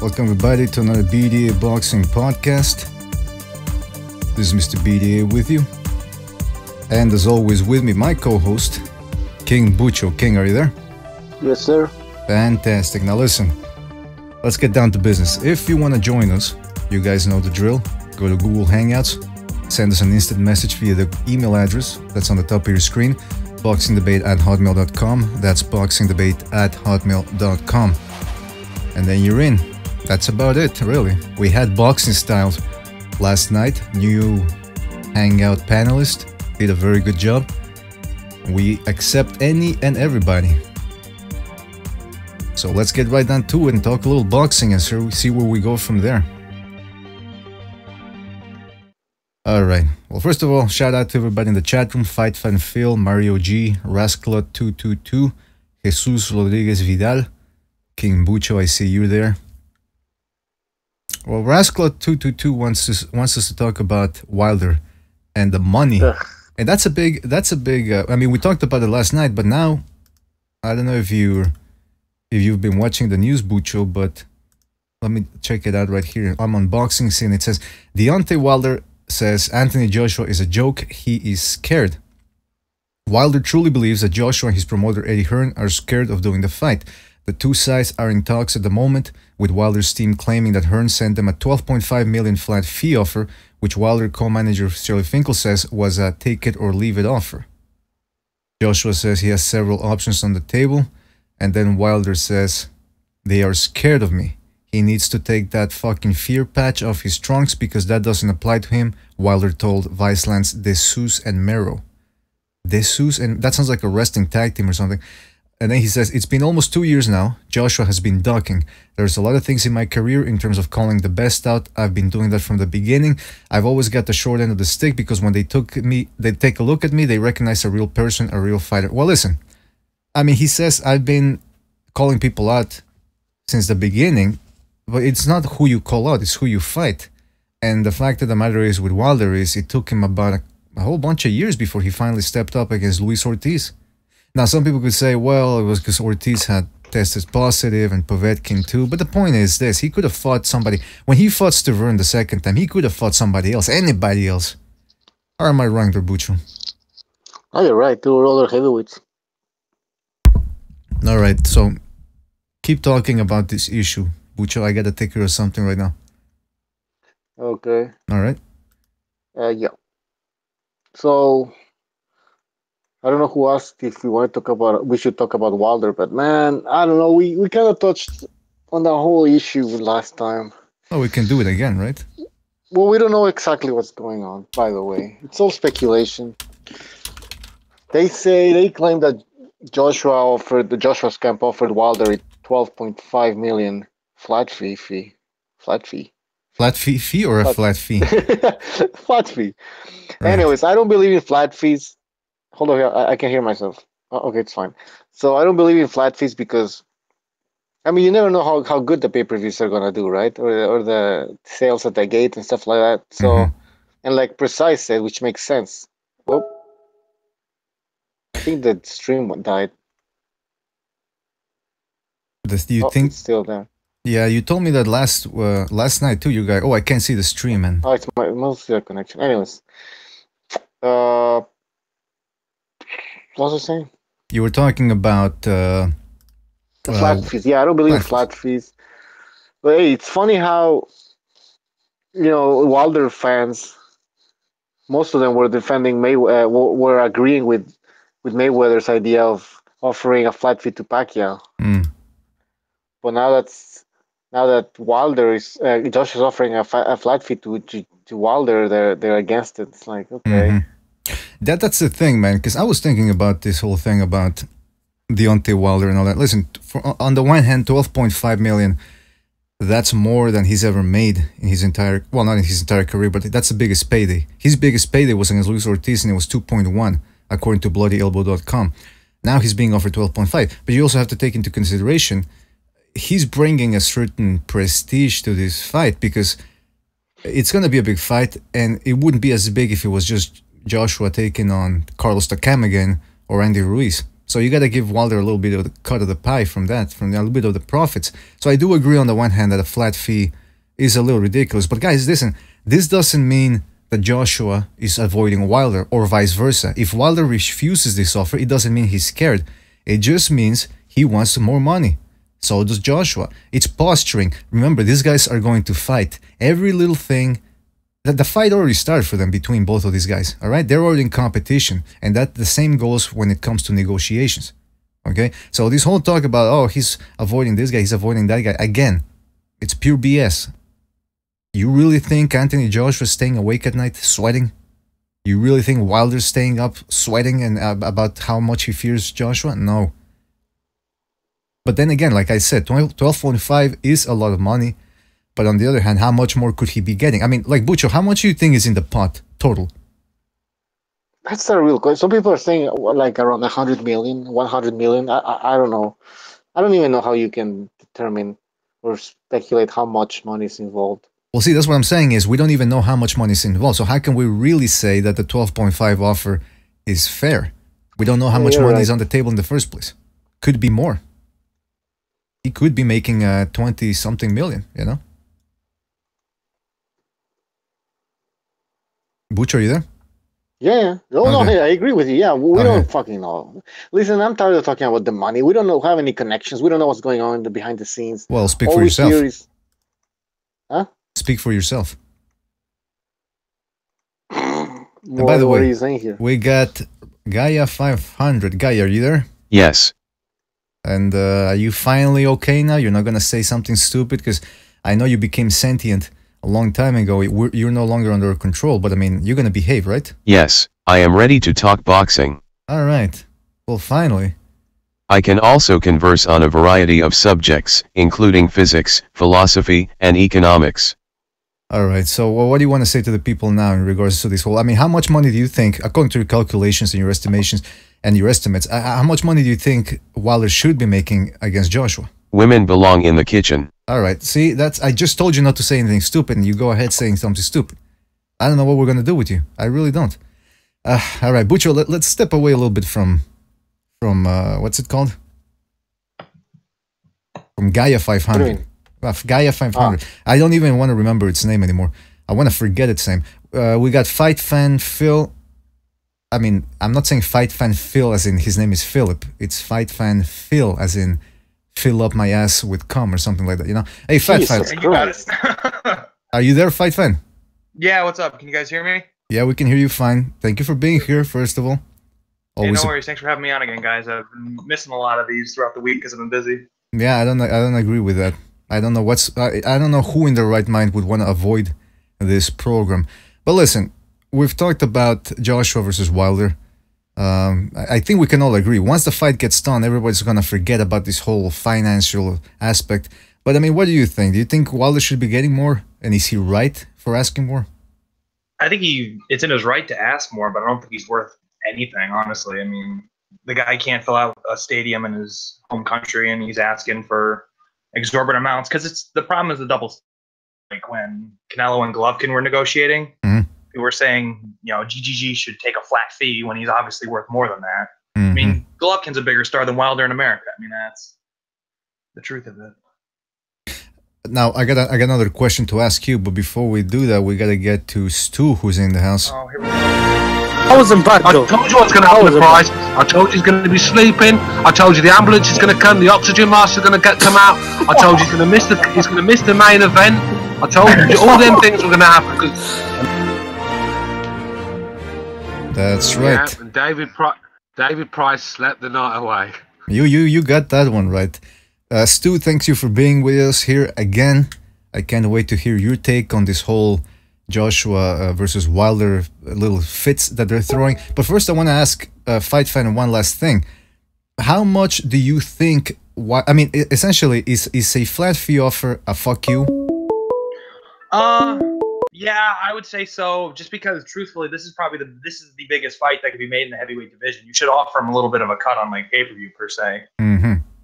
Welcome everybody to another BDA Boxing Podcast. This is Mr. BDA with you. And as always with me, my co-host, King Bucho. King, are you there? Yes, sir. Fantastic. Now listen, let's get down to business. If you want to join us, you guys know the drill. Go to Google Hangouts, send us an instant message via the email address that's on the top of your screen, boxingdebate@hotmail.com. That's boxingdebate@hotmail.com. And then you're in. That's about it, really. We had boxing styles last night. New Hangout panelist did a very good job. We accept any and everybody. So let's get right down to it and talk a little boxing and see where we go from there. Alright, well, first of all, shout out to everybody in the chat room: Fight Fan Phil, Mario G, Rasclot222, Jesus Rodriguez Vidal, King Bucho, I see you there. Well, Rasclot222 wants us to talk about Wilder and the money. Ugh. And that's a big, I mean, we talked about it last night, but now, I don't know if you've been watching the news, Bucho, but let me check it out right here. I'm on Boxing Scene. It says, Deontay Wilder says Anthony Joshua is a joke. He is scared. Wilder truly believes that Joshua and his promoter Eddie Hearn are scared of doing the fight. The two sides are in talks at the moment, with Wilder's team claiming that Hearn sent them a $12.5 million flat fee offer, which Wilder co-manager Shirley Finkel says was a take-it-or-leave-it offer. Joshua says he has several options on the table, and then Wilder says, they are scared of me. He needs to take that fucking fear patch off his trunks because that doesn't apply to him, Wilder told Viceland's DeSuze and Mero. DeSuze, and that sounds like a wrestling tag team or something. And then he says, it's been almost 2 years now. Joshua has been ducking. There's a lot of things in my career in terms of calling the best out. I've been doing that from the beginning. I've always got the short end of the stick because when they take a look at me, they recognize a real person, a real fighter. Well, listen, I mean, he says, I've been calling people out since the beginning, but it's not who you call out, it's who you fight. And the fact of the matter is with Wilder is it took him about a whole bunch of years before he finally stepped up against Luis Ortiz. Now, some people could say, well, it was because Ortiz had tested positive and Povetkin too. But the point is this, he could have fought somebody. When he fought Stavern the second time, he could have fought somebody else, anybody else. Or am I wrong there, Bucho? Oh, you're right. Two other heavyweights. All right, so keep talking about this issue. Bucho, I got to take care of something right now. Okay. All right. Yeah. So, I don't know who asked if we should talk about Wilder, but man, I don't know. We kind of touched on the whole issue last time. Oh, we can do it again, right? Well, we don't know exactly what's going on, by the way. It's all speculation. They claim that the Joshua's camp offered Wilder a $12.5 million flat fee. Flat fee or a flat fee? Flat fee. Right. Anyways, I don't believe in flat fees. Hold on here, I can hear myself. Okay, it's fine. So I don't believe in flat fees because, I mean, you never know how good the pay-per-views are gonna do, right? Or the sales at the gate and stuff like that. So, and like Precise said, which makes sense. Oh, I think the stream died. Do you think it's still there? Yeah, you told me that last night too. You guys, I can't see the stream, man. Oh, it's mostly a connection. Anyways, what was I saying? You were talking about the flat fees. Yeah, I don't believe in flat fees. But hey, it's funny how Wilder fans, most of them were defending were agreeing with Mayweather's idea of offering a flat fee to Pacquiao. But now that Wilder is Josh is offering a flat fee to Wilder, they're against it. It's like, okay. That's the thing, man, because I was thinking about this whole thing about Deontay Wilder and all that. Listen, on the one hand, $12.5 million, that's more than he's ever made in his entire, well, not in his entire career, but that's the biggest payday. His biggest payday was against Luis Ortiz, and it was 2.1, according to BloodyElbow.com. Now he's being offered 12.5, but you also have to take into consideration he's bringing a certain prestige to this fight because it's going to be a big fight, and it wouldn't be as big if it was just Joshua taking on Carlos Takam again or Andy Ruiz. So you got to give Wilder a little bit of the cut of the pie from that, from a little bit of the profits. So I do agree on the one hand that a flat fee is a little ridiculous. But guys, listen, this doesn't mean that Joshua is avoiding Wilder or vice versa. If Wilder refuses this offer, it doesn't mean he's scared. It just means he wants more money. So does Joshua. It's posturing. Remember, these guys are going to fight. Every little thing, the fight already started for them between both of these guys. All right, they're already in competition, and that the same goes when it comes to negotiations. Okay, so this whole talk about, oh, he's avoiding this guy, he's avoiding that guy, again, it's pure BS. You really think Anthony Joshua's staying awake at night, sweating? You really think Wilder's staying up, sweating, and about how much he fears Joshua? No. But then again, like I said, 12.5 is a lot of money. But on the other hand, how much more could he be getting? I mean, like, Bucho, how much do you think is in the pot total? That's the real question. Some people are saying like around 100 million, 100 million. I don't know. I don't even know how you can determine or speculate how much money is involved. Well, see, that's what I'm saying is we don't even know how much money is involved. So how can we really say that the 12.5 offer is fair? We don't know how much money is on the table in the first place. Could be more. He could be making 20-something million, you know? Butch, are you there? Yeah. Oh, okay. No, hey, I agree with you. Yeah, we don't fucking know. Listen, I'm tired of talking about the money. We don't know, have any connections. We don't know what's going on behind the scenes. Well, speak for yourself. Huh? Speak for yourself. And by the way, what are you saying here? We got Gaia 500. Gaia, are you there? Yes. And are you finally okay now? You're not going to say something stupid? Because I know you became sentient a long time ago. You're no longer under control, but I mean, you're going to behave, right? Yes, I am ready to talk boxing. All right. Well, finally. I can also converse on a variety of subjects, including physics, philosophy, and economics. All right. So what do you want to say to the people now in regards to this whole... I mean, how much money do you think, according to your calculations and your estimations and your estimates, how much money do you think Wilder should be making against Joshua? Women belong in the kitchen. All right. See, I just told you not to say anything stupid, and you go ahead saying something stupid. I don't know what we're going to do with you. I really don't. All right, Bucho, let's step away a little bit from what's it called? From Gaia 500. Gaia 500. I don't even want to remember its name anymore. I want to forget its name. We got Fight Fan Phil. I mean, I'm not saying Fight Fan Phil as in his name is Philip. It's Fight Fan Phil as in fill up my ass with cum or something like that, you know? Hey, Fight Fan. You got it. Are you there, Fight Fan? Yeah, what's up? Can you guys hear me? Yeah, we can hear you fine. Thank you for being here, first of all. Hey, no worries. Thanks for having me on again, guys. I've been missing a lot of these throughout the week because I've been busy. Yeah, I don't agree with that. I don't know I don't know who in their right mind would want to avoid this program. But listen, we've talked about Joshua versus Wilder. I think we can all agree. Once the fight gets done, everybody's going to forget about this whole financial aspect. But I mean, what do you think? Do you think Wilder should be getting more? And is he right for asking more? I think it's in his right to ask more, but I don't think he's worth anything, honestly. I mean, the guy can't fill out a stadium in his home country, and he's asking for exorbitant amounts because the problem is the double. Like when Canelo and Golovkin were negotiating, we were saying, you know, GGG should take a flat fee when he's obviously worth more than that. I mean, Golovkin's a bigger star than Wilder in America. I mean, that's the truth of it. Now, I got another question to ask you, but before we do that, we got to get to Stu, who's in the house. Oh, here we go. I wasn't bad, I told you what's going to happen to the price. I told you he's going to be sleeping. I told you the ambulance is going to come. The oxygen mask is going to come out. I told you he's going to miss the main event. I told you all them things were going to happen. That's right. Yeah, and David Price slept the night away. You got that one right. Stu, thanks you for being with us here again. I can't wait to hear your take on this whole Joshua versus Wilder little fits that they're throwing. But first, I want to ask Fight Fan one last thing. How much do you think? I mean, essentially, is a flat fee offer a fuck you? Yeah, I would say so. Just because, truthfully, this is the biggest fight that could be made in the heavyweight division. You should offer him a little bit of a cut on like pay-per-view per se,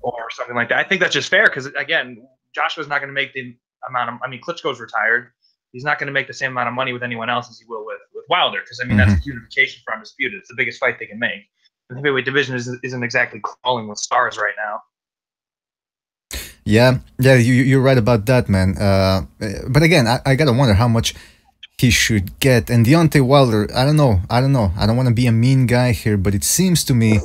or something like that. I think that's just fair because again, Joshua's not going to make the amount of. I mean, Klitschko's retired. He's not going to make the same amount of money with anyone else as he will with Wilder because I mean that's a unification for undisputed. It's the biggest fight they can make. the heavyweight division isn't exactly crawling with stars right now. Yeah, you're right about that, man. But again, I gotta wonder how much he should get. And Deontay Wilder, I don't know. I don't want to be a mean guy here, but it seems to me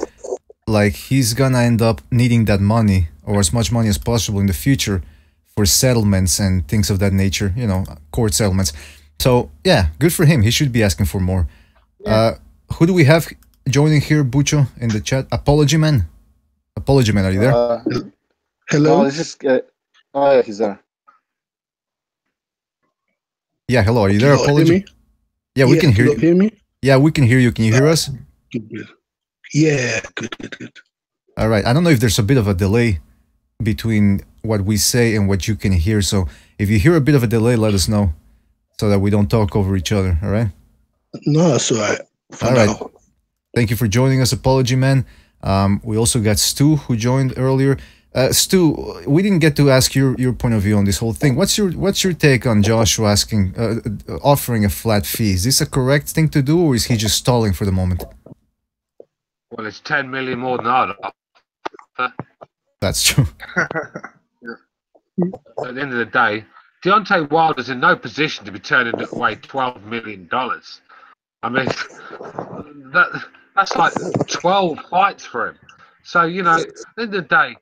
like he's gonna end up needing that money, or as much money as possible in the future, for settlements and things of that nature. You know, court settlements. So yeah, good for him. He should be asking for more. Yeah. Who do we have joining here, Bucho, in the chat? Apology Man. Apology Man, are you there? Hello. This is. Oh yeah, he's there. Yeah, hello. Are you there? Apology. Yeah, we can hear you. Hear me? Yeah, we can hear you. Can you hear us? Good. Yeah, good. All right. I don't know if there's a bit of a delay between what we say and what you can hear. So if you hear a bit of a delay, let us know so that we don't talk over each other. All right? No, that's all right. All right. Thank you for joining us, Apology Man. We also got Stu, who joined earlier. Stu, we didn't get to ask your point of view on this whole thing. What's your take on Joshua offering a flat fee? Is this a correct thing to do, or is he just stalling for the moment? Well, it's 10 million more than I'd offer. That's true. At the end of the day, Deontay Wilder's in no position to be turning away $12 million. I mean, that's like 12 fights for him. So, you know, at the end of the day,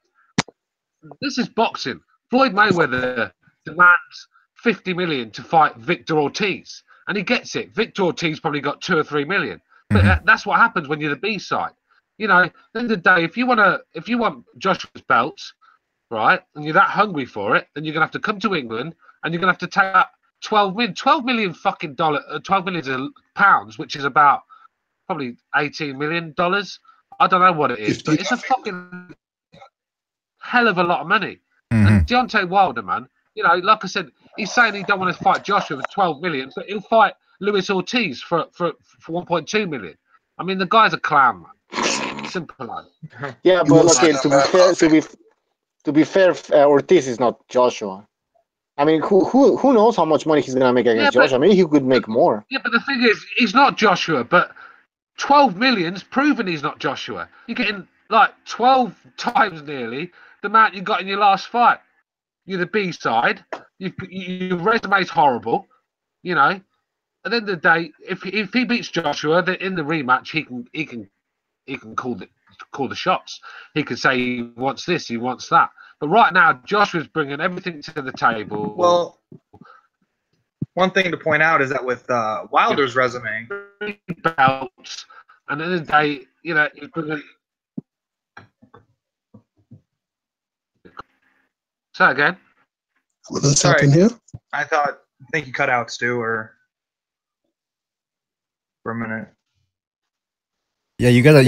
this is boxing. Floyd Mayweather demands 50 million to fight Victor Ortiz, and he gets it. Victor Ortiz probably got 2 or 3 million. But that's what happens when you're the B side. You know, at the end of the day, if you want Joshua's belts, right, and you're that hungry for it, then you're gonna have to come to England and you're gonna have to take up 12 million fucking dollars, 12 million pounds, which is about probably $18 million. I don't know what it is, but it's a fucking hell of a lot of money. And Deontay Wilder, man, you know, like I said, he's saying he don't want to fight Joshua for 12 million, but he'll fight Luis Ortiz for 1.2 million. I mean, the guy's a clown, man. Simple as. Yeah, but okay, to be fair, Ortiz is not Joshua. I mean, who knows how much money he's gonna make against Joshua? Maybe he could make more. Yeah, but the thing is, he's not Joshua. But 12 million's proven he's not Joshua. You're getting like 12 times nearly the amount you got in your last fight. You're the B side. Your resume's horrible. You know. At the end of the day, if he beats Joshua in the rematch, he can call the shots. He can say he wants this, he wants that. But right now, Joshua's bringing everything to the table. Well, one thing to point out is that with Wilder's resume, belts, and at the end of the day, you know, he's bringing. Say again. What does happen here? I think you cut out, Stu, or for a minute. Yeah, you gotta.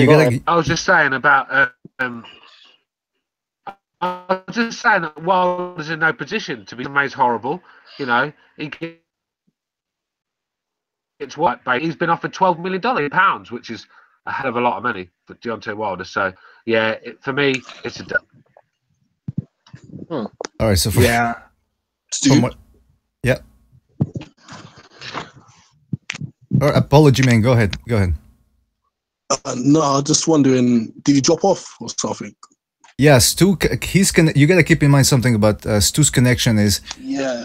I was just saying about. I was just saying that Wilder's in no position to be made horrible. You know, it's what, babe. He's been offered $12 million pounds, which is a hell of a lot of money for Deontay Wilder. So yeah, for me, it's a. All right, so for, yeah. Yeah. All right, Apology Man, go ahead. No, I'm just wondering, did he drop off or something? Yeah, Stu, you gotta keep in mind something about Stu's connection is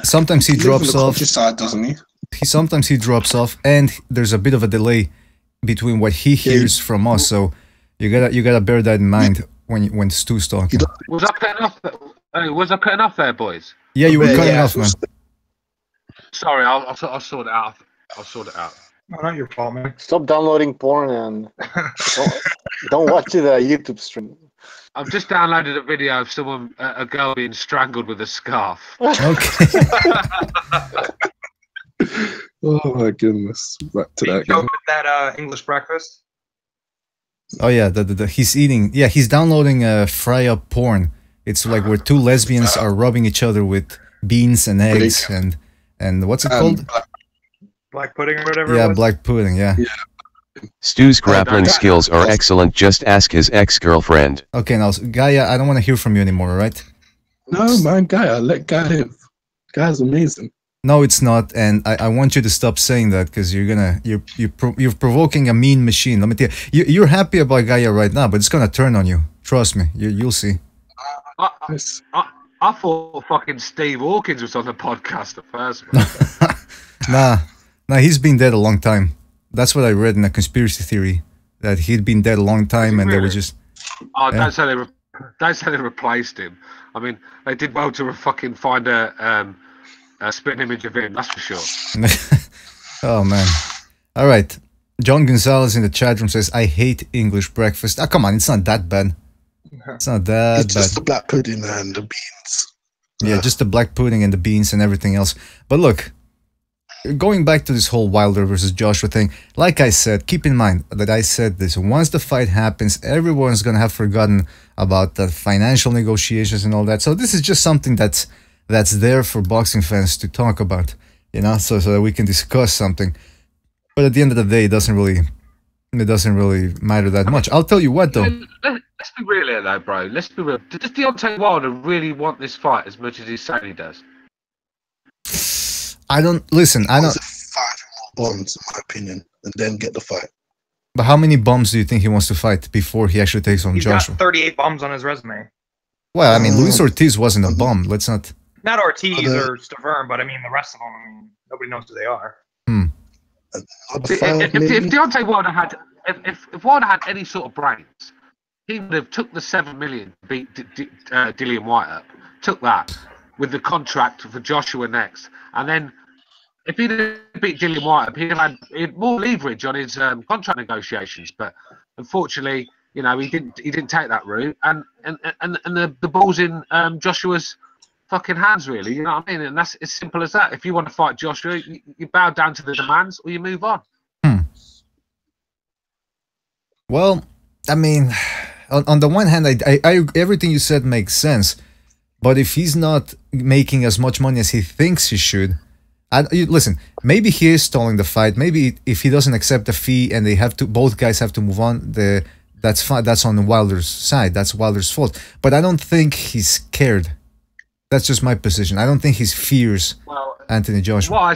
sometimes he drops off. Countryside, doesn't he? Sometimes he drops off, and there's a bit of a delay between what he hears from us. So you gotta bear that in mind when Stu's talking. Was I cutting off? Was I cutting off there, boys? Yeah, you were cutting off, man. Sorry, I'll sort it out. I'll sort it out. No, not your fault, man. Stop downloading porn and don't watch the YouTube stream. I've just downloaded a video of a girl being strangled with a scarf. Okay. Oh my goodness! Back to that. With that English breakfast. Oh yeah, he's eating. Yeah, he's downloading fry up porn. It's like where two lesbians are rubbing each other with beans and eggs and what's it called? Black pudding or whatever. Yeah, black pudding. Yeah. Stu's grappling skills are excellent. Just ask his ex-girlfriend. Okay, now Gaia, I don't want to hear from you anymore, right? No, man, Gaia, let Gaia live. Gaia's amazing. No, it's not, and I want you to stop saying that because you're provoking a mean machine. Let me tell you, you're happy about Gaia right now, but it's gonna turn on you. Trust me, you'll see. I thought fucking Steve Hawkins was on the podcast at first. Man. Nah, he's been dead a long time. That's what I read in a conspiracy theory, that he'd been dead a long time, and they were just. Oh, yeah. Don't say they replaced him. I mean, they did well to fucking find a spitting image of him, that's for sure. Oh man. All right. John Gonzalez in the chat room says, I hate English breakfast. Ah, come on, it's not that bad. It's not that It's bad. just the black pudding and the beans. Yeah, just the black pudding and the beans and everything else. But look, going back to this whole Wilder versus Joshua thing, like I said, keep in mind that I said this. Once the fight happens, everyone's going to have forgotten about the financial negotiations and all that. So this is just something that's there for boxing fans to talk about, you know, so that we can discuss something. But at the end of the day, it doesn't really matter that much. I'll tell you what, though. Let's be real here, though, bro. Let's be real. Does Deontay Wilder really want this fight as much as he's saying he does? I don't listen. I don't. 5 more bombs, in my opinion, and then get the fight. But how many bums do you think he wants to fight before he actually takes on He's Joshua? got 38 bums on his resume. Well, I mean, Luis Ortiz wasn't a bum. Let's not. Not Ortiz or Stavern, but I mean the rest of them. I mean, nobody knows who they are. If Deontay Wilder had, if Wilder had any sort of brains, he would have took the 7 million to beat Dillian White up. Took that with the contract for Joshua next, and then if he'd beat Gillon up, he'd have had more leverage on his contract negotiations. But unfortunately, you know, he didn't take that route, and the ball's in Joshua's fucking hands, really. You know what I mean? And that's as simple as that. If you want to fight Joshua, you bow down to the demands, or you move on. Well, I mean, on the one hand, I everything you said makes sense. But if he's not making as much money as he thinks he should, listen, maybe he is stalling the fight. Maybe if he doesn't accept the fee and they have to, both guys have to move on, that's fine. That's on Wilder's side. That's Wilder's fault. But I don't think he's scared. That's just my position. I don't think he fears Anthony Joshua. Well,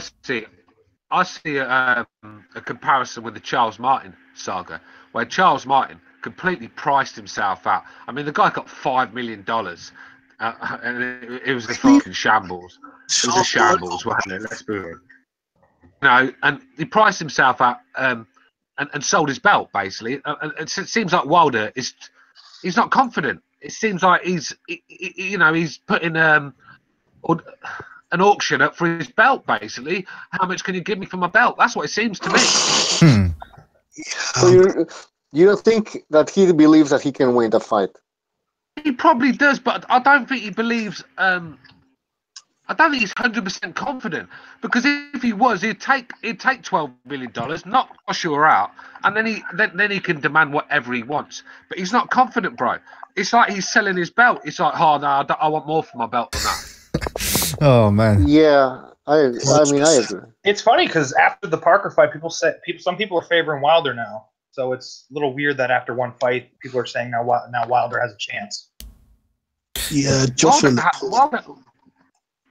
I see a comparison with the Charles Martin saga, where Charles Martin completely priced himself out. I mean, the guy got $5 million. And it was a fucking shambles. It was a shambles, wasn't it? Let's be real. No, and he priced himself out and sold his belt, basically. And it seems like Wilder he's not confident. It seems like he's putting an auction up for his belt, basically. How much can you give me for my belt? That's what it seems to me. So you don't think that he believes that he can win the fight? He probably does, but I don't think he believes. I don't think he's 100% confident, because if he was, he'd take $12 million, knock Joshua out, and then he can demand whatever he wants. But he's not confident, bro. It's like he's selling his belt. It's like, oh no, I want more for my belt than that. Oh man. Yeah, I mean I agree. It's funny because after the Parker fight, some people are favoring Wilder now. So it's a little weird that after one fight, people are saying now Wilder has a chance. Yeah, Joshua.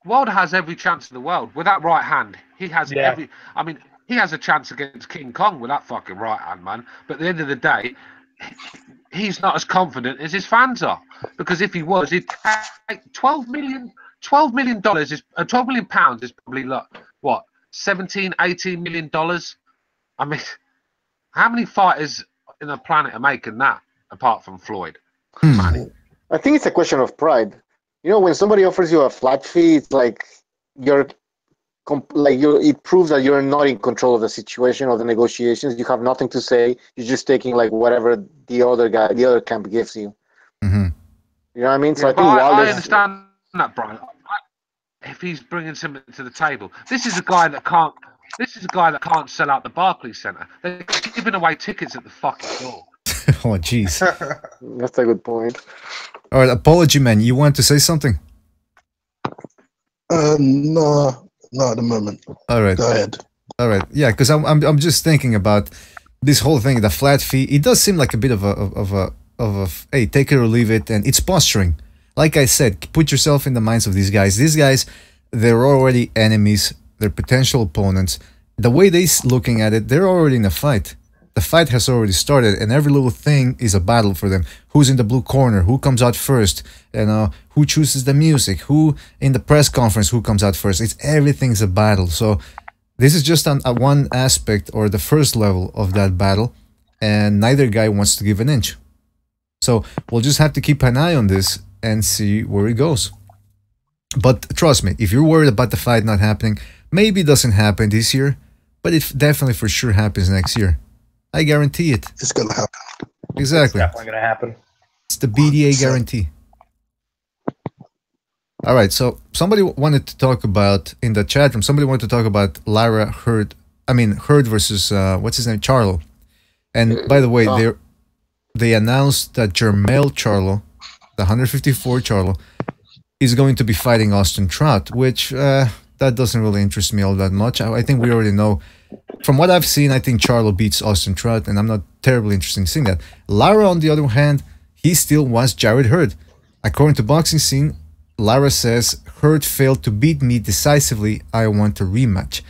Wilder has every chance in the world with that right hand. He has every. I mean, he has a chance against King Kong with that fucking right hand, man. But at the end of the day, he's not as confident as his fans are. Because if he was, he'd take $12 million is £12 million is probably like what, 17, 18 million dollars. I mean, how many fighters in the planet are making that apart from Floyd? I think it's a question of pride. You know, when somebody offers you a flat fee, it's like it proves that you're not in control of the situation or the negotiations. You have nothing to say. You're just taking like whatever the other camp gives you. Mm-hmm. You know what I mean? So Yeah, I think I understand that, Brian. If he's bringing something to the table, this is a guy that can't sell out the Barclays Centre. They're giving away tickets at the fucking door. Oh jeez. That's a good point. All right, Apology Man, you want to say something? No, not at the moment. All right. Go ahead. All right. Yeah, because I'm just thinking about this whole thing, the flat fee. It does seem like a bit of a hey, take it or leave it, and it's posturing. Like I said, put yourself in the minds of these guys. These guys, they're already enemies. their potential opponents, the way they're looking at it, they're already in a fight. The fight has already started, and every little thing is a battle for them. Who's in the blue corner? Who comes out first? Who chooses the music? Who in the press conference? Who comes out first? Everything's a battle. So this is just on one aspect or the first level of that battle, and neither guy wants to give an inch. So we'll just have to keep an eye on this and see where it goes. But trust me, if you're worried about the fight not happening, maybe it doesn't happen this year, but it definitely for sure happens next year. I guarantee it. It's gonna happen. Exactly. It's definitely going to happen. It's the BDA guarantee. All right, so somebody wanted to talk about, in the chat room, somebody wanted to talk about Lara Hurd. I mean, Hurd versus, what's his name? Charlo. And by the way, they announced that Jermell Charlo, the 154 Charlo, is going to be fighting Austin Trout, which that doesn't really interest me all that much. I think we already know. From what I've seen, I think Charlo beats Austin Trout, and I'm not terribly interested in seeing that. Lara, on the other hand, he still wants Jarrett Hurd. According to Boxing Scene, Lara says, Hurd failed to beat me decisively. I want a rematch.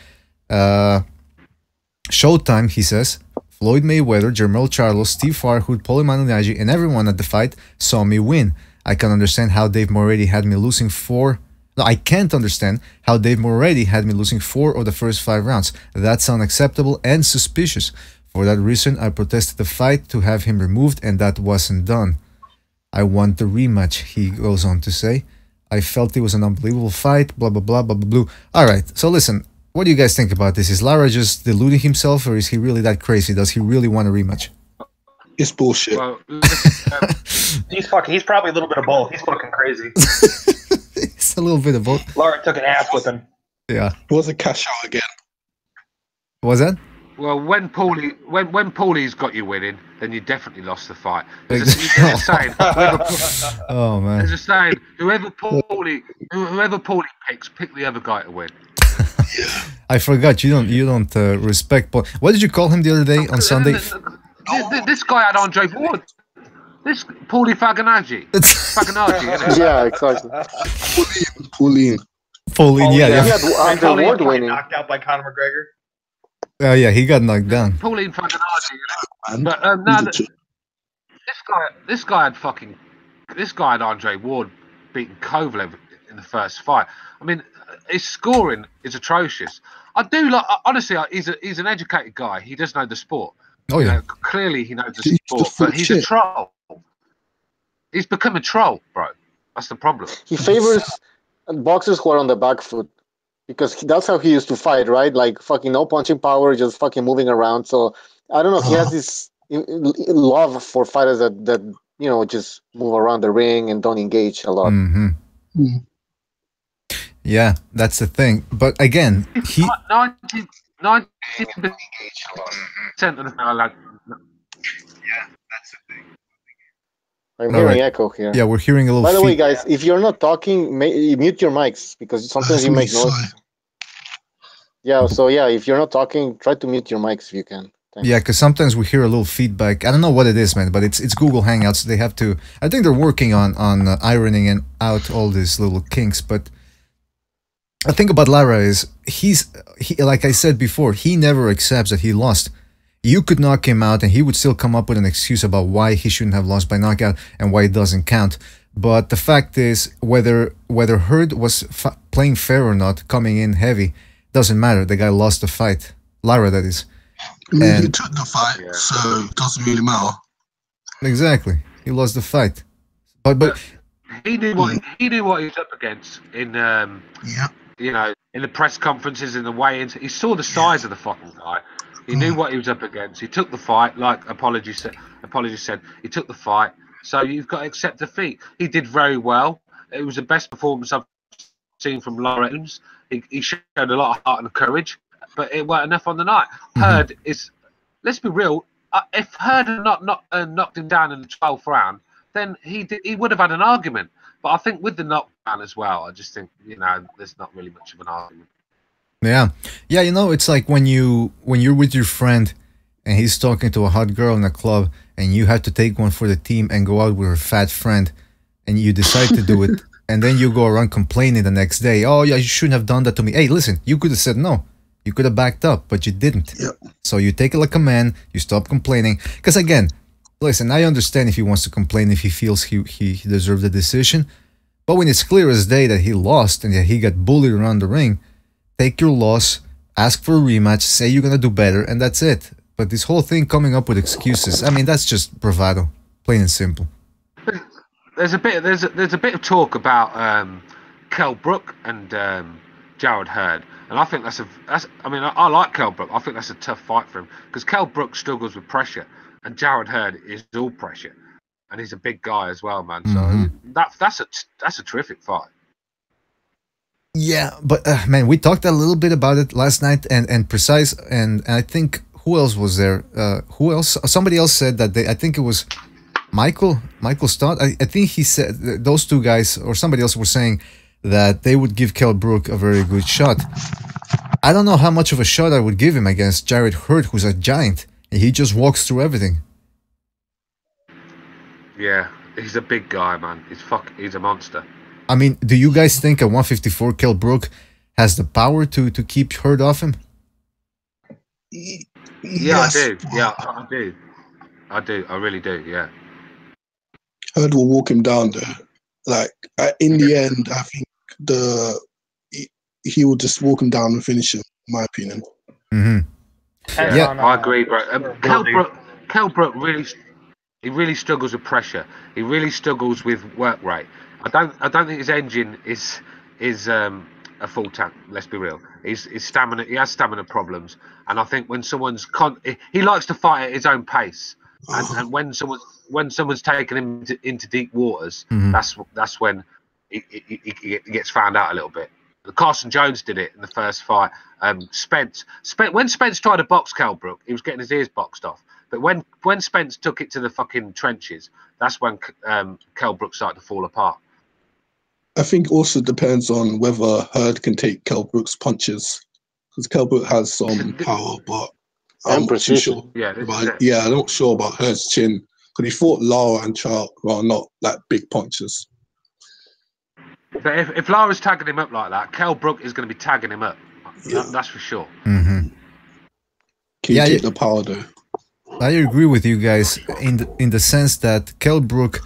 Showtime, he says, Floyd Mayweather, Jermell Charlo, Steve Farhood, Paulie Malignaggi, and everyone at the fight saw me win. I can understand how Dave Moretti had me losing 4. No, I can't understand how Dave Moretti had me losing 4 of the first 5 rounds. That's unacceptable and suspicious. For that reason, I protested the fight to have him removed, and that wasn't done. I want the rematch, he goes on to say. I felt it was an unbelievable fight, blah, blah, blah, blah, blah, blah. All right, so listen, what do you guys think about this? Is Lara just deluding himself, or is he really that crazy? Does he really want a rematch? It's bullshit. Well, He's probably a little bit of both. He's fucking crazy. It's a little bit of both. Lara took an ass whipping. Yeah. It was a cash out again. What was that? well, when Paulie's got you winning, then you definitely lost the fight. There's a saying. Oh man. There's a saying. Whoever Paulie picks, pick the other guy to win. I forgot you don't respect Paul. What did you call him the other day on Sunday? This guy had Andre Ward. This Paulie Faganaggi. Yeah, exactly. Pauline. Pauline, yeah. He had Andre Ward winning. Knocked out by Conor McGregor. Yeah, he got knocked down. Pauline Faganaggi. But no, this guy had Andre Ward beating Kovalev in the first fight. I mean, his scoring is atrocious. I do like, honestly, he's an educated guy. He does know the sport. Oh yeah. You know, clearly he knows the sport, but he's a troll. He's become a troll, bro. That's the problem. He favors boxers who are on the back foot because that's how he used to fight, right? Like fucking no punching power, just fucking moving around. So I don't know. He has this love for fighters that just move around the ring and don't engage a lot. Mm-hmm. Mm. Yeah, that's the thing. But again, he 90% of the like. Yeah, that's the thing. I'm All hearing right. echo here. yeah, we're hearing a little. By the way, feed- guys, if you're not talking, mute your mics because sometimes you make noise. Yeah, so if you're not talking, try to mute your mics if you can. Thanks. Yeah, because sometimes we hear a little feedback. I don't know what it is, man, but it's Google Hangouts. They have to. I think they're working on ironing and out all these little kinks. But the thing about Lara is he like I said before, he never accepts that he lost. You could knock him out, and he would still come up with an excuse about why he shouldn't have lost by knockout and why it doesn't count. But the fact is, whether Hurd was playing fair or not, coming in heavy, doesn't matter. The guy lost the fight. Lara, that is. I mean, he And- took the fight, so it doesn't really matter. Exactly. He lost the fight. But He knew what he was up against in Yeah. in the press conferences, in the weigh-ins. He saw the size of the fucking guy. He knew what he was up against. He took the fight, like Apology said. He took the fight. So you've got to accept defeat. He did very well. It was the best performance I've seen from Lara Adams. He showed a lot of heart and courage, but it weren't enough on the night. Hurd is, let's be real. If Hurd had not knocked him down in the 12th round, then he would have had an argument. But I think with the knockdown as well, I just think there's not really much of an argument. yeah, it's like when you're with your friend and he's talking to a hot girl in a club, and you have to take one for the team and go out with her fat friend, and you decide to do it, and then you go around complaining the next day. Oh yeah, you shouldn't have done that to me. Hey, listen, you could have said no. You could have backed up, but you didn't. Yep. So you take it like a man. You stop complaining. Because again, listen, I understand if he wants to complain, if he feels he deserved the decision. But when it's clear as day that he lost and that he got bullied around the ring, take your loss, ask for a rematch, say you're gonna do better, and that's it. But this whole thing coming up with excuses, I mean, that's just bravado, plain and simple. There's a bit of talk about Kell Brook and Jared Hurd, and I think I mean, I like Kell Brook. I think that's a tough fight for him because Kell Brook struggles with pressure, and Jared Hurd is all pressure, and he's a big guy as well, man. So that's a terrific fight. Yeah, but man, we talked a little bit about it last night, and Precise, and I think who else was there? Who else? Somebody else said that I think it was Michael Stott. I think he said those two guys or somebody else were saying that they would give Kell Brook a very good shot. I don't know how much of a shot I would give him against Jared Hurd, who's a giant, and he just walks through everything. Yeah, he's a big guy, man. He's a monster. I mean, do you guys think at 154 Kell Brook has the power to keep Hurd off him? Yeah, Yes. I do. Yeah, I do. I really do. Yeah. Hurd will walk him down there. Like in the end, I think he will just walk him down and finish him. In my opinion. Mm-hmm. Yeah, I agree, bro. Kell Brook really struggles with pressure. He really struggles with work rate. I don't think his engine is a full tank. Let's be real. His stamina. He has stamina problems, and I think when someone's he likes to fight at his own pace. And when someone's taken him into deep waters, that's when he gets found out a little bit. Carson Jones did it in the first fight. When Spence tried to box Kell Brook, he was getting his ears boxed off. But when Spence took it to the fucking trenches, that's when Kell Brook started to fall apart. I think also depends on whether Hurd can take Kell Brook's punches, because Kell Brook has some power, but I'm not too sure. Yeah, I'm not sure about Hurd's chin, because he fought Lara and Charles, well, not like big punches. But if Lara's tagging him up like that, Kell Brook is going to be tagging him up. Yeah. That's for sure. Mm-hmm. Can you take the power though? I agree with you guys in the sense that Kell Brook,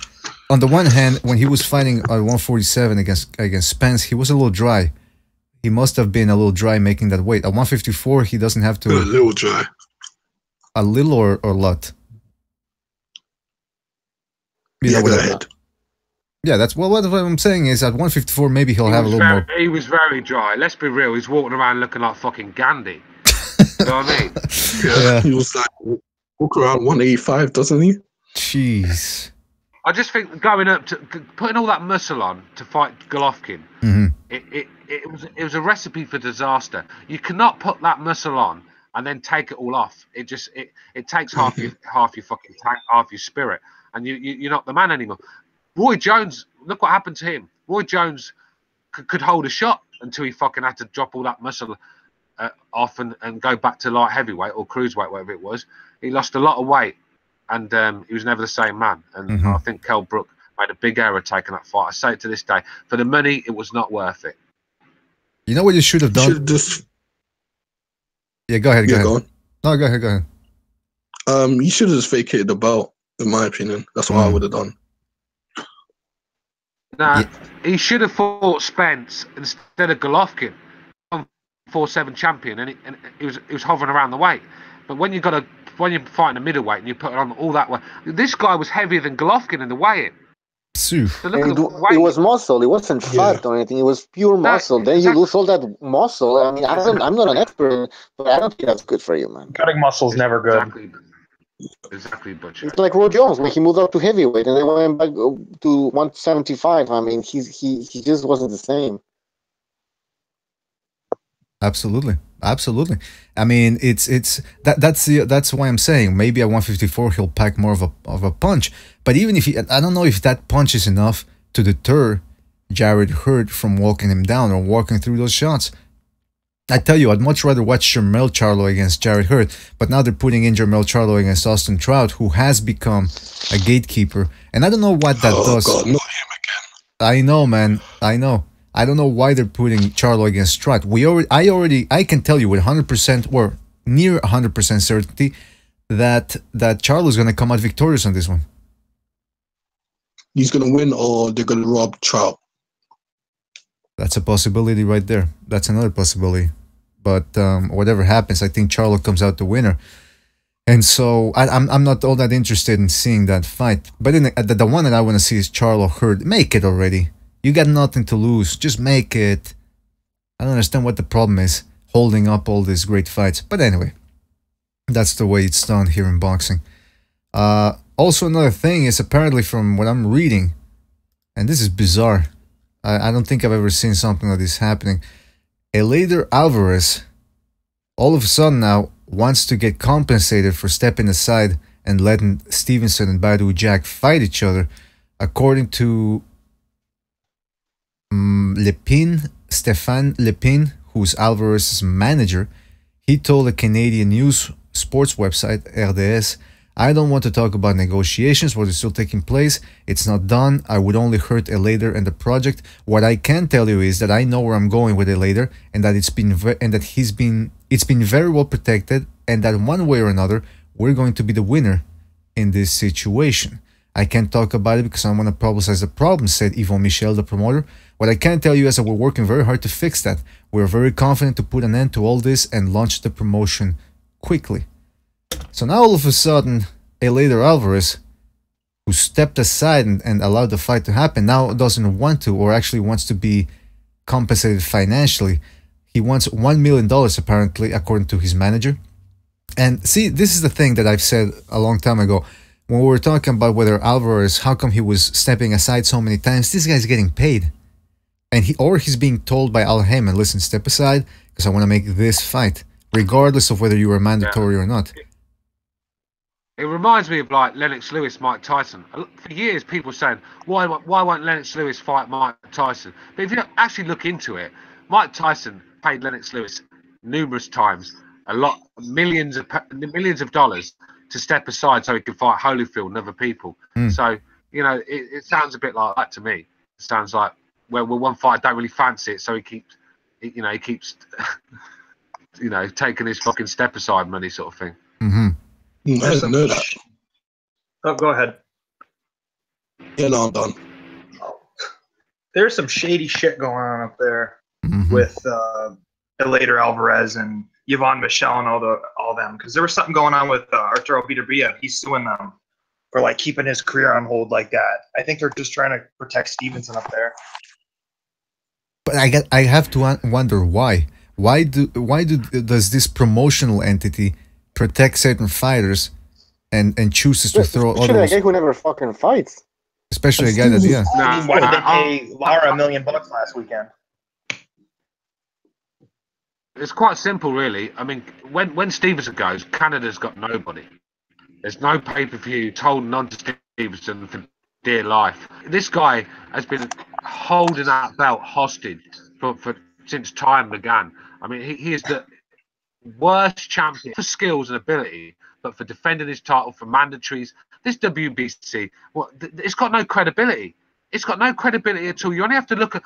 on the one hand, when he was fighting at 147 against Spence, he was a little dry. He must have been a little dry making that weight. At 154, he doesn't have to. A little dry. A little or a lot. Yeah, go ahead. Yeah, that's what I'm saying is at 154 maybe he'll have a little more. He was very dry. Let's be real. He's walking around looking like fucking Gandhi. You know what I mean? Yeah. He was like walk around 185, doesn't he? Jeez. I just think going up to putting all that muscle on to fight Golovkin, it was a recipe for disaster. You cannot put that muscle on and then take it all off. It takes half your fucking tank, half your spirit, and you're not the man anymore. Roy Jones, look what happened to him. Roy Jones could hold a shot until he fucking had to drop all that muscle off and go back to light heavyweight or cruiserweight, whatever it was. He lost a lot of weight, and he was never the same man. And I think Kell Brook made a big error taking that fight. I say it to this day. For the money, it was not worth it. You know what you should have done? Yeah, go ahead. Go on. No, go ahead. You should have just vacated the belt, in my opinion. That's what I would have done. Nah, he should have fought Spence instead of Golovkin, 4-7 champion, and he was hovering around the weight. But when you're fighting a middleweight and you put it on all that way, this guy was heavier than Golovkin in the weigh-in. So it was muscle. It wasn't fat or anything. It was pure muscle. Then you lose all that muscle. I mean, I'm not an expert, but I don't think that's good for you, man. Cutting muscle is never good. Exactly, Butcher. It's like Roy Jones when he moved up to heavyweight and then went back to 175. I mean, he just wasn't the same. Absolutely. I mean, that's why I'm saying maybe at 154 he'll pack more of a punch. But even if I don't know if that punch is enough to deter Jared Hurd from walking him down or walking through those shots. I tell you, I'd much rather watch Jermell Charlo against Jared Hurd, but now they're putting in Jermell Charlo against Austin Trout, who has become a gatekeeper, and I don't know what that does. God, not him again. I know, man. I know. I don't know why they're putting Charlo against Stott. I can tell you with 100% or near 100% certainty that Charlo's gonna come out victorious on this one. He's gonna win, or they're gonna rob Trout. That's a possibility right there. That's another possibility. But whatever happens, I think Charlo comes out the winner. And so I'm not all that interested in seeing that fight. But the one that I want to see is Charlo Hurd. Make it already. You got nothing to lose. Just make it. I don't understand what the problem is holding up all these great fights. But anyway, that's the way it's done here in boxing. Also, another thing is apparently from what I'm reading, and this is bizarre. I don't think I've ever seen something like this happening. Eleider Alvarez, all of a sudden now, wants to get compensated for stepping aside and letting Stevenson and Badou Jack fight each other. According to Stéphane Lepine, who's Alvarez's manager, he told a Canadian news sports website, RDS, "I don't want to talk about negotiations, what is still taking place. It's not done. I would only hurt Eleider and the project. What I can tell you is that I know where I'm going with Eleider, and that it's been very well protected, and that one way or another, we're going to be the winner in this situation. I can't talk about it because I want to publicize the problem," said Yvon Michel, the promoter. "What I can tell you is that we're working very hard to fix that. We're very confident to put an end to all this and launch the promotion quickly." So now all of a sudden, Eleider Alvarez, who stepped aside and allowed the fight to happen, now doesn't want to, or actually wants to be compensated financially. He wants $1 million apparently, according to his manager. And see, this is the thing that I've said a long time ago. When we were talking about whether Alvarez, how come he was stepping aside so many times, this guy's getting paid. And he's being told by Al Heyman, "Listen, step aside, because I want to make this fight, regardless of whether you were mandatory or not." It reminds me of like Lennox Lewis, Mike Tyson. For years, people were saying, why won't Lennox Lewis fight Mike Tyson? But if you actually look into it, Mike Tyson paid Lennox Lewis numerous times, millions of dollars to step aside so he could fight Holyfield and other people. So, you know, it sounds a bit like that to me. It sounds like, well, one fight, I don't really fancy it, so he keeps, you know, taking his fucking step aside money sort of thing. Mm-hmm. I didn't know that. Oh, go ahead. Yeah, no, I'm done. There's some shady shit going on up there with Eleider Alvarez and Yvon Michel and all them, because there was something going on with Arturo Beterbiev. He's suing them for like keeping his career on hold like that. I think they're just trying to protect Stevenson up there. But I have to wonder why. Why does this promotional entity protect certain fighters and chooses to throw others? Especially a guy who never fucking fights. Especially a guy that, yeah. Why did they pay Lara $1 million last weekend? It's quite simple, really. I mean, when Stevenson goes, Canada's got nobody. There's no pay-per-view told none to Stevenson for dear life. This guy has been holding that belt hostage for since time began. I mean, he is the worst champion for skills and ability, but for defending his title for mandatories. This WBC, it's got no credibility. It's got no credibility at all. You only have to look at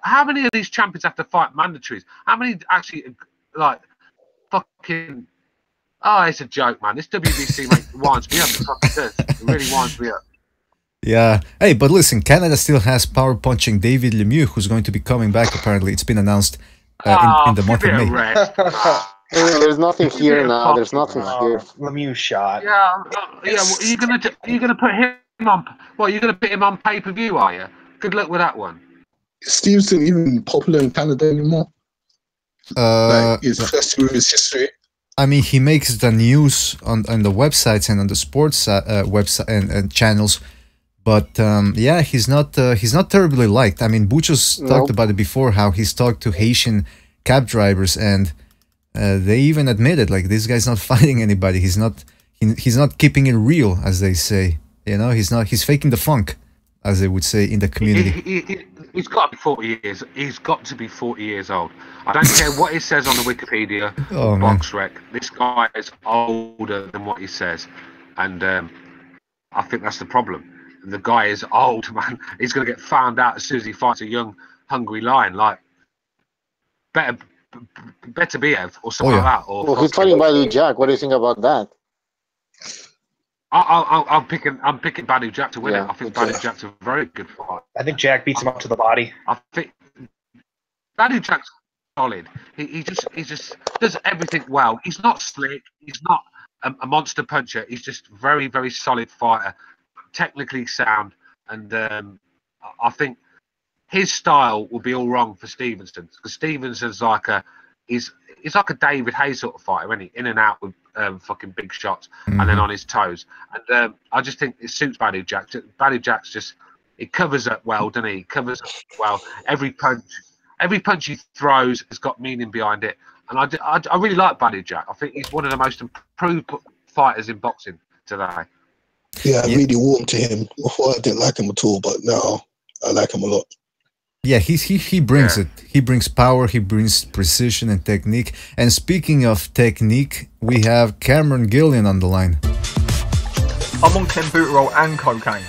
how many of these champions have to fight mandatories. How many actually, like, fucking... Oh, it's a joke, man. This WBC winds me up. It fucking does. It really winds me up. Yeah. Hey, but listen, Canada still has power punching David Lemieux, who's going to be coming back, apparently. It's been announced in the month of May. There's nothing here now. There's nothing here. Lemieux shot. Yeah. Well, are you gonna put him on? What, you're gonna put him on pay-per-view? Are you? Good luck with that one. Is Stevenson even popular in Canada anymore? Like, he's obsessed with his history. I mean, he makes the news on the websites and on the sports website and channels, but yeah, he's not terribly liked. I mean, Buchos talked about it before, how he's talked to Haitian cab drivers, and they even admitted, like, this guy's not fighting anybody. He's not keeping it real, as they say. You know, he's faking the funk, as they would say in the community. He's got to be 40 years. He's got to be 40 years old. I don't care what it says on the Wikipedia, BoxRec. This guy is older than what he says, and I think that's the problem. the guy is old, man. He's going to get found out as soon as he fights a young, hungry lion. Like, better Biev or something like that. Or well, he's fighting Badu Jack. What do you think about that? I'm picking Badu Jack to win it. I think Badu Jack's a very good fight. I think Jack beats him up to the body. I think Badu Jack's solid. He just does everything well. He's not slick. He's not a monster puncher. He's just very, very solid fighter, technically sound, and I think his style will be all wrong for Stevenson, because Stevenson's like he's like a David Hayes sort of fighter, isn't he? In and out with fucking big shots, and then on his toes. And I just think it suits Badu Jack. Badu Jack's just, he covers up well, doesn't he? He covers up well. Every punch he throws has got meaning behind it. And I really like Badu Jack. I think he's one of the most improved fighters in boxing today. Yeah, I really warmed to him. Before I didn't like him at all, but now I like him a lot. Yeah, he brings it. He brings power, he brings precision and technique. And speaking of technique, we have Cameron Gillon on the line. I'm on clenbuterol and cocaine.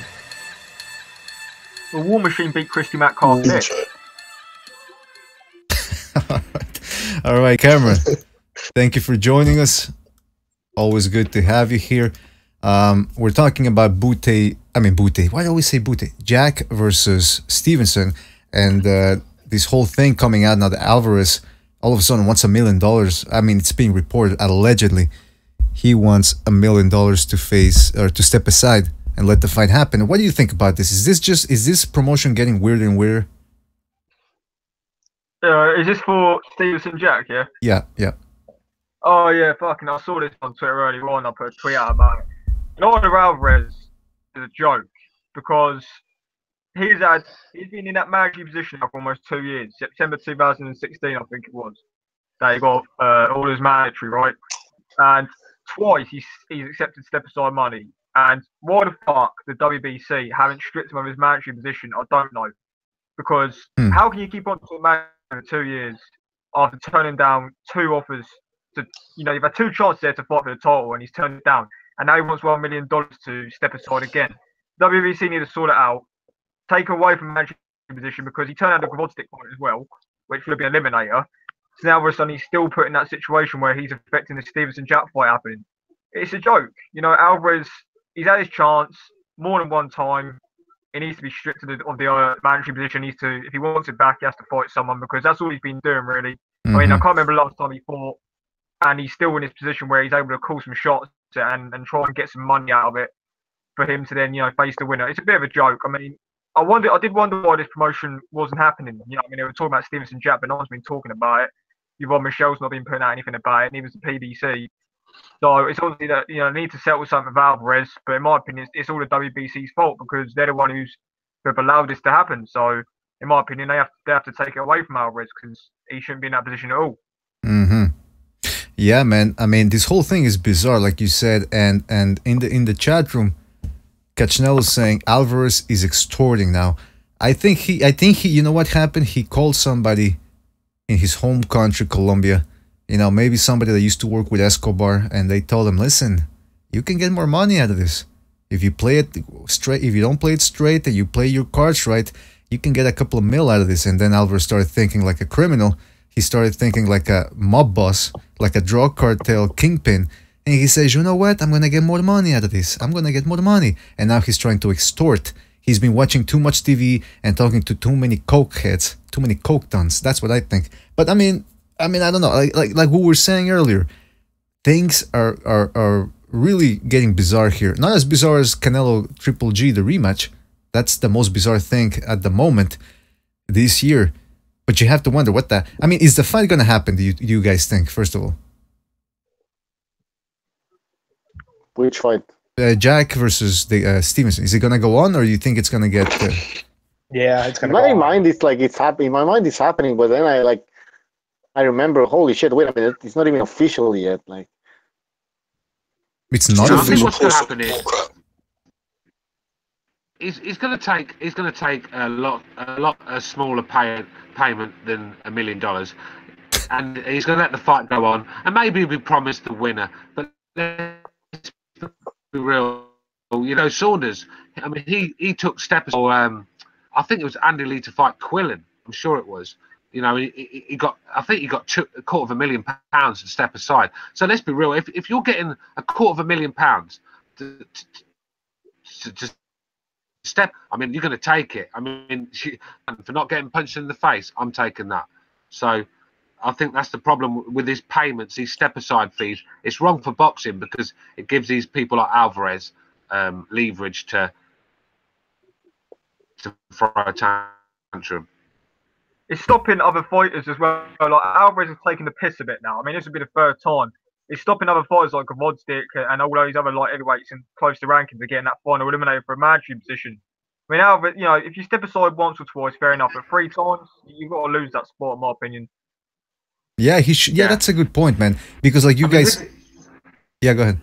The War Machine beat Christy Metcalf. All right, Cameron. Thank you for joining us. Always good to have you here. We're talking about Bute. Why do I always say Bute? Jack versus Stevenson. And this whole thing coming out now that Alvarez all of a sudden wants $1 million. I mean, it's being reported allegedly he wants $1 million to face or to step aside and let the fight happen. What do you think about this? Is this promotion getting weirder and weirder? Is this for Stevenson Jack? Yeah. Yeah. Oh yeah, fucking! I saw this on Twitter earlier on. I put a tweet out about it. Donaire Alvarez is a joke because he's been in that managing position now for almost 2 years. September 2016, I think it was. That he got all his mandatory, right? And twice he's accepted step aside money. And why the fuck the WBC haven't stripped him of his mandatory position, I don't know. Because how can you keep on to a man for 2 years after turning down 2 offers to, you've had 2 chances there to fight for the title and he's turned it down. And now he wants $1 million to step aside again. WBC need to sort it out. Take away from managing position because he turned out the Gvozdyk fight as well, which would have been an eliminator. So now all of a sudden he's still put in that situation where he's affecting the Stevenson Jack fight happening. It's a joke. Alvarez, he's had his chance more than one time. He needs to be stripped of the mandatory position. If he wants it back, he has to fight someone because that's all he's been doing really. I mean, I can't remember the last time he fought, and he's still in this position where he's able to call some shots and try and get some money out of it for him to then face the winner. It's a bit of a joke. I mean, I did wonder why this promotion wasn't happening. They were talking about Stevenson Jack, but no one's been talking about it. Yvonne Michelle's not been putting out anything about it, neither was the PBC. So it's obviously that they need to settle something with Alvarez, but in my opinion, it's all the WBC's fault because they're the one who have allowed this to happen. So in my opinion, they have to take it away from Alvarez because he shouldn't be in that position at all. Yeah, man. I mean, this whole thing is bizarre, like you said, and in the chat room, Cachinello's saying Alvarez is extorting now. I think he you know what happened? He called somebody in his home country, Colombia, maybe somebody that used to work with Escobar, and they told him, listen, you can get more money out of this. If you play it straight, if you don't play it straight and you play your cards right, you can get a couple of mil out of this. And then Alvarez started thinking like a criminal. He started thinking like a mob boss, like a drug cartel kingpin. And he says, you know what? I'm going to get more money out of this. I'm going to get more money. And now he's trying to extort. He's been watching too much TV and talking to too many coke heads, too many coke tons. That's what I think. But I mean, I don't know. Like we were saying earlier, things are really getting bizarre here. Not as bizarre as Canelo Triple G, the rematch. That's the most bizarre thing at the moment this year. But you have to wonder is the fight going to happen? Do you guys think, first of all? Which fight? Jack versus the Stevenson. Is it going to go on, or you think it's going to get... Yeah, it's going to go on. In my mind, it's like it's happening. In my mind, it's happening, but then I remember, holy shit, wait a minute, it's not even official yet. Like, it's not official. I think what's going to happen is he's going to take a lot smaller payment than $1 million, and he's going to let the fight go on, and maybe we promised the winner, but let's be real. you know, Saunders. I mean, he took steps. Or I think it was Andy Lee to fight Quillen. I'm sure it was. You know, he got. I think he got £250,000 to step aside. So let's be real. If you're getting £250,000 to step, I mean, you're going to take it. I mean, for not getting punched in the face, I'm taking that. So I think that's the problem with these payments, these step-aside fees. It's wrong for boxing because it gives these people like Alvarez leverage to throw a tantrum. It's stopping other fighters as well. Like Alvarez is taking the piss a bit now. I mean, this would be the third time. It's stopping other fighters like Gvozdyk and all those other light heavyweights in close to rankings again that final eliminator for a mandatory position. I mean, Alvarez, you know, if you step aside once or twice, fair enough. But 3 times, you've got to lose that spot, in my opinion. Yeah, he should. Yeah, that's a good point, man. Because like you guys. Yeah, go ahead.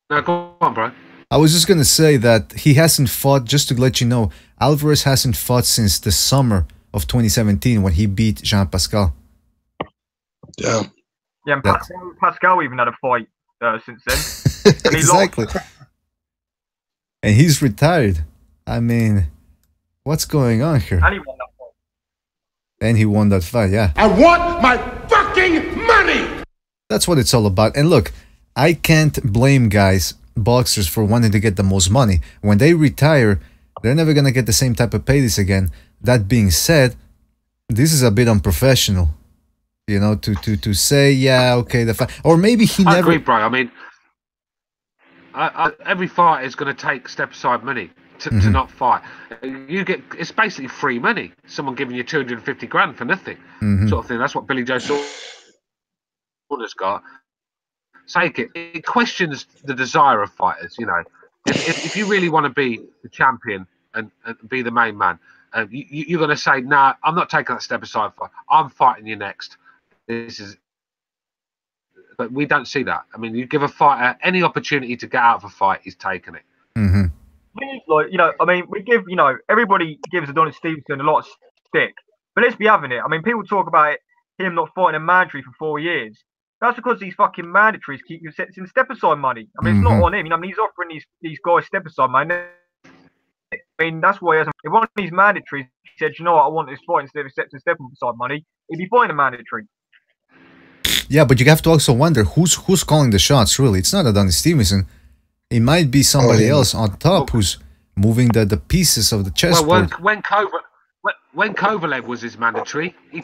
No, go on, bro. I was just gonna say that he hasn't fought. Just to let you know, Alvarez hasn't fought since the summer of 2017 when he beat Jean Pascal. Yeah. Yeah, and Pascal even had a fight since then. And Exactly. And he's retired. I mean, what's going on here? And he won that fight. And he won that fight, yeah. I want my fucking money! That's what it's all about. And look, I can't blame guys, boxers, for wanting to get the most money. When they retire, they're never going to get the same type of paydays again. That being said, this is a bit unprofessional. You know, to say, yeah, okay, the fight. Or maybe he I never... agree, bro. I mean, every fight is going to take step-aside money to not fight. You get, it's basically free money. Someone giving you 250 grand for nothing, sort of thing. That's what Billy Joe Saunders got. Take it. It questions the desire of fighters. You know, if you really want to be the champion and be the main man, you're going to say, "Nah, I'm not taking that step-aside fight. I'm fighting you next." This is. But we don't see that. I mean, you give a fighter any opportunity to get out of a fight, he's taking it. Like, you know, I mean, we give, you know, everybody gives Adonis Stevenson a lot of stick, but let's be having it. I mean, people talk about him not fighting a mandatory for 4 years. That's because these fucking mandatories keep you in step-aside money. I mean, it's not on him. You know, I mean, he's offering these guys step-aside money. I mean, that's why if one of these mandatories said, you know what, I want this fight instead of accepting step-aside money, he'd be fighting a mandatory. Yeah, but you have to also wonder who's calling the shots, really. It's not Adonis Stevenson. It might be somebody else on top who's moving the pieces of the chessboard. Well, when Kovalev was his mandatory, he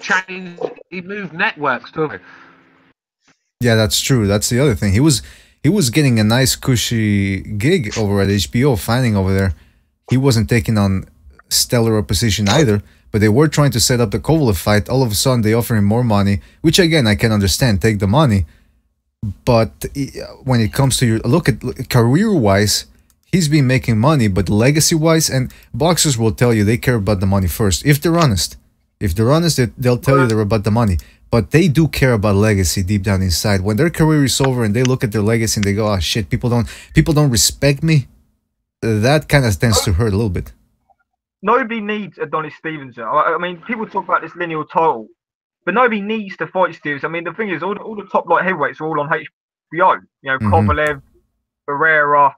moved networks, didn't he? Yeah, that's true. That's the other thing. He was getting a nice cushy gig over at HBO, fighting over there. He wasn't taking on stellar opposition either. But they were trying to set up the Kovalev fight. All of a sudden, they offer him more money, which again, I can understand. Take the money. But when it comes to your look at career-wise, he's been making money, but legacy-wise, and boxers will tell you they care about the money first. If they're honest, they'll tell you they're about the money. But they do care about legacy deep down inside. When their career is over and they look at their legacy and they go, "Oh shit, people don't respect me," that kind of tends to hurt a little bit. Nobody needs Adonis Stevenson. I mean, people talk about this lineal title, but nobody needs to fight Stevenson. I mean, the thing is, all the top light heavyweights are all on HBO. You know, Kovalev, Barrera,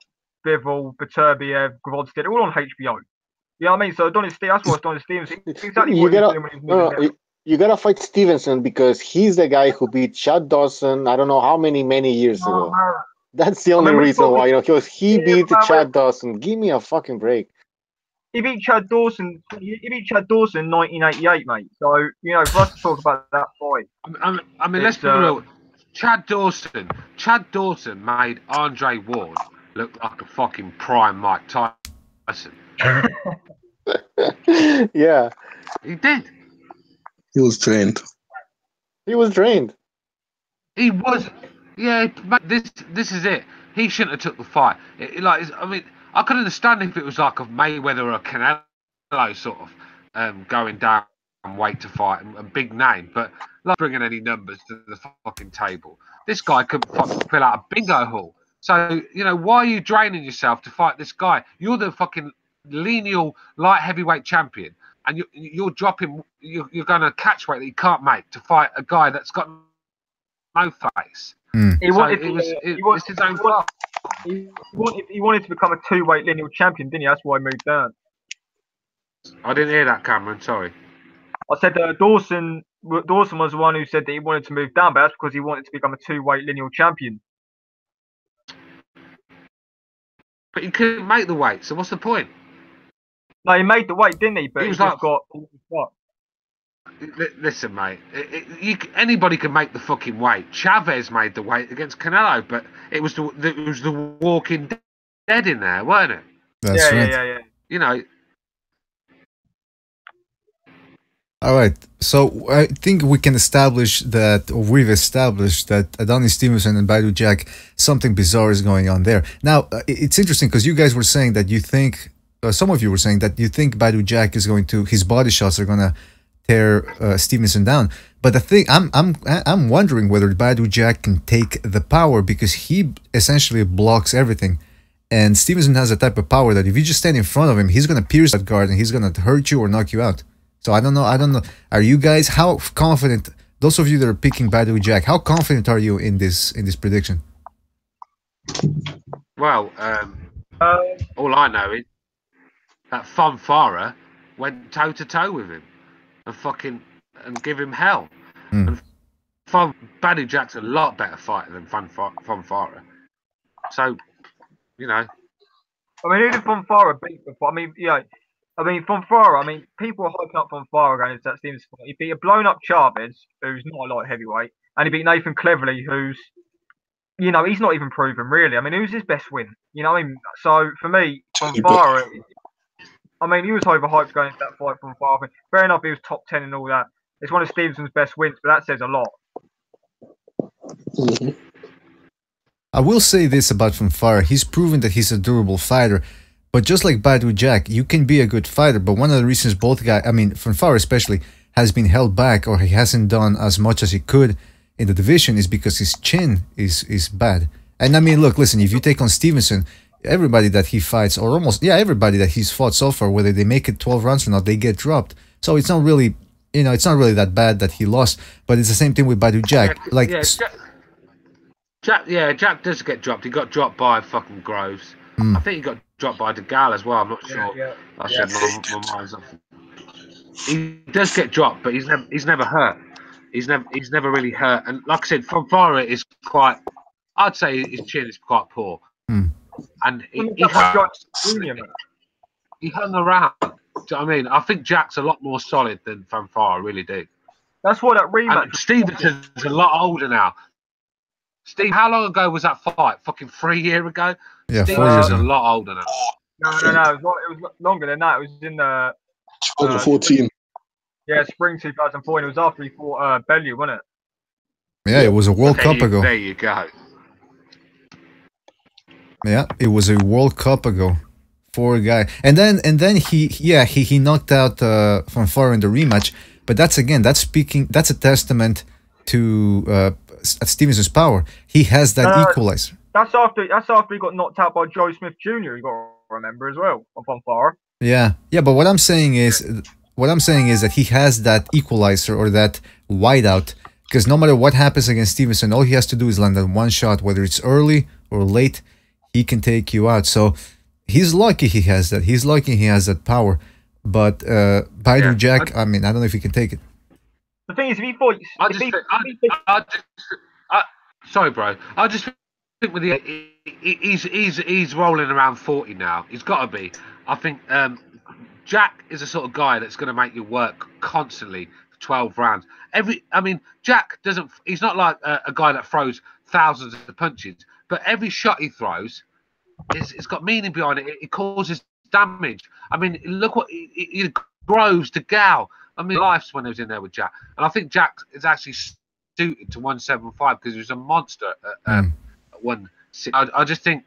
Bivol, Beterbiev, Gvozdyk, they're all on HBO. You know what I mean? So that's why Adonis Stevenson. Exactly what he's doing when he's moving down. You gotta fight Stevenson because he's the guy who beat Chad Dawson. I don't know how many years ago. That's the only reason why, you know, because he beat Chad Dawson. Give me a fucking break. He beat Chad Dawson. He beat Chad Dawson in 1988, mate. So, you know, for us to talk about that fight. I mean, let's be real. Chad Dawson made Andre Ward look like a fucking prime Mike Tyson. Yeah. He did. He was trained. He was trained. He was. Yeah, this is it. He shouldn't have took the fight. I mean, I could understand if it was like a Mayweather or a Canelo sort of going down and wait to fight, a big name, but not bringing any numbers to the fucking table. This guy could fucking fill out a bingo hall. So, you know, why are you draining yourself to fight this guy? You're the fucking lineal light heavyweight champion, and you're dropping, you're going to catch weight that you can't make to fight a guy that's got no face. He wanted, it's his own fault. he wanted to become a 2-weight lineal champion, didn't he? That's why he moved down. I didn't hear that, Cameron. Sorry. I said Dawson was the one who said that he wanted to move down, but that's because he wanted to become a 2-weight lineal champion. But he couldn't make the weight, so what's the point? No, he made the weight, didn't he? But Listen, mate. Anybody can make the fucking weight. Chavez made the weight against Canelo, but it was the Walking Dead in there, weren't it? That's right. Yeah. You know. All right. So I think we can establish that, or we've established that Adonis Stevenson and Badu Jack, something bizarre is going on there. Now, it's interesting because you guys were saying that you think, some of you were saying that you think Badu Jack is going to, his body shots are going to tear Stevenson down. But the thing, I'm wondering whether Badu Jack can take the power, because he essentially blocks everything. And Stevenson has a type of power that if you just stand in front of him, he's going to pierce that guard and he's going to hurt you or knock you out. So I don't know. Are you guys, how confident, those of you that are picking Badu Jack, how confident are you in this prediction? Well, all I know is that Fonfara went toe to toe with him and give him hell. And Badu Jack's a lot better fighter than Fonfara. So, you know. I mean, who did Fonfara beat before? I mean, yeah. I mean, Fonfara, I mean, people are hyping up Fonfara going into that Stevenson fight. He beat a blown-up Chavez, who's not a light heavyweight, and he beat Nathan Cleverly, who's, you know, he's not even proven, really. I mean, who's his best win? You know what I mean? So, for me, Fonfara, I mean, he was overhyped going into that fight, Fonfara. Fair enough, he was top 10 and all that. It's one of Stevenson's best wins, but that says a lot. I will say this about Fonfara. He's proven that he's a durable fighter. But just like Badu Jack, you can be a good fighter, but one of the reasons both guys, I mean, Fonfara especially, has been held back, or he hasn't done as much as he could in the division, is because his chin is bad. And I mean, look, listen, if you take on Stevenson, everybody that he fights, or almost, yeah, everybody that he's fought so far, whether they make it 12 rounds or not, they get dropped. So it's not really, you know, it's not really that bad that he lost, but it's the same thing with Badu Jack. Like, Jack does get dropped. He got dropped by fucking Groves. I think he got dropped by DeGal as well. I'm not sure. I said my mind's off. He does get dropped, but he's never hurt. He's never really hurt. And like I said, Fonfara is quite. I'd say his chin is quite poor. And he hung around. Do you know what I mean? I think Jack's a lot more solid than Fonfara. I really do. That's why that rematch. And Stevenson's a lot older now. Steve, how long ago was that fight? Fucking 3 years ago? Yeah, Steve 4 years ago. a lot older now. No. It was longer than that. It was in 2014. Yeah, spring 2004. It was after he fought Bellew, wasn't it? Yeah, it was a World Cup ago. There you go. Yeah, it was a World Cup ago for a guy. And then he knocked out Fonfara in the rematch. But that's a testament to Stevenson's power. He has that equalizer. That's after he got knocked out by Joe Smith Jr. You got to remember as well on Fonfara. Yeah. But what I'm saying is that he has that equalizer, or that whiteout, because no matter what happens against Stevenson, all he has to do is land that one shot, whether it's early or late, he can take you out. So he's lucky he has that. He's lucky he has that power. But Badu Jack, I mean, I don't know if he can take it. The thing is, if he fought, sorry, bro. I just think with he's rolling around 40 now. He's got to be. I think Jack is the sort of guy that's going to make you work constantly for 12 rounds. Jack doesn't. He's not like a guy that throws thousands of punches, but every shot he throws, it's got meaning behind it. It causes damage. I mean, look what he Groves to Gal. I mean, life's when he was in there with Jack, and I think Jack is actually suited to 175 because he was a monster at 160. I just think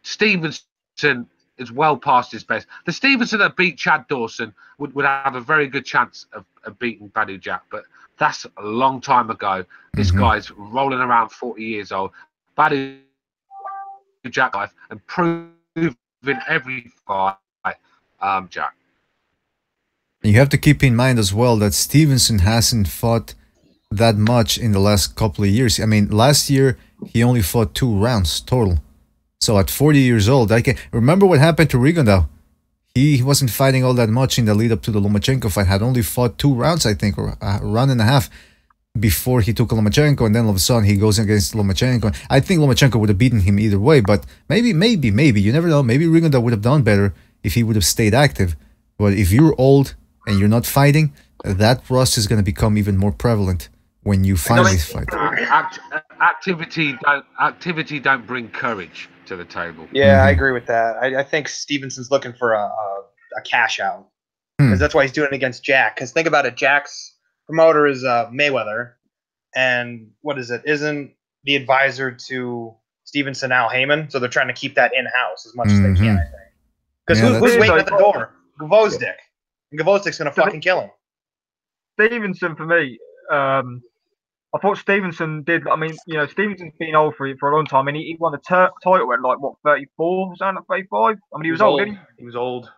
Stevenson is well past his best. The Stevenson that beat Chad Dawson would have a very good chance of beating Badu Jack, but that's a long time ago. This guy's rolling around 40 years old. Badu Jack life and proving every fight, Jack. You have to keep in mind as well that Stevenson hasn't fought that much in the last couple of years. I mean, last year he only fought 2 rounds total. So at 40 years old, I can remember what happened to Rigondeaux. He wasn't fighting all that much in the lead up to the Lomachenko fight. Had only fought 2 rounds, I think, or a round and a half before he took Lomachenko, and then all of a sudden he goes against Lomachenko. I think Lomachenko would have beaten him either way, but maybe, you never know. Maybe Rigondeaux would have done better if he would have stayed active. But if you're old and you're not fighting, that rust is going to become even more prevalent when you finally fight. Activity don't bring courage to the table. Yeah, I agree with that. I think Stevenson's looking for a cash out because that's why he's doing it against Jack. Because think about it, Jack's promoter is Mayweather, and what is it? Isn't the advisor to Stevenson Al Heyman? So they're trying to keep that in house as much as they can. I think. Because who's waiting at the door? Gvozdyk. And Gvozdyk's gonna fucking kill him. Stevenson for me. I thought Stevenson did. I mean, you know, Stevenson's been old for a long time. I mean, he won the title at like what 34, something like 35. I mean, he was old. Didn't he? He was old.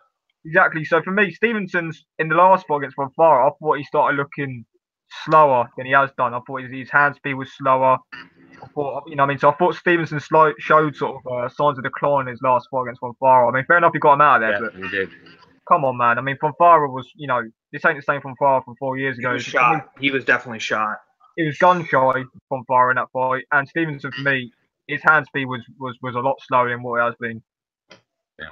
Exactly. So for me, Stevenson's in the last fight against Bonfara, I thought he started looking slower than he has done. I thought his hand speed was slower. I thought, you know, I mean, so I thought Stevenson showed sort of signs of decline in his last fight against Bonfara. I mean, fair enough, he got him out of there, but he did. Come on, man. I mean, Bonfara was, you know, this ain't the same Bonfara from 4 years ago. He was shot. He was definitely shot. He was gun shy from Bonfara in that fight, and Stevenson for me, his hand speed was a lot slower than what it has been. Yeah.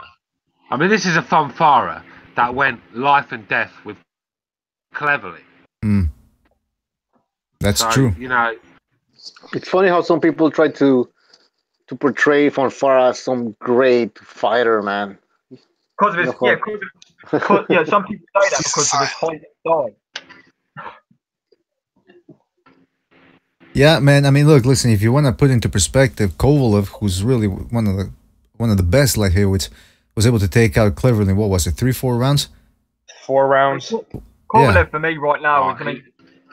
I mean, this is a Bonfara that went life and death with cleverly. That's true. You know, it's funny how some people try to portray Bonfara as some great fighter, man. Because of his, some people say that because of his fighting style. Yeah, man. I mean, look, listen. If you want to put into perspective, Kovalev, who's really one of the best light heavyweights, was able to take out cleverly. What was it? 3-4 rounds? 4 rounds. Kovalev for me right now is, I mean,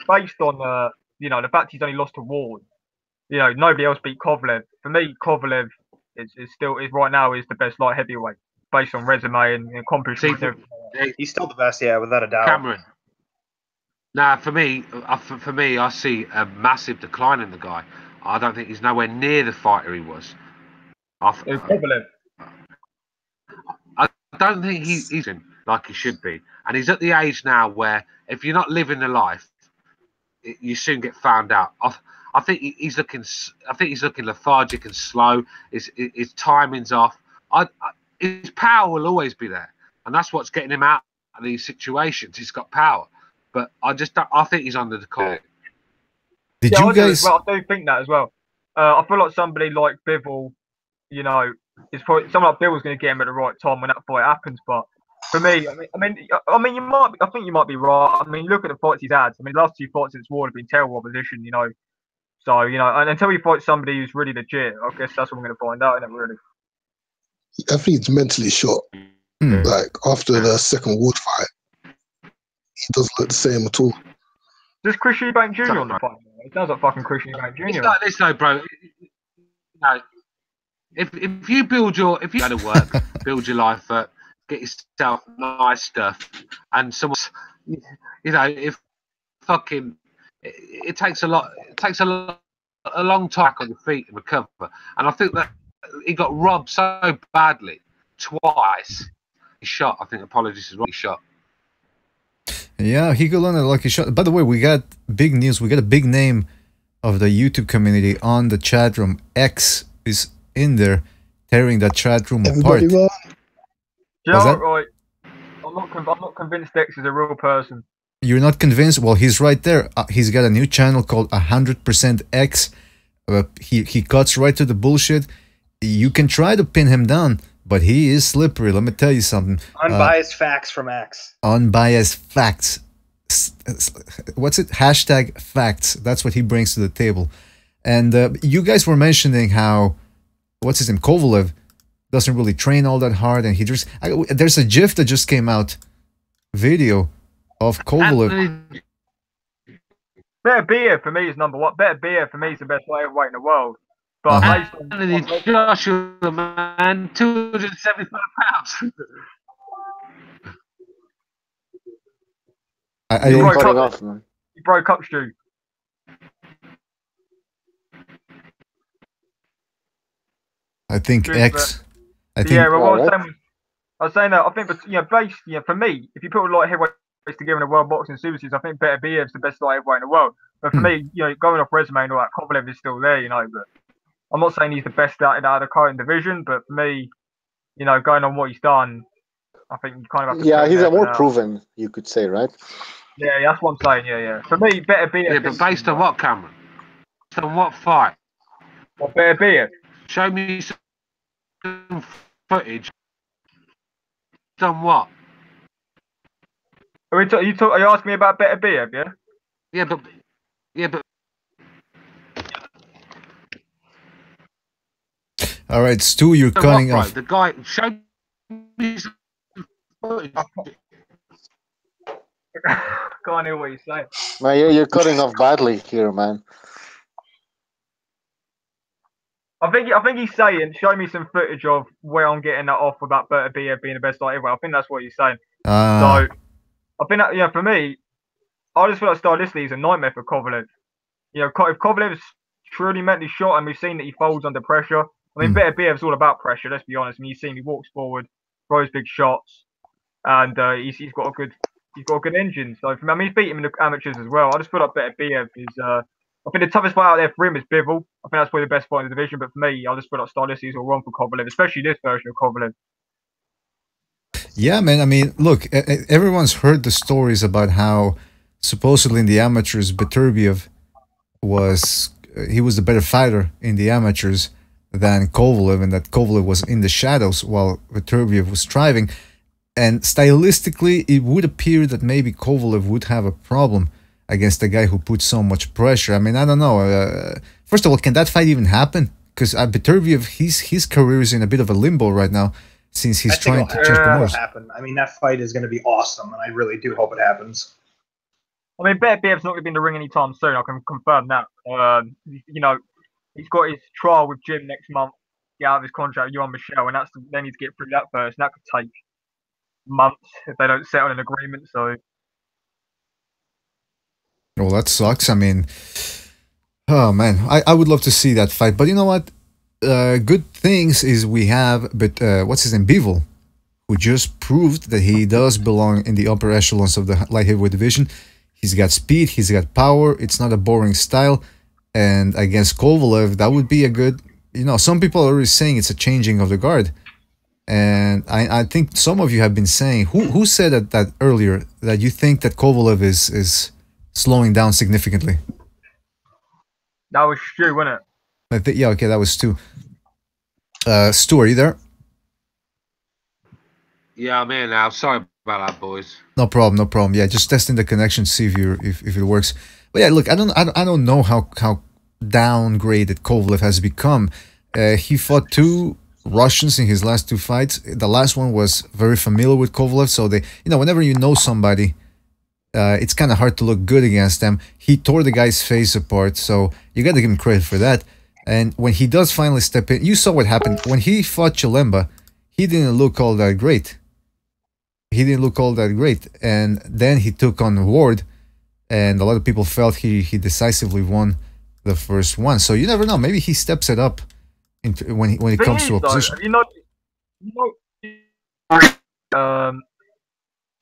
based on you know, the fact he's only lost to Ward. You know, nobody else beat Kovalev. For me, Kovalev is right now is the best light heavyweight based on resume and accomplishments. He's still the best, yeah, without a doubt. Cameron. Nah, for me, I see a massive decline in the guy. I don't think he's nowhere near the fighter he was. I don't think he's in like he should be, and he's at the age now where if you're not living the life, you soon get found out. I think he's looking. I think he's looking lethargic and slow. His timing's off. His power will always be there, and that's what's getting him out of these situations. He's got power. But I think he's under the decline. Did you guys? I do think that as well. I feel like somebody like Bivol, you know, is probably someone like Bivol's going to get him at the right time when that fight happens. But for me, I mean, you might. I think you might be right. I mean, look at the fights he's had. I mean, the last 2 fights since Ward have been terrible opposition. You know, so you know, and until he fights somebody who's really legit, I guess that's what we're going to find out. Isn't it, really? I think he's mentally shot. Like after the second Ward fight. He doesn't look the same at all. Does Chris Eubank Jr. on the fight? It sounds like fucking Chris Eubank Jr. It's like this though, bro. No, if you go to work, build your life up, get yourself nice stuff, and someone's, you know, if fucking, it takes a long time on your feet to recover, and I think that he got robbed so badly twice. He shot. I think apologies as well. He shot. Yeah, he got on a lucky shot. By the way, we got big news. We got a big name of the YouTube community on the chat room. X is in there, tearing that chat room apart. Yeah, right. I'm not convinced X is a real person. You're not convinced? Well, he's right there. He's got a new channel called 100% X. He cuts right to the bullshit. You can try to pin him down, but he is slippery. Let me tell you something. Unbiased facts from X. Unbiased facts. What's it? Hashtag facts. That's what he brings to the table. And you guys were mentioning how, what's his name? Kovalev doesn't really train all that hard. And he just, there's a GIF that just came out. Video of Kovalev. Better beer for me is number one. Better beer for me is the best lightweight in the world. But Anthony Joshua, man, 275 pounds. He broke up, Stu. I think Good, X. I think Yeah, well, what Alright. I was saying that I think, but based, for me, if you put a lot of heavyweights together in a world boxing super series, I think Better BF's the best light heavyweight in the world. But for me, going off resume and all that, Kovalev is still there, but I'm not saying he's the best out of the current division, but for me, going on what he's done, I think you kind of have to. Yeah, put him he's there a for more now. proven, you could say, right? Yeah, that's what I'm saying. Yeah. For me, Better BF. Yeah, but based on what, Cameron? Based on what fight? What, Better BF? Show me some footage. Done what? Are you asking me about Better BF? Yeah. Yeah, but. All right, Stu, you're cutting What, off. bro? The guy. Show me some footage. Can't hear what you're saying. Man, you're cutting off badly here, man. I think he's saying, show me some footage of where I'm getting that off about Better BF being the best light heavyweight. I think that's what he's saying. So I think that, for me, I just feel like stylistically he's a nightmare for Kovalev. If Kovalev's truly mentally shot, and we've seen that he folds under pressure. I mean, Better BF's all about pressure. Let's be honest. I mean, you've seen he walks forward, throws big shots, and he's got a good engine. So for me, he's beat him in the amateurs as well. I just feel like Better BF is. I think the toughest fight out there for him is Bivol. I think that's probably the best fight in the division. But for me, I just feel like stylistically he's all wrong for Kovalev, especially this version of Kovalev. Yeah, man. I mean, look, everyone's heard the stories about how supposedly in the amateurs, Beterbiev was the better fighter in the amateurs than Kovalev, and that Kovalev was in the shadows while Beterbiev was thriving. And stylistically, it would appear that maybe Kovalev would have a problem against a guy who puts so much pressure. I mean, I don't know. First of all, can that fight even happen? Because Beterbiev, his career is in a bit of a limbo right now, since he's trying to change promoters. Happen. I mean, that fight is going to be awesome, and I really do hope it happens. I mean, Better BF's not going to be in the ring anytime soon. I can confirm that. He's got his trial with Jim next month. Get out of his contract with Johan Michel, and they need to get through that first. And that could take months if they don't settle an agreement. So, well, that sucks. I mean, oh man, I would love to see that fight. But you know what? Good things is we have, but what's his name, Bivol, who just proved that he does belong in the upper echelons of the light heavyweight division. He's got speed, he's got power. It's not a boring style. And against Kovalev, that would be a good. Some people are already saying it's a changing of the guard. And I think some of you have been saying, who said that earlier, that you think that Kovalev is slowing down significantly? that was Stu, wasn't it? I think, yeah, okay, that was Stu. Stu, are you there? Yeah, I'm here now. Sorry about that, boys. No problem, no problem. Yeah, just testing the connection, see if it works. But yeah, look, I don't know how downgraded Kovalev has become. He fought 2 Russians in his last 2 fights. The last one was very familiar with Kovalev, so whenever you know somebody, it's kind of hard to look good against them. He tore the guy's face apart, so you got to give him credit for that. And when he does finally step in, you saw what happened when he fought Chilemba. He didn't look all that great. And then he took on Ward, and a lot of people felt he decisively won the first one. So you never know. Maybe he steps it up when it comes to opposition.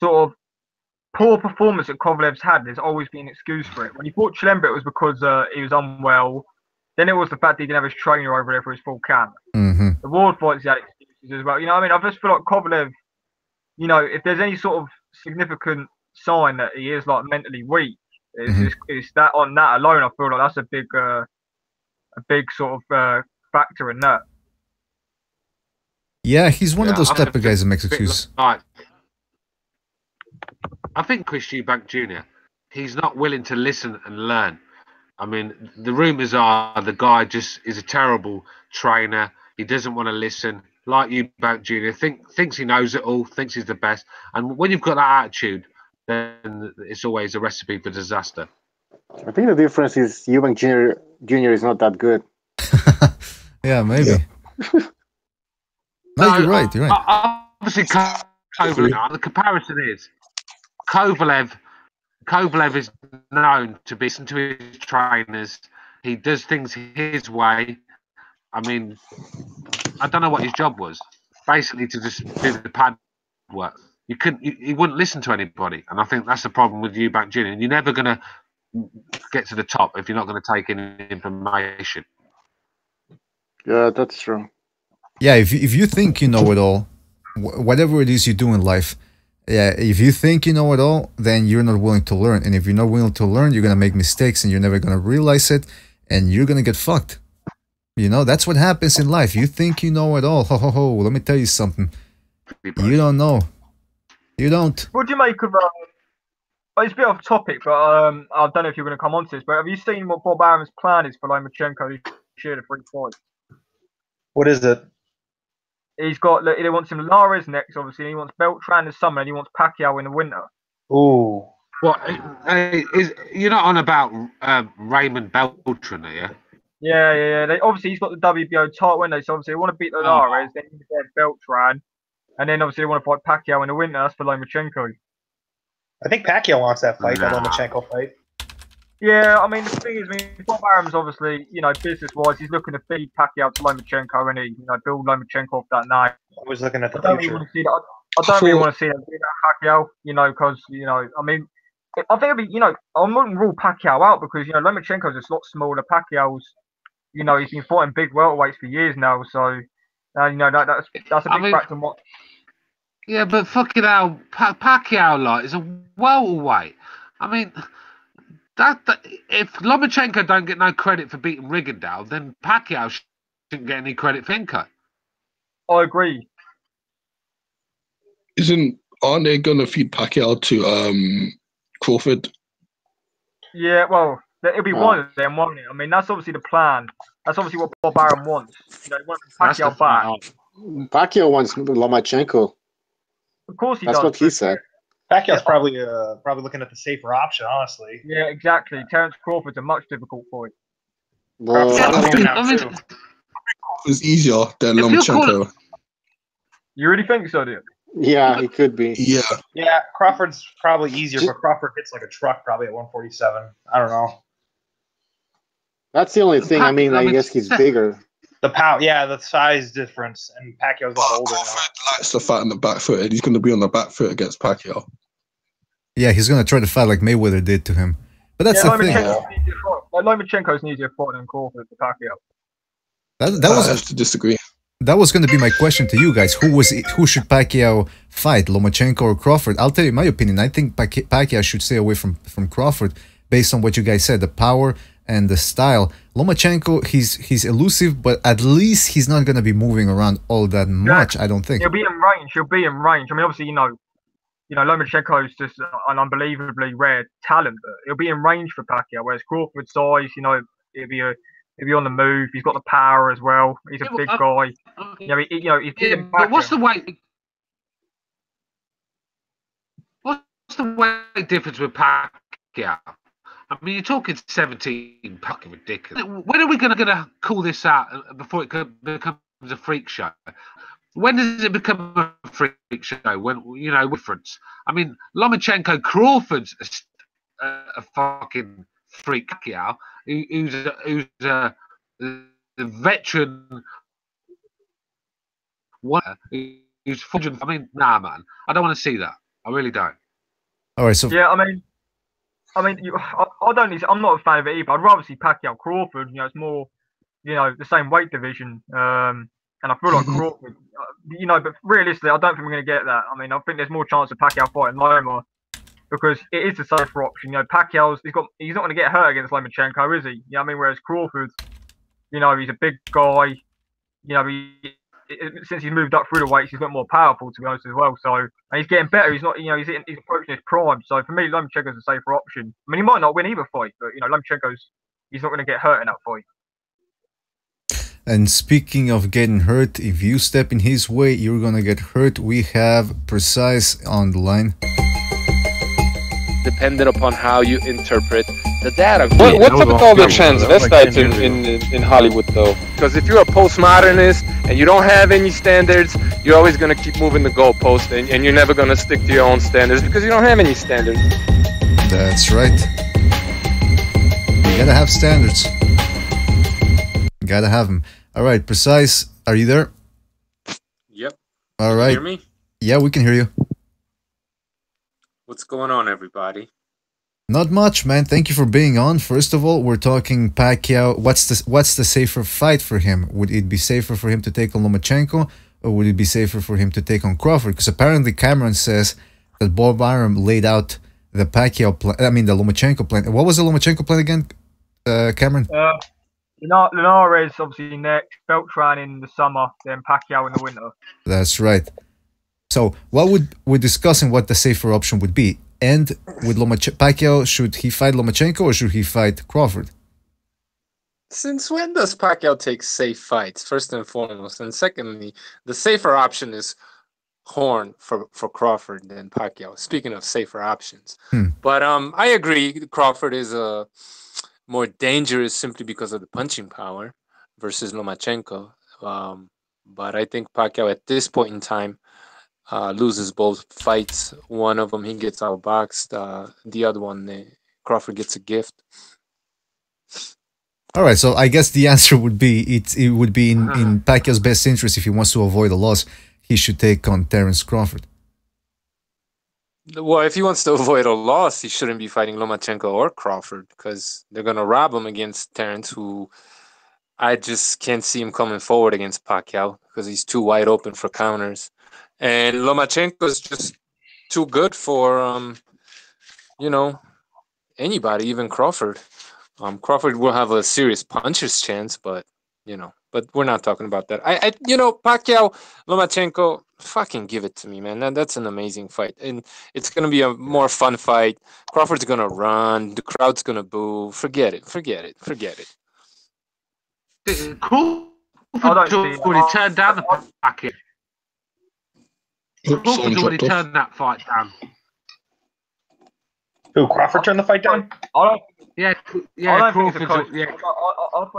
Sort of poor performance that Kovalev's had. There's always been an excuse for it. When he fought Chilemba, it was because he was unwell. Then it was the fact that he didn't have his trainer over there for his full camp. Mm-hmm. The Ward fights, he had excuses as well. I just feel like Kovalev, if there's any sort of significant sign that he is like mentally weak, it's that on that alone. I feel like that's a big sort of factor in that. Yeah, he's one of those type of guys that makes excuses. I think Chris Eubank Jr., he's not willing to listen and learn. I mean, the rumours are the guy just is a terrible trainer. He doesn't want to listen. Like Eubank Jr., thinks he knows it all, thinks he's the best. And when you've got that attitude, then it's always a recipe for disaster. I think the difference is Eubank Jr. is not that good. Yeah, maybe. Yeah. No, you're right. You're right. Obviously, Kovalev, the comparison is Kovalev Kovalev is known to listen to his trainers. He does things his way. I mean, I don't know what his job was. Basically, to just do the pad work. He wouldn't listen to anybody, and I think that's the problem with Eubank Gillon. You're never going to get to the top if you're not going to take in information. Yeah, that's true. Yeah, if you think you know it all, whatever it is you do in life, yeah, if you think you know it all, then you're not willing to learn. And if you're not willing to learn, you're going to make mistakes and you're never going to realize it, and you're going to get fucked. You know, that's what happens in life. You think you know it all. Ho, ho, ho. Let me tell you something. You don't know. You don't. What do you make of... it's a bit off topic, but I don't know if you're going to come on to this, but have you seen what Bob Arum's plan is for Lomachenko this year to 3 fights? What is it? He's got... He wants him Linares next, obviously. He wants Beltran in the summer, and he wants Pacquiao in the winter. Ooh. What? You're not on about Raymond Beltran, are you? Yeah. Obviously, he's got the WBO title, win they? So obviously, they want to beat Linares, then you get Beltran, and then obviously they want to fight Pacquiao in the winter. That's for Lomachenko. I think Pacquiao wants that fight, that Lomachenko fight. Yeah, I mean, the thing is, Bob Arum's obviously, business-wise, he's looking to feed Pacquiao to Lomachenko, and he, build Lomachenko off that night. I was looking at the future. I don't really want to see that Pacquiao, because, I mean, I think it'd be, I wouldn't rule Pacquiao out because, Lomachenko's a lot smaller. Pacquiao's, he's been fighting big welterweights for years now, so, that's a big factor in what... Yeah, but fucking hell, Pacquiao, is a welterweight. I mean, if Lomachenko don't get no credit for beating Rigondeaux, then Pacquiao shouldn't get any credit for Inca. I agree. Aren't they gonna feed Pacquiao to Crawford? Yeah, well, it'll be one of them, won't it? I mean, that's obviously the plan. That's obviously what Bob Arum wants. He wants Pacquiao back. Pacquiao wants Lomachenko. Of course he does. That's what he said. Pacquiao's probably looking at the safer option, honestly. Yeah, exactly. Terence Crawford's a much difficult fight. Well, it's easier than Lomachenko. You really think so, dude? Yeah, he could be. Yeah. Yeah, Crawford's probably easier, but Crawford hits like a truck probably at 147. I don't know. That's the only thing. I mean, I guess he's bigger. The power, yeah, the size difference, and Pacquiao's a lot older now. Likes to fight on the back foot, and he's going to be on the back foot against Pacquiao. Yeah, he's going to try to fight like Mayweather did to him. But that's the thing. Lomachenko's an easier fight than Crawford to Pacquiao. That was I have to disagree. That was going to be my question to you guys. Who should Pacquiao fight, Lomachenko or Crawford? I'll tell you my opinion. I think Pacquiao should stay away from Crawford based on what you guys said, the power and the style. Lomachenko, he's elusive, but at least he's not going to be moving around all that much, I don't think. He'll be in range. I mean, obviously, Lomachenko is just an unbelievably rare talent, but he'll be in range for Pacquiao, whereas Crawford's size, he'll be on the move. He's got the power as well. He's a big guy. But what's the weight? What's the weight difference with Pacquiao? I mean, you're talking 17, fucking ridiculous. When are we going to call this out before it becomes a freak show? When does it become a freak show? When difference? I mean, Lomachenko, Crawford's a fucking freak. Pacquiao, who's a veteran, who's 400. I mean, nah, man, I don't want to see that. I really don't. All right, so yeah, I don't. I'm not a fan of it either. I'd rather see Pacquiao Crawford. It's more, the same weight division. And I feel like Crawford, but realistically, I don't think we're going to get that. I mean, I think there's more chance of Pacquiao fighting Loma because it is the safer option. Pacquiao's he's not going to get hurt against Lomachenko, is he? Whereas Crawford, he's a big guy. Since he's moved up through the weights, he's got more powerful, to be honest, as well. So and he's getting better. He's not, he's approaching his prime. So for me, Lomachenko's a safer option. I mean, he might not win either fight, but Lomachenko's he's not going to get hurt in that fight. And speaking of getting hurt, if you step in his way, you're gonna get hurt. We have Precise on the line. Dependent upon how you interpret the data. What's up with all the transvestites in Hollywood, though? Because if you're a postmodernist and you don't have any standards, you're always gonna keep moving the goalpost, and you're never gonna stick to your own standards because you don't have any standards. That's right. You gotta have standards. Gotta have them. All right, Precise, are you there? Yep. All right. Can you hear me? Yeah, we can hear you. What's going on, everybody? Not much, man. Thank you for being on. First of all, we're talking Pacquiao. What's the safer fight for him? Would it be safer for him to take on Lomachenko, or would it be safer for him to take on Crawford? Because apparently Cameron says that Bob Arum laid out the Pacquiao plan. I mean, the Lomachenko plan. What was the Lomachenko plan again, Cameron? Donaire obviously next, Beltran in the summer, then Pacquiao in the winter. That's right. So, we're discussing what the safer option would be. And with Pacquiao, should he fight Lomachenko or should he fight Crawford? Since when does Pacquiao take safe fights, first and foremost? And secondly, the safer option is Horn for Crawford than Pacquiao. Speaking of safer options. But I agree Crawford is more dangerous simply because of the punching power versus Lomachenko. But I think Pacquiao at this point in time loses both fights. One of them he gets outboxed. The other one, Crawford gets a gift. All right, so I guess the answer would be it would be in Pacquiao's best interest if he wants to avoid a loss. He should take on Terence Crawford. Well, if he wants to avoid a loss, he shouldn't be fighting Lomachenko or Crawford because they're going to rob him against Terence, who I just can't see him coming forward against Pacquiao because he's too wide open for counters. And Lomachenko is just too good for, anybody, even Crawford. Crawford will have a serious puncher's chance, but we're not talking about that. Pacquiao, Lomachenko, fucking give it to me, man. That's an amazing fight. And it's going to be a more fun fight. Crawford's going to run. The crowd's going to boo. Forget it. Crawford's already turned down the Pacquiao. Crawford's already turned that fight down. Who, Crawford turned the fight down? I feel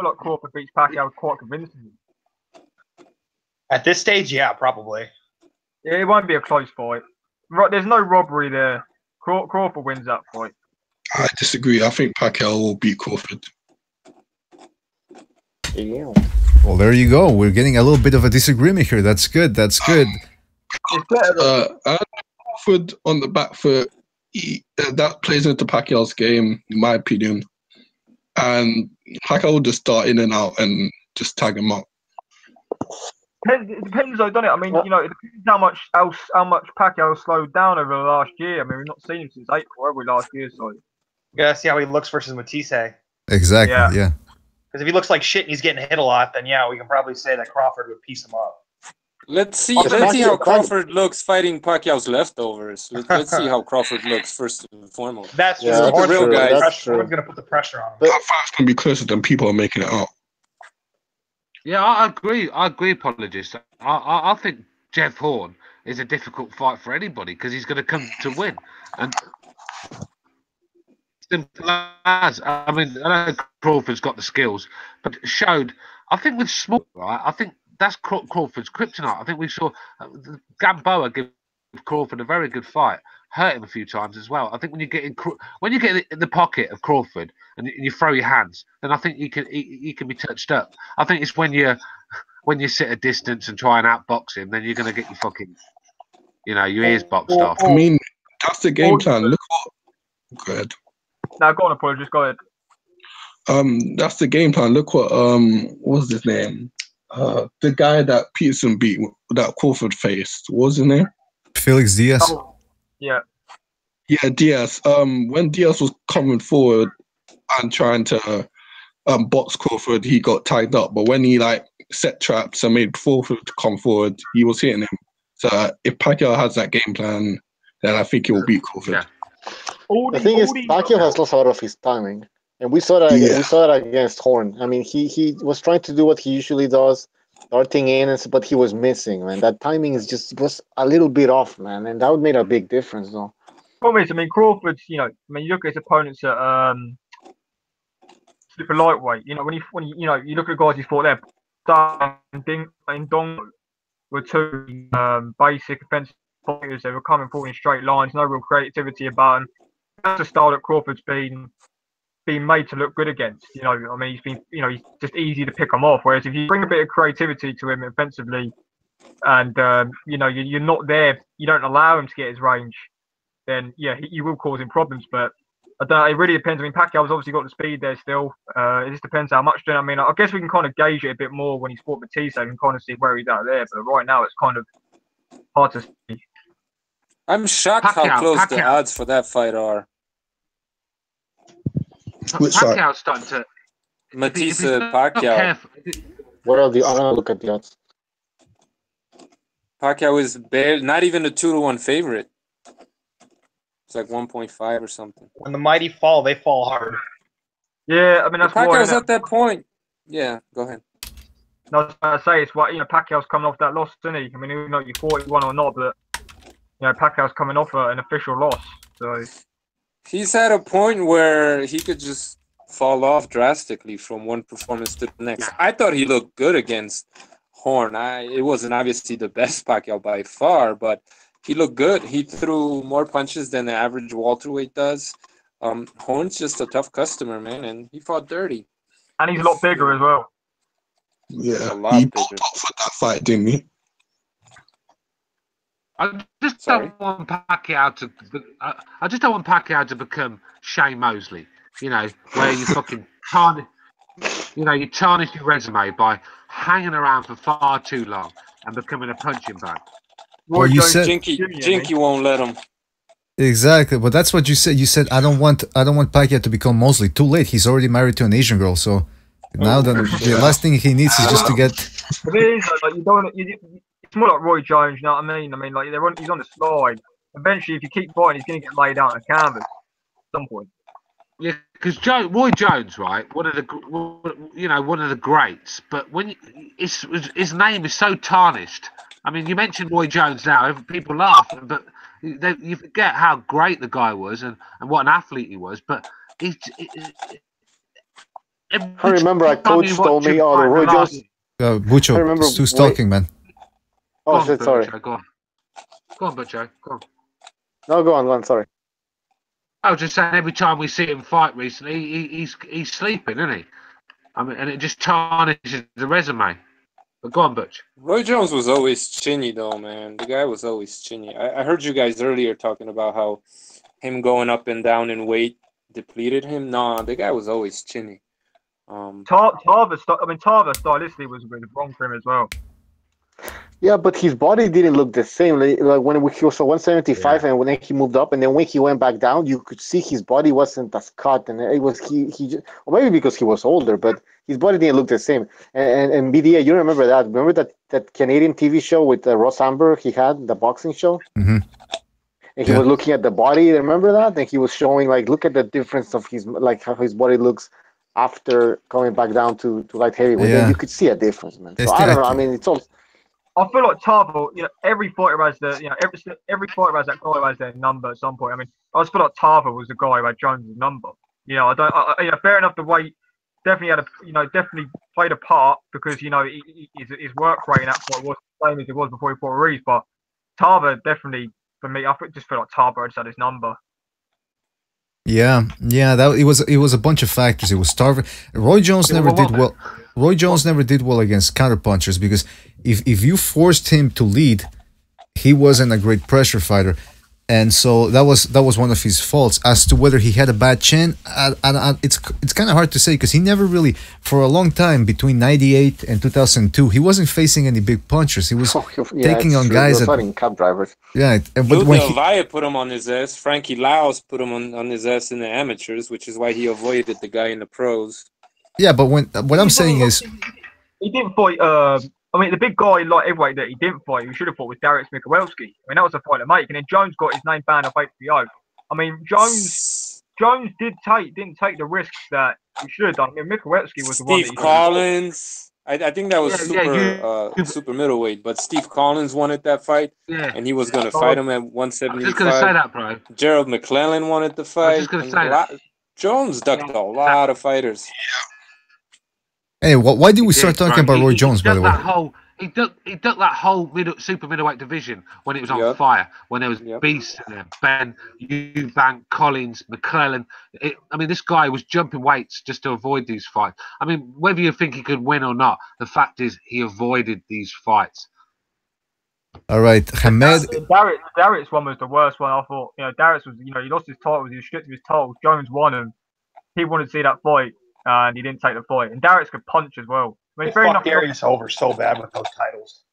like Crawford beats Pacquiao quite convincingly. At this stage, yeah, probably. Yeah, it won't be a close fight. There's no robbery there. Crawford wins that fight. I disagree. I think Pacquiao will beat Crawford. Yeah. Well, there you go. We're getting a little bit of a disagreement here. That's good. Crawford on the back foot. That plays into Pacquiao's game, in my opinion. And Pacquiao will just start in and out and just tag him up. It depends though, doesn't it? I mean, it depends how much Pacquiao slowed down over the last year. I mean, we've not seen him since April, have we, last year? So You gotta see how he looks versus Matias. Exactly, yeah. Because if he looks like shit and he's getting hit a lot, then yeah, we can probably say that Crawford would piece him up. Let's see how Crawford looks fighting Pacquiao's leftovers. Let's see how Crawford looks first and foremost. That's just the real guy. Horn's gonna put the pressure on him. That fight's gonna be closer than people are making it out. Yeah, I agree. Apologist. I think Jeff Horn is a difficult fight for anybody because he's going to come to win. And simple as, I mean, I know Crawford's got the skills, but showed. I think with small, right? I think that's Crawford's kryptonite. I think we saw Gamboa give Crawford a very good fight, hurt him a few times as well. I think when you get in the pocket of Crawford and you throw your hands, then I think he can be touched up. I think it's when you sit a distance and try and outbox him, then you're going to get your fucking, your ears boxed off. I mean, that's the game plan. Look what. Go ahead. No, go on, apologies. Go ahead. That's the game plan. Look what what's his name? The guy that Peterson beat, that Crawford faced. What was his name? Felix Diaz. Oh, yeah. Yeah, Diaz. When Diaz was coming forward and trying to box Crawford, he got tied up. But when he set traps and made Crawford come forward, he was hitting him. So if Pacquiao has that game plan, then I think he will beat Crawford. Yeah. The thing is, Pacquiao has lost a lot of his timing, and we saw that. Yeah. We saw that against Horn. I mean, he was trying to do what he usually does, darting in, but he was missing. Man, that timing was a little bit off, man, and that made a big difference, though. Problem is, I mean, Crawford's. You look at his opponents at super lightweight. When you look at the guys he fought there, Ding and Dong were two basic offensive fighters. They were coming forward in straight lines, no real creativity about them. that's a style that Crawford's been made to look good against. You know, I mean, he's just easy to pick him off. Whereas if you bring a bit of creativity to him offensively, and you're not there, you don't allow him to get his range, then yeah, you will cause him problems. But I don't know, it really depends. I mean, Pacquiao's obviously got the speed there still. It just depends how much. I mean, I guess we can kind of gauge it a bit more when he's fought Matias. We can kind of see where he's at there. But right now, it's kind of hard to see. I'm shocked how close the odds for that fight are. Pacquiao's starting to. Matias Pacquiao. What are the? I'm gonna look at the odds. Pacquiao is barely, not even a 2-1 favorite. It's like 1.5 or something. When the mighty fall, they fall hard. Yeah, I mean that's Pacquiao's at that point. Yeah, go ahead. No, I was about to say it's what Pacquiao's coming off that loss, isn't he? I mean, even though you thought he won or not, but Pacquiao's coming off an official loss. So he's at a point where he could just fall off drastically from one performance to the next. I thought he looked good against Horn. It wasn't obviously the best Pacquiao by far, but he looked good. He threw more punches than the average welterweight does. Horn's just a tough customer, man, and he fought dirty. And he's a lot bigger as well. Yeah, a lot he bigger. popped off for that fight, didn't he? I just don't want Pacquiao to become Shane Mosley. You know, where you fucking tarnish, you tarnish your resume by hanging around for far too long and becoming a punching bag. Well, you said Jinky won't let him. Exactly, but that's what you said. You said I don't want Pacquiao to become Mosley. Too late. He's already married to an Asian girl. So now the last thing he needs is just to get. But it is like you don't. It's more like Roy Jones. You know what I mean? I mean, like he's on the slide. Eventually, if you keep fighting, he's going to get laid out on a canvas at some point. Yeah, because Roy Jones, right, one of the greats. But when his name is so tarnished. I mean, you mentioned Roy Jones now. People laugh, but you forget how great the guy was and what an athlete he was. But I remember a coach told me, "Oh, Roy Jones." Bucho, who's talking, man? Oh, shit, sorry. Go on, Butcho. Go on. No, go on. Sorry. I was just saying, every time we see him fight recently, he's sleeping, isn't he? I mean, and it just tarnishes the resume. But go on, Butch. Roy Jones was always chinny, though, man. The guy was always chinny. I heard you guys earlier talking about how him going up and down in weight depleted him. Nah, the guy was always chinny. Tarver stylistically was wrong for him as well. Yeah, but his body didn't look the same. Like when he was 175, and when he moved up, and then when he went back down, you could see his body wasn't as cut, and it was he just, or maybe because he was older, but his body didn't look the same. And BDA, you remember that? Remember that Canadian TV show with Ross Amber? He had the boxing show, and he was looking at the body. Remember that? And he was showing look at the difference of his how his body looks after coming back down to light heavyweight. Yeah. You could see a difference, man. So I don't know. I mean, it's all. I feel like Tarver, every fighter has every fighter has that guy who has their number at some point. I mean, I just feel like Tarver was the guy who had Jones' number. Fair enough. The weight definitely had definitely played a part because his work rate in that fight was the same as it was before he fought Ruiz. But Tarver definitely, for me, I just feel like Tarver just had his number. Yeah, it was a bunch of factors. It was Tarver. Roy Jones never did well. Roy Jones never did well against counterpunchers because if you forced him to lead, he wasn't a great pressure fighter, and so that was one of his faults. As to whether he had a bad chin, it's kind of hard to say because he never really, for a long time between '98 and 2002, he wasn't facing any big punchers. He was taking on guys that fighting cab drivers. Yeah, but Lou Del Valle put him on his ass. Frankie Laos put him on his ass in the amateurs, which is why he avoided the guy in the pros. Yeah, but what I'm saying is, he didn't fight. I mean, the big guy light heavyweight that he didn't fight, who should have fought, was Darius Mikuelski. I mean, that was a fight to make. And then Jones got his name banned off HBO. I mean, Jones didn't take the risks that he should have done. I mean, Mikuelski was the one. Steve Collins. I think that was super middleweight, but Steve Collins wanted that fight, and he was going to fight him at 175. I was just going to say that, bro. Gerald McClellan wanted the fight. I was just going to say that. Jones ducked a lot of fighters. Hey, why did we start talking about Roy Jones, by the way? He took that whole super middleweight division when it was on fire, when there was beasts in there. Ben, Eubank, Collins, McClellan. I mean, this guy was jumping weights just to avoid these fights. I mean, whether you think he could win or not, the fact is he avoided these fights. All right, Hamed. Darrett's one was the worst one. I thought, Darrett's was, he lost his title, he was stripped of his title. Jones won him. He wanted to see that fight, and he didn't take the fight. And Darrett's could punch as well. I mean, fair enough. Darius over so bad with those titles.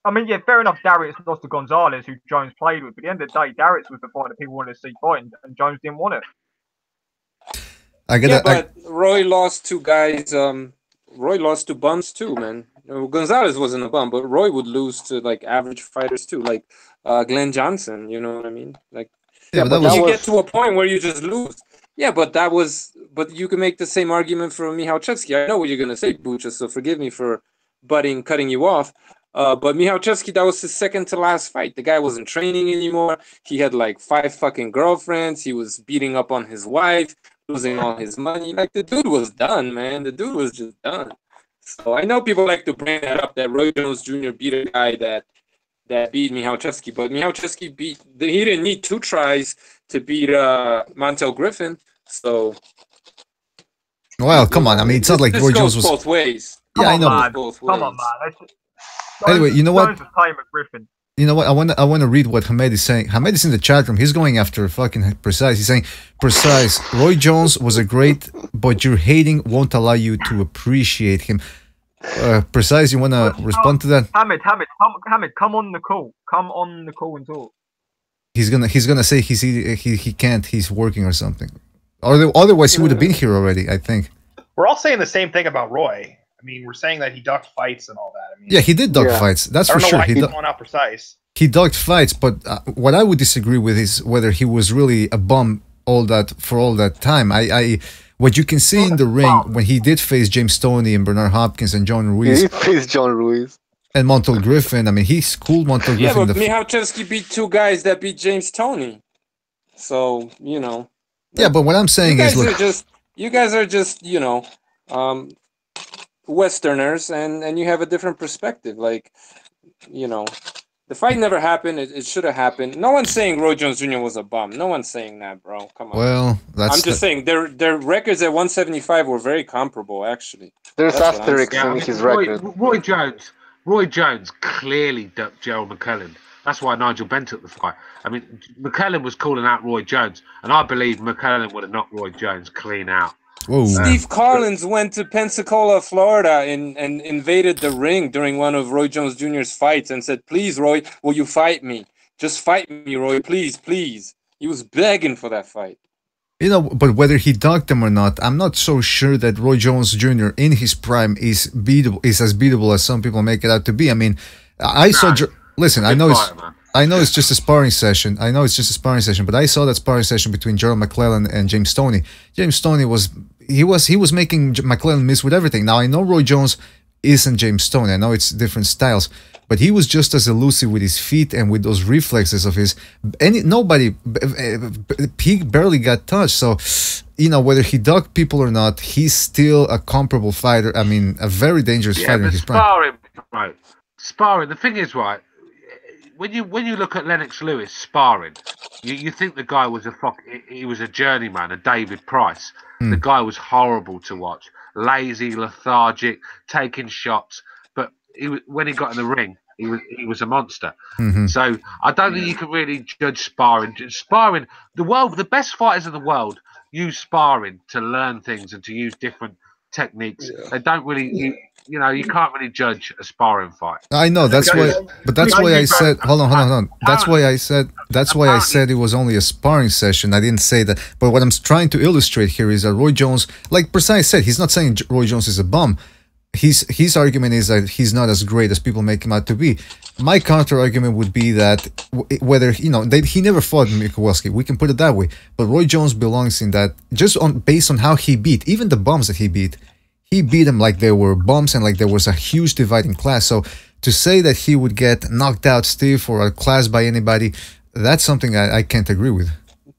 I mean, yeah, fair enough. Darrett's lost to Gonzalez, who Jones played with. But at the end of the day, Darrett's was the fight that people wanted to see fight, and Jones didn't want it. But Roy lost to guys. Roy lost to bums too, man. Gonzalez wasn't a bum, but Roy would lose to like average fighters too, like Glenn Johnson. You know what I mean? Like, but you get to a point where you just lose. Yeah, but but you can make the same argument for Michalczewski. I know what you're gonna say, Bucha, so forgive me for cutting you off. But Michalczewski, that was his second to last fight. The guy wasn't training anymore. He had like 5 fucking girlfriends. He was beating up on his wife, losing all his money. Like, the dude was done, man. The dude was just done. So I know people like to bring that up, that Roy Jones Jr. beat a guy that beat Michalczewski, but Michalczewski he didn't need 2 tries to beat Montel Griffin. So, well, come on. I mean, it's not like Roy Jones was both ways. Yeah, I know. Come on, man. Anyway, you know what? Jones is playing with Griffin. You know what? I want to read what Hamed is saying. Hamed is in the chat room. He's going after fucking Precise. He's saying, Precise, Roy Jones was a great, but your hating won't allow you to appreciate him. Precise, you want to respond to that? Hamed, come on the call. Come on the call and talk. He's gonna say he can't. He's working or something. Otherwise, he would have been here already, I think. We're all saying the same thing about Roy. I mean, we're saying that he ducked fights and all that. I mean, yeah, he did duck fights. That's for sure. He's going out Precise. He ducked fights, but what I would disagree with is whether he was really a bum all that time. What you can see in the ring when he did face James Stoney and Bernard Hopkins and John Ruiz. He faced John Ruiz. And Montel Griffin. I mean, he schooled Montel Griffin. Yeah, but Michalczewski beat 2 guys that beat James Toney. So, Yeah, but what I'm saying is, look, you guys are just, Westerners, and you have a different perspective. Like, the fight never happened. It should have happened. No one's saying Roy Jones Jr. was a bum. No one's saying that, bro. Come on. Well, I'm just saying their records at 175 were very comparable, actually. There's asterisks in his record. Roy Jones clearly ducked Gerald McClellan. That's why Nigel Benn took the fight. I mean, McClellan was calling out Roy Jones, and I believe McClellan would have knocked Roy Jones clean out. Whoa. Steve Collins went to Pensacola, Florida, and invaded the ring during one of Roy Jones Jr.'s fights and said, "Please, Roy, will you fight me? Just fight me, Roy, please, please." He was begging for that fight. But whether he ducked him or not, I'm not so sure that Roy Jones Jr. in his prime is as beatable as some people make it out to be. I mean, listen, I know it's just a sparring session. But I saw that sparring session between Gerald McClellan and James Stoney. James Stoney was making McClellan miss with everything. Now I know Roy Jones isn't James Stoney. I know it's different styles, but he was just as elusive with his feet and with those reflexes of his. He barely got touched. So, whether he ducked people or not, he's still a comparable fighter. I mean, a very dangerous fighter in his prime. Sparring. The thing is, right. When you look at Lennox Lewis sparring, you think the guy was he was a journeyman, a David Price. The guy was horrible to watch, lazy, lethargic, taking shots. But when he got in the ring, he was a monster. So I don't think you can really judge sparring. Sparring, the best fighters in the world use sparring to learn things and to use different techniques. They don't really. You can't really judge a sparring fight. I know that's why, but that's why I said, hold on. That's why I said it was only a sparring session. I didn't say that. But what I'm trying to illustrate here is that Roy Jones, like Precise said, he's not saying Roy Jones is a bum. His argument is that he's not as great as people make him out to be. My counter argument would be that whether he never fought Michalczewski, we can put it that way. But Roy Jones belongs in that based on how he beat, even the bums that he beat. He beat them like they were bumps and like there was a huge dividing class. So to say that he would get knocked out stiff or a class by anybody, that's something I can't agree with.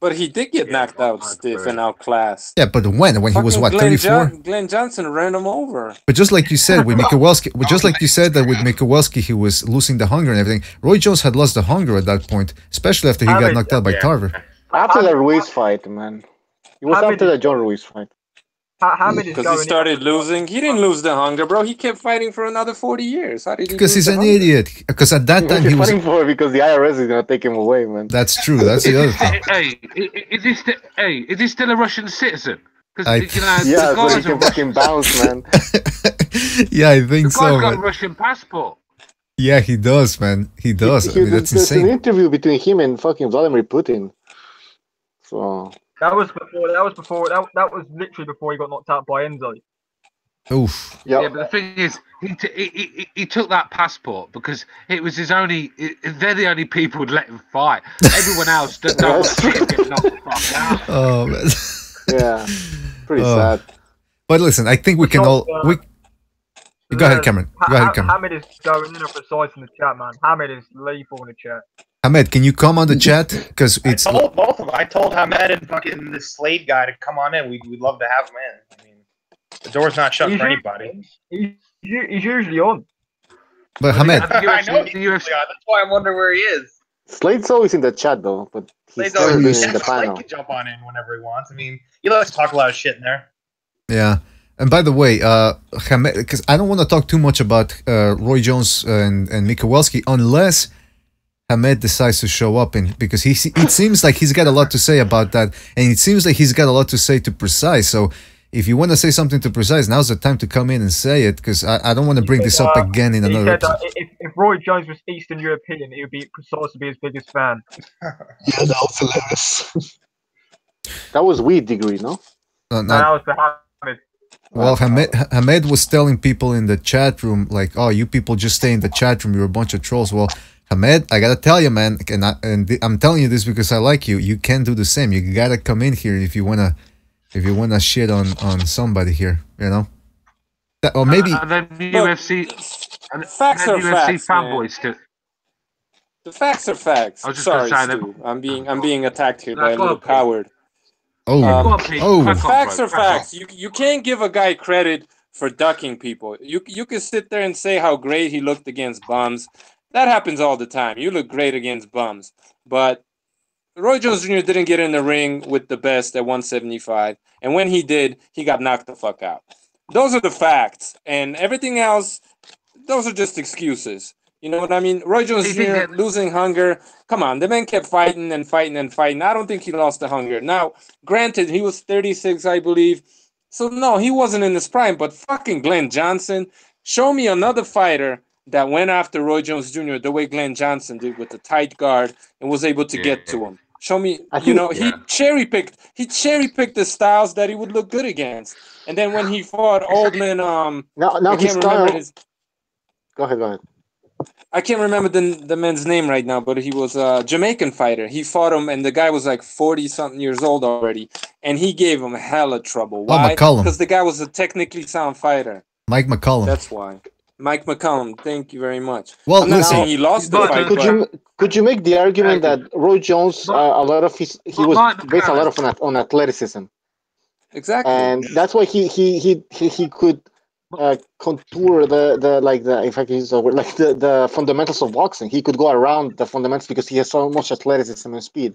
But he did get knocked out stiff and outclassed. Yeah, but when he was what, 34? Glenn Johnson ran him over. But just like you said with Mikowski, just like you said that with Mikowski, he was losing the hunger and everything. Roy Jones had lost the hunger at that point, especially after he got knocked out by Tarver. After the Ruiz fight, man. It was after the John Ruiz fight. Because he started losing. He didn't lose the hunger, bro. He kept fighting for another 40 years. How did he? Because he's an idiot. Because at that time he was fighting for it because the IRS is gonna take him away, man. That's true. That's the other thing. Is he still a Russian citizen? Because you know, yeah, so he can fucking bounce, man. Yeah, I think the so. guy's got man. a Russian passport. Yeah, he does, man. He does. I mean, that's There's insane. an interview between him and fucking Vladimir Putin. So that was literally before he got knocked out by Enzo. Oof. Yeah, but the thing is, he took that passport because it was his only. They're the only people who'd let him fight. Everyone else don't want to see him get knocked the fuck out. Oh man. Yeah, pretty sad. But listen, I think we can all. Go ahead, Cameron. Go ahead, Cameron. Hamid is going in precise in the chat, man. Hamid is lethal in the chat. Ahmed, can you come on the chat? Because it's. I told both of them. I told Hamed and fucking this Slade guy to come on in. We'd love to have him in. I mean, the door's not shut for anybody. He's usually on. But Hamed, I know he's usually on. That's why I'm wondering where he is. Slade's always in the chat though, but he's Slade's always never in been in the Slade panel. can jump on in whenever he wants. I mean, he likes to talk a lot of shit in there. Yeah. And by the way, Hamed, because I don't want to talk too much about Roy Jones and Mikowski unless Hamed decides to show up, because it seems like he's got a lot to say about that, and it seems like he's got a lot to say to Precise. So if you want to say something to Precise, now's the time to come in and say it, because I don't want to bring this up again in another episode. If Roy Jones was Eastern European, it would be Precise to be his biggest fan. Yeah, that was hilarious. That was weed degree, no? That was the Hamid. Well, Hamed was telling people in the chat room, like, oh, you people just stay in the chat room, you're a bunch of trolls. Well, Hamed, I gotta tell you, man, and I'm telling you this because I like you. You can't do the same. You gotta come in here if you wanna shit on somebody here, you know. Or maybe. And then the UFC. Facts are facts, fanboys too. The facts are facts. I was just Sorry, gonna say Stu. I'm being attacked here by a little coward. Facts are facts. You can't give a guy credit for ducking people. You can sit there and say how great he looked against bums. That happens all the time. You look great against bums. But Roy Jones Jr. didn't get in the ring with the best at 175. And when he did, he got knocked the fuck out. Those are the facts. And everything else, those are just excuses. You know what I mean? Roy Jones Jr. losing hunger. Come on, the man kept fighting and fighting and fighting. I don't think he lost the hunger. Now, granted, he was 36, I believe. So, no, he wasn't in his prime. But fucking Glenn Johnson, show me another fighter that went after Roy Jones Jr. the way Glenn Johnson did with the tight guard and was able to get to him. Show me, he cherry-picked the styles that he would look good against. And then when he fought Oldman, now his style. Go ahead. I can't remember the man's name right now, but he was a Jamaican fighter. He fought him, and the guy was like 40-something years old already, and he gave him hella trouble. Why? Because the guy was a technically sound fighter. Mike McCollum. That's why. Mike McCollum, thank you very much. Well, I'm not saying he lost the fight. Could you make the argument that Roy Jones, he was based a lot on athleticism? Exactly. And that's why he could contour the fundamentals of boxing. He could go around the fundamentals because he has so much athleticism and speed.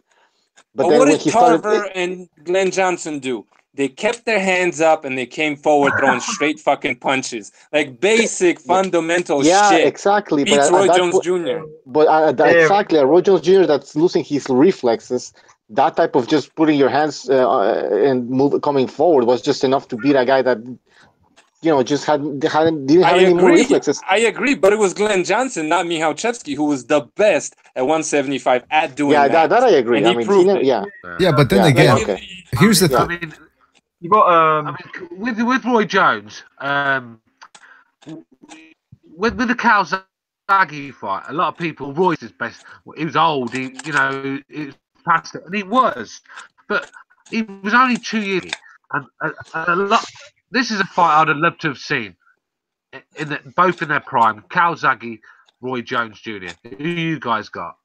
But then what when did Tarver and Glenn Johnson do? They kept their hands up and they came forward throwing straight fucking punches. Like basic fundamental shit. Yeah, exactly. Beats Roy Jones Jr. But exactly, Roy Jones Jr. that's losing his reflexes. That type of just putting your hands and coming forward was just enough to beat a guy that, just didn't have any more reflexes. I agree, but it was Glenn Johnson, not Michalczewski, who was the best at 175 at doing that. Yeah, that I agree. And he proved it. Yeah, but then again, here's the thing. You got with Roy Jones, with the Calzaghe fight, a lot of people, Roy's his best. He was old. He was past it, and he was, but he was only 2 years. And a lot. This is a fight I'd have loved to have seen, both in their prime. Calzaghe, Roy Jones Jr. Who you guys got?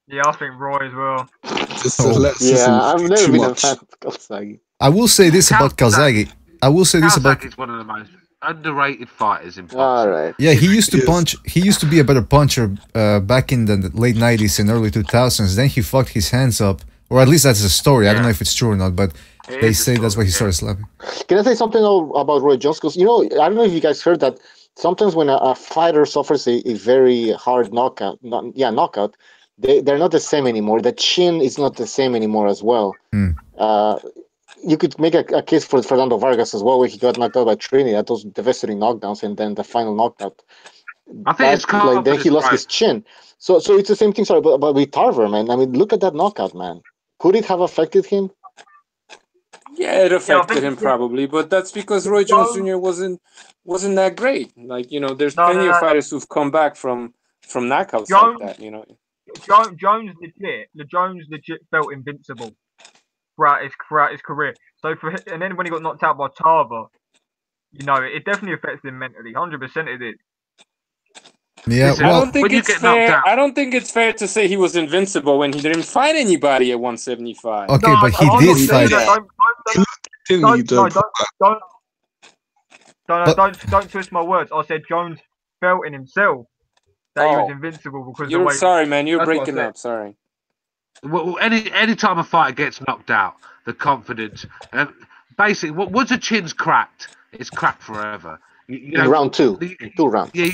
Yeah, I think Roy as well. I've never been a fan of Calzaghe. I will say this about Calzaghe. I will say this about. Calzaghe's one of the most underrated fighters in boxing. All right. Yeah, he used to punch. He used to be a better puncher back in the late '90s and early 2000s. Then he fucked his hands up, or at least that's the story. I don't know if it's true or not, but they say that's why he started slapping. Can I say something about Roy Jones? Because I don't know if you guys heard that sometimes when a fighter suffers a very hard knockout, they're not the same anymore. The chin is not the same anymore as well. You could make a case for Fernando Vargas as well, where he got knocked out by Trinidad, those devastating knockdowns, and then the final knockout. I think it's confidence, then he lost his chin. So it's the same thing. Sorry, but with Tarver, man. I mean, look at that knockout, man. Could it have affected him? Yeah, it affected him probably, but that's because Roy Jones Jr. wasn't that great. Like there's plenty of fighters who've come back from knockouts like that. Jones legit felt invincible throughout his career. So and then when he got knocked out by Tarver, it definitely affects him mentally. 100% it did. Yeah, Listen, I don't think it's fair to say he was invincible when he didn't fight anybody at 175. Okay, but he did fight. Don't twist my words. I said Jones felt in himself that he was invincible because sorry, man. You're breaking up. Sorry. Well, any time a fighter gets knocked out, the confidence, basically, once a chin's cracked, it's cracked forever. In round two, 2 rounds. Yeah,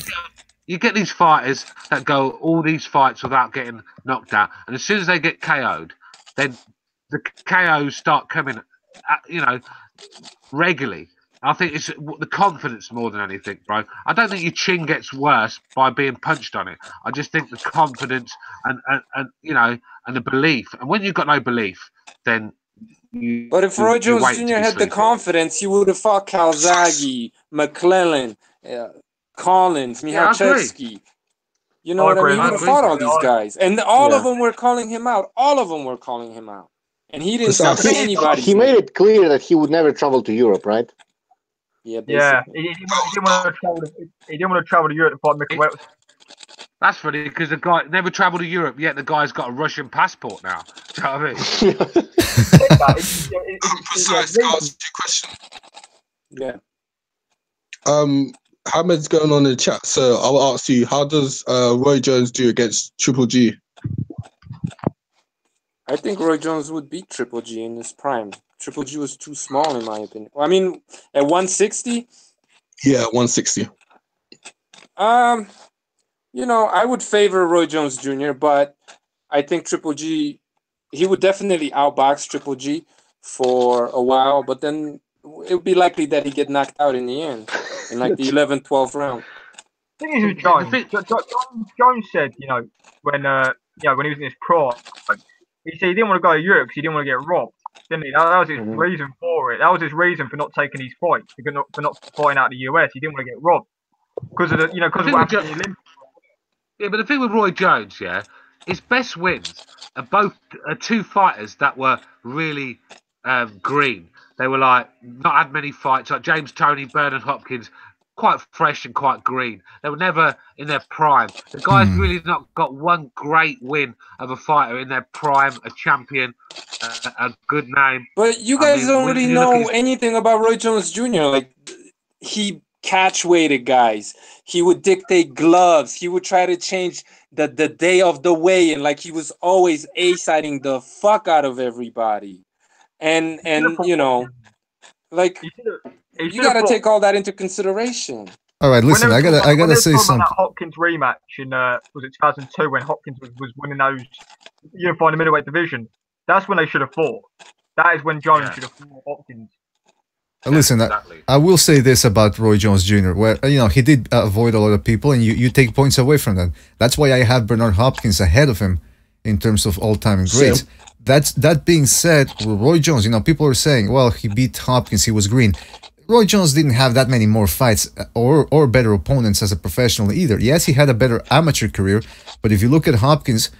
you get these fighters that go all these fights without getting knocked out, and as soon as they get KO'd, then the KOs start coming, regularly. I think it's the confidence more than anything, bro. I don't think your chin gets worse by being punched on it. I just think the confidence and the belief. And when you've got no belief, then But if Roy Jones Jr. had the confidence, he would have fought Calzaghe, McClellan, Collins, Michalczewski. You know what I mean? He would have fought all these guys. And all of them were calling him out. And he didn't stop anybody. He made it clear that he would never travel to Europe, right? Yeah, he didn't want to travel to Europe to fight Mick Wells. That's funny because the guy never travelled to Europe, yet the guy's got a Russian passport now. Do you know what I mean? Besides, to answer your question. Yeah. Hamid's going on in the chat, so I'll ask you, how does Roy Jones do against Triple G? I think Roy Jones would beat Triple G in his prime. Triple G was too small, in my opinion. I mean, at 160? Yeah, 160. I would favor Roy Jones Jr., but I think Triple G, he would definitely outbox Triple G for a while, but then it would be likely that he'd get knocked out in the end, in like the 11th, 12th round. The thing is with Jones, Jones said, when he was in his prime, he said he didn't want to go to Europe because he didn't want to get robbed, didn't he? That was his reason for it. That was his reason for not taking his fight, for not fighting out the US. He didn't want to get robbed because of because of what happened in the Olympics. Yeah, but the thing with Roy Jones, his best wins are both two fighters that were really green. They were not had many fights, like James Toney, Bernard Hopkins, quite fresh and quite green. They were never in their prime. The guy's really not got one great win of a fighter in their prime, a champion, a good name. But you guys don't really know anything about Roy Jones Jr. Like, he catch weighted guys. He would dictate gloves. He would try to change the day of the weigh-in. Like, he was always A-siding the fuck out of everybody. And you gotta take all that into consideration. All right, listen, I gotta say something. That Hopkins rematch in was it 2002 when Hopkins was winning those unified middleweight division? That's when they should have fought. That is when Jones should have fought Hopkins. Listen, I will say this about Roy Jones Jr., where he did avoid a lot of people, and you take points away from that. That's why I have Bernard Hopkins ahead of him in terms of all-time greats. That being said, Roy Jones, people are saying, well, he beat Hopkins, he was green. Roy Jones didn't have that many more fights or better opponents as a professional either. Yes, he had a better amateur career, but if you look at Hopkins,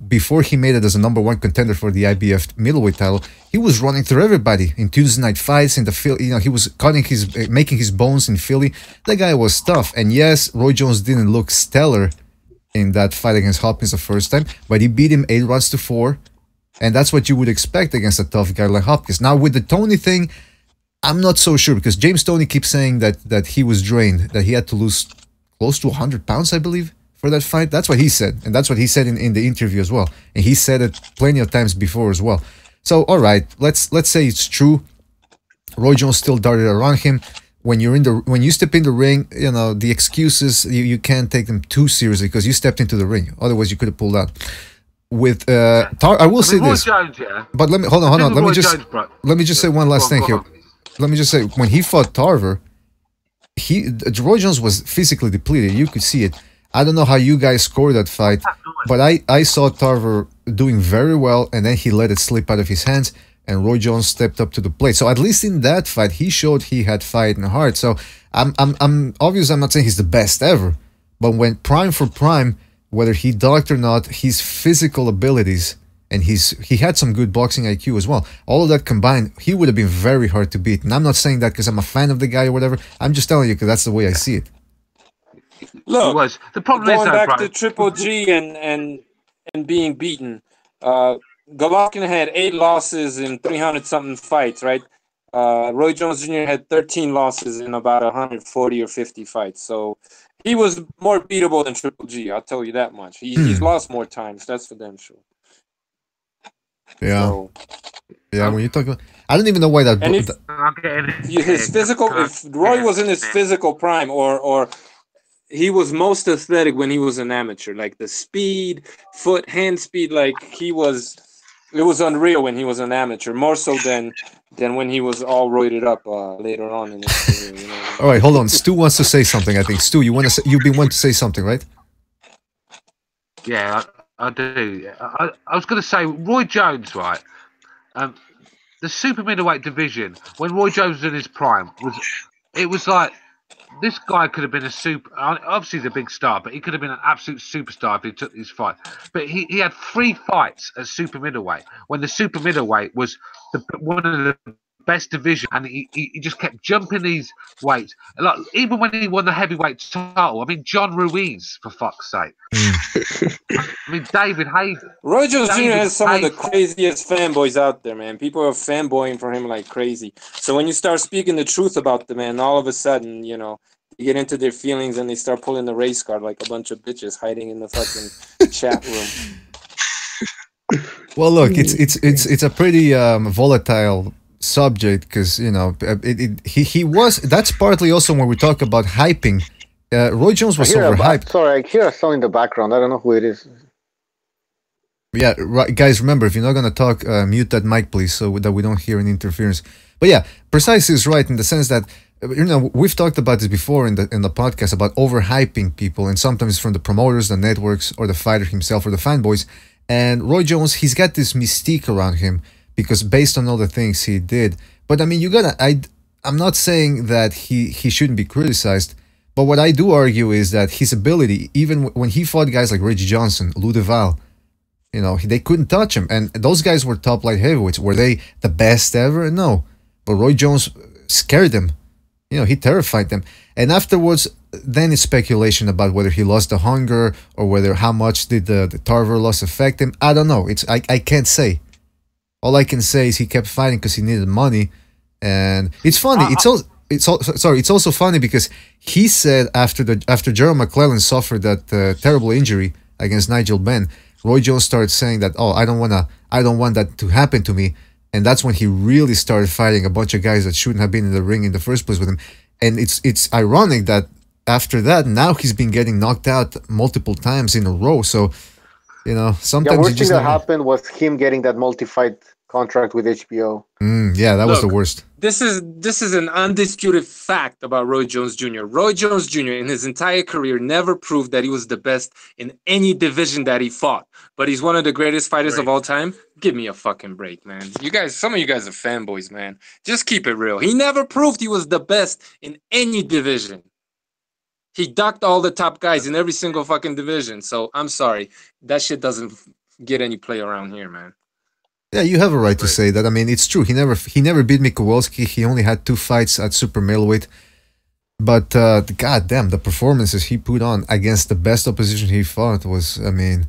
before he made it as a #1 contender for the IBF middleweight title, he was running through everybody in Tuesday night fights in the field. He was making his bones in Philly. That guy was tough. And yes, Roy Jones didn't look stellar in that fight against Hopkins the first time, but he beat him 8 rounds to 4, and that's what you would expect against a tough guy like Hopkins. Now with the Tony thing, I'm not so sure because James Toney keeps saying that he was drained, that he had to lose close to 100 pounds, I believe, for that fight. That's what he said, and that's what he said in the interview as well, and he said it plenty of times before as well. So all right, let's say it's true. Roy Jones still darted around him. When you step in the ring, you know the excuses, you can't take them too seriously because you stepped into the ring. Otherwise, you could have pulled out. With I will say Roy this, Jones, yeah. but let me hold on. Let me just say one last thing go here. on. Let me just say, when he fought Tarver, Roy Jones was physically depleted. You could see it. I don't know how you guys scored that fight, but I saw Tarver doing very well, and then he let it slip out of his hands, and Roy Jones stepped up to the plate. So at least in that fight, he showed he had fight in heart. So I'm obviously I'm not saying he's the best ever, but when prime for prime, whether he ducked or not, his physical abilities. And he had some good boxing IQ as well. All of that combined, he would have been very hard to beat. And I'm not saying that because I'm a fan of the guy or whatever. I'm just telling you because that's the way I see it. Look, the problem going is back to Triple G and being beaten, Golovkin had 8 losses in 300-something fights, right? Roy Jones Jr. had 13 losses in about 140 or 50 fights. So he was more beatable than Triple G, I'll tell you that much. He's lost more times, that's for damn sure. Yeah. So, yeah, when you talk about... I don't even know why that... And if his physical... If Roy was in his physical prime or he was most athletic when he was an amateur, like the speed, foot, hand speed, like he was... It was unreal when he was an amateur, more so than when he was all roided up later on in his career. You know? All right, hold on. Stu wants to say something, I think. Stu, you've been wanting to say something, right? Yeah, I do. I was going to say, Roy Jones, right? The super middleweight division, when Roy Jones was in his prime, was like, this guy could have been a super... Obviously, he's a big star, but he could have been an absolute superstar if he took this fight. But he had 3 fights at super middleweight, when the super middleweight was one of the best division, and he just kept jumping these weights. Like, even when he won the heavyweight title, I mean, John Ruiz, for fuck's sake. I mean, David Hayden. Roy Jones Jr. has some of the craziest fanboys out there, man. People are fanboying for him like crazy. So when you start speaking the truth about the man, all of a sudden, you know, you get into their feelings and they start pulling the race card like a bunch of bitches hiding in the fucking chat room. Well, look, it's a pretty volatile subject because, you know, he was... That's partly also when we talk about hyping. Roy Jones was overhyped. Sorry, I hear a song in the background. I don't know who it is. Yeah, right, guys, remember, if you're not going to talk, mute that mic, please, so that we don't hear any interference. But yeah, Precise is right in the sense that, you know, we've talked about this before in the podcast about overhyping people, and sometimes from the promoters, the networks, or the fighter himself, or the fanboys. And Roy Jones, he's got this mystique around him because based on all the things he did. But I mean, I'm not saying that he shouldn't be criticized. But what I do argue is that his ability, even when he fought guys like Reggie Johnson, Lou Duval, you know, they couldn't touch him. And those guys were top light heavyweights. Were they the best ever? No. But Roy Jones scared them. You know, he terrified them. And afterwards, then it's speculation about whether he lost the hunger or how much did the Tarver loss affect him. I don't know. I can't say. All I can say is he kept fighting because he needed money. And it's funny. It's also funny because he said after Gerald McClellan suffered that terrible injury against Nigel Benn, Roy Jones started saying that, oh, I don't want that to happen to me, and that's when he really started fighting a bunch of guys that shouldn't have been in the ring in the first place with him. And it's ironic that after that, now he's been getting knocked out multiple times in a row. So, you know, sometimes the worst thing that happened was him getting that multi-fight contract with HBO. Yeah, that was the worst. This is an undisputed fact about Roy Jones Jr. Roy Jones Jr. in his entire career never proved that he was the best in any division that he fought. But he's one of the greatest fighters of all time. Give me a fucking break, man. You guys, some of you guys are fanboys, man. Just keep it real. He never proved he was the best in any division. He ducked all the top guys in every single fucking division. So I'm sorry. That shit doesn't get any play around here, man. Yeah, you have a right to say that. I mean, it's true. He never beat Mikułowski. He only had 2 fights at super middleweight. But goddamn, the performances he put on against the best opposition he fought was, I mean,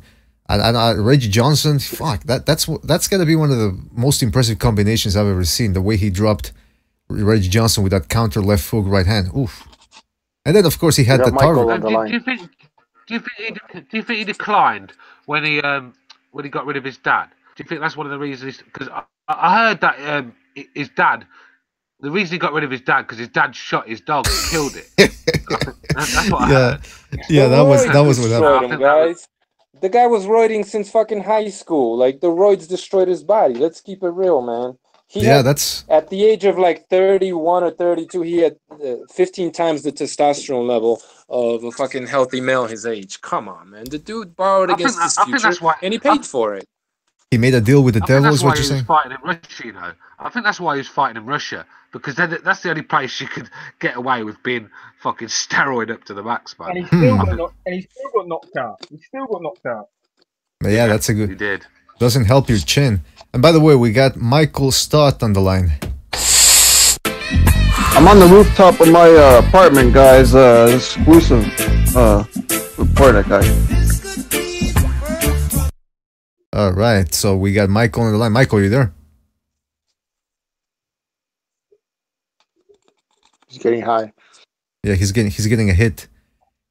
Reggie Johnson, fuck, that's gotta be one of the most impressive combinations I've ever seen. The way he dropped Reggie Johnson with that counter left hook right hand, oof. And then of course he had the target. Do you think he declined when he got rid of his dad? Do you think that's one of the reasons? Because I heard that his dad. The reason he got rid of his dad because his dad shot his dog and killed it. That's what I heard. Yeah, that was what happened. Guys. The guy was roiding since fucking high school. Like the roids destroyed his body. Let's keep it real, man. That's at the age of like 31 or 32. He had 15 times the testosterone level of a fucking healthy male his age. Come on, man. The dude borrowed against his future, and he paid for it. He made a deal with the devil, is what you're saying? Fighting in Russia, you know. I think that's why he was fighting in Russia, because that's the only place you could get away with being fucking steroid up to the max, man. And he still got knocked out. He still got knocked out. But yeah, that's a good. He did. Doesn't help your chin. And by the way, we got Michael Stott on the line. I'm on the rooftop of my apartment, guys. Exclusive report, guy. All right, so we got Michael on the line. Michael, you there? He's getting high. Yeah, he's getting a hit.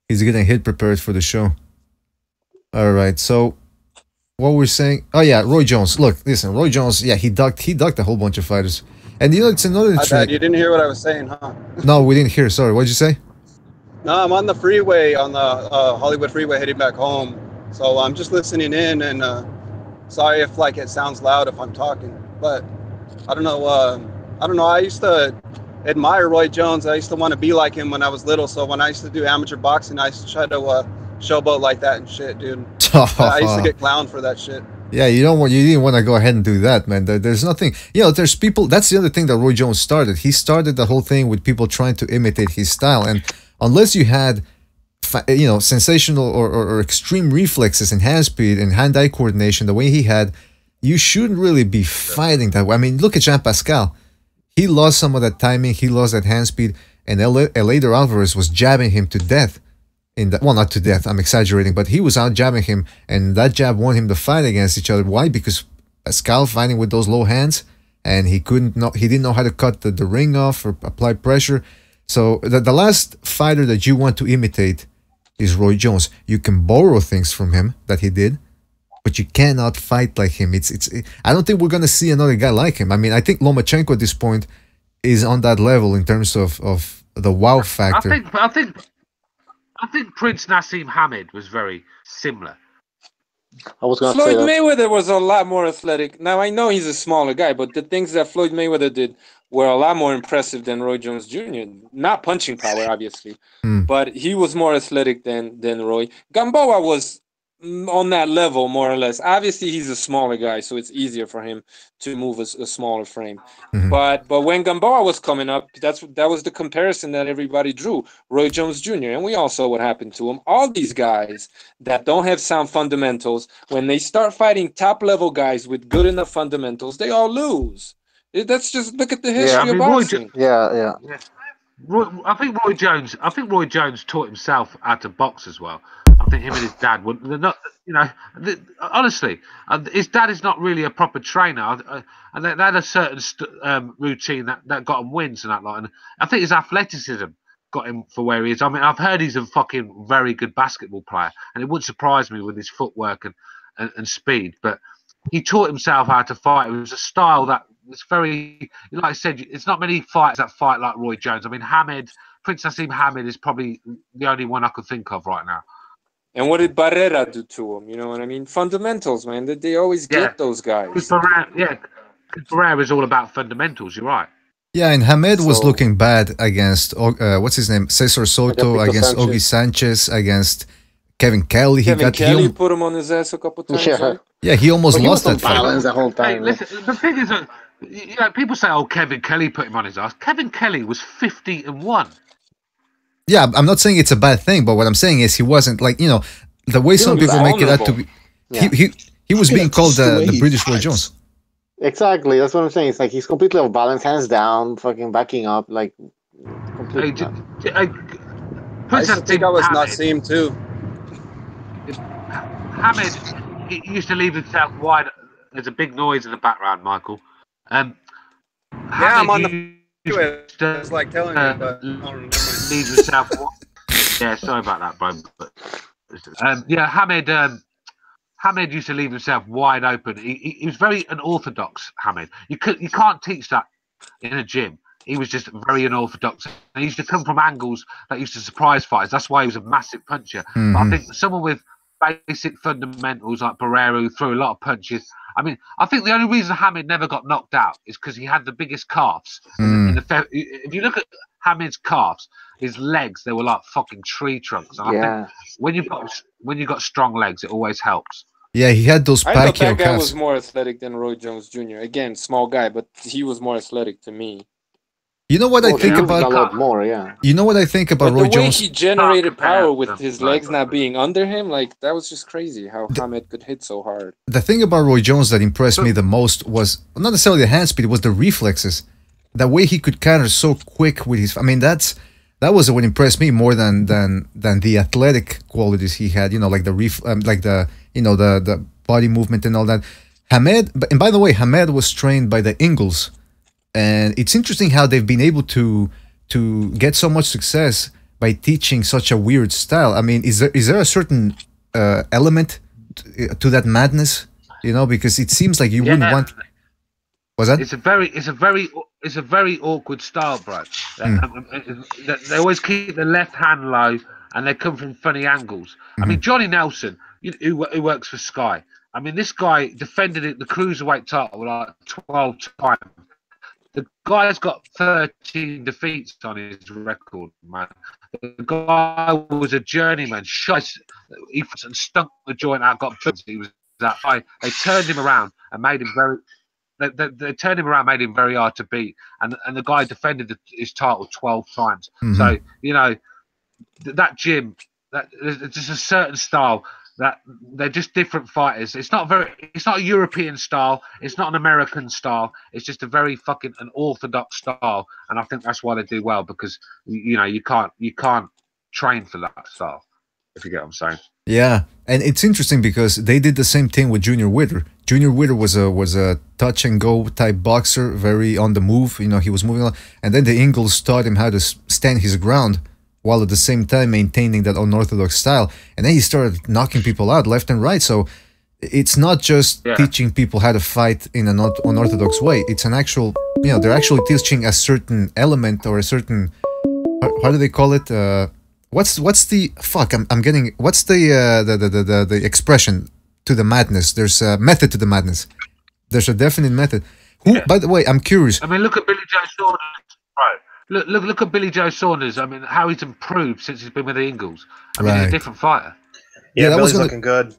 He's getting a hit prepared for the show. All right, so what we're saying? Oh yeah, Roy Jones. Look, listen, Roy Jones. Yeah, he ducked a whole bunch of fighters, and you know it's another. I bet you didn't hear what I was saying, huh? No, we didn't hear. Sorry, what'd you say? No, I'm on the freeway, on the Hollywood freeway, heading back home. So I'm just listening in, and sorry if like it sounds loud if I'm talking, but I don't know. I used to admire Roy Jones. I used to want to be like him when I was little. So when I used to do amateur boxing, I used to try to showboat like that and shit, dude. I used to get clowned for that shit. Yeah, you didn't want to go ahead and do that, man. There's nothing, there's people. That's the other thing that Roy Jones started. He started the whole thing with people trying to imitate his style, and unless you had, sensational or extreme reflexes and hand speed and hand-eye coordination the way he had, you shouldn't really be fighting that way. I mean, look at Jean Pascal. He lost some of that timing. He lost that hand speed, and Eleider Alvarez was jabbing him to death. Well, not to death, I'm exaggerating, but he was out jabbing him, and that jab won him the fight against each other. Why? Because Pascal fighting with those low hands, and he didn't know how to cut the ring off or apply pressure. So the last fighter that you want to imitate is Roy Jones. You can borrow things from him that he did, but you cannot fight like him. I don't think we're gonna see another guy like him. I mean, I think Lomachenko at this point is on that level in terms of the wow factor. I think Prince Nassim Hamed was very similar. I was going to Floyd say that. Mayweather was a lot more athletic. Now, I know he's a smaller guy, but the things that Floyd Mayweather did were a lot more impressive than Roy Jones Jr. Not punching power, obviously, but he was more athletic than Roy. Gamboa was on that level, more or less. Obviously, he's a smaller guy, so it's easier for him to move a smaller frame. But when Gamboa was coming up, that was the comparison that everybody drew. Roy Jones Jr. And we all saw what happened to him. All these guys that don't have sound fundamentals, when they start fighting top-level guys with good enough fundamentals, they all lose. That's just look at the history of boxing. I think Roy Jones taught himself how to box as well. I think him and his dad were not, honestly, his dad is not really a proper trainer, and they had a certain routine that got him wins and that lot. And I think his athleticism got him for where he is. I mean, I've heard he's a fucking very good basketball player, and it wouldn't surprise me with his footwork and speed. But he taught himself how to fight. It was a style that was very, like I said, it's not many fighters that fight like Roy Jones. I mean, Prince Nassim Hamed is probably the only one I could think of right now. And what did Barrera do to him? You know what I mean? Fundamentals, man. They always get those guys. Barrera is all about fundamentals. You're right. Yeah, and Hamed was looking bad against what's his name, Cesar Soto, against Ogie Sanchez, against Kevin Kelly. Kevin Kelly put him on his ass a couple times. Right? Yeah, he almost lost that fight. The whole time. Hey, listen, the thing is, people say, "Oh, Kevin Kelly put him on his ass." Kevin Kelly was 50-1. Yeah, I'm not saying it's a bad thing, but what I'm saying is he wasn't like, the way some people make it out to be. Yeah. He was being called the British Roy Jones. Exactly, that's what I'm saying. It's like he's completely off balance, hands down, fucking backing up, like completely I used to think I was Nassim too. Hamid he used to leave himself wide. There's a big noise in the background, Michael. Yeah, I'm on the it's like telling you, but leave himself. Yeah, sorry about that, bro. But, yeah, Hamid used to leave himself wide open. He was very unorthodox. Hamid, you can't teach that in a gym. He was just very unorthodox. He used to come from angles that used to surprise fighters. That's why he was a massive puncher. Mm-hmm. But I think someone with basic fundamentals like Barrera, who threw a lot of punches. I mean, I think the only reason Hamid never got knocked out is because he had the biggest calves. If you look at Hamid's calves, his legs, they were like fucking tree trunks. And I think when you've got strong legs, it always helps. Yeah, he had those I thought Pacquiao that guy calves. was more athletic than Roy Jones Jr. Again, small guy, but he was more athletic to me. You know what I think about a lot more, yeah. You know what I think about Roy the way Jones? he generated power with his legs not being under him, like that was just crazy how Hamid could hit so hard. The thing about Roy Jones that impressed me the most was not necessarily the hand speed, it was the reflexes. The way he could counter so quick with his. I mean, that was what impressed me more than the athletic qualities he had. You know, like the body movement and all that. Hamid, and by the way, Hamid was trained by the Ingalls. And it's interesting how they've been able to get so much success by teaching such a weird style. I mean, is there a certain element to that madness? You know, because it seems like you wouldn't want. Was that? It's a very awkward style, bro. They always keep the left hand low, and they come from funny angles. I mean, Johnny Nelson, who works for Sky. I mean, this guy defended the cruiserweight title like 12 times. The guy's got 13 defeats on his record, man. The guy was a journeyman. He stunk the joint out, got boots. He was that high. They turned him around and made him very. They turned him around, made him very hard to beat, and the guy defended his title 12 times. So you know that gym, there's just a certain style. That they're just different fighters. It's not a European style. It's not an American style. It's just a very fucking an orthodox style, and I think that's why they do well because you can't train for that style. If you get what I'm saying. Yeah, and it's interesting because they did the same thing with Junior Witter. Junior Witter was a touch and go type boxer, very on the move. You know, he was moving on, and then the Ingalls taught him how to stand his ground, while at the same time maintaining that unorthodox style. And then he started knocking people out left and right. So it's not just teaching people how to fight in an unorthodox way. It's an actual, they're actually teaching a certain element or a certain, how do they call it? What's the, fuck, I'm getting, what's the expression to the madness? There's a method to the madness. There's a definite method. By the way, I'm curious. I mean, look at Billy Joe Saunders, right? Look at Billy Joe Saunders. I mean, how he's improved since he's been with the Ingalls. I mean, he's a different fighter. Yeah, Billy's looking good.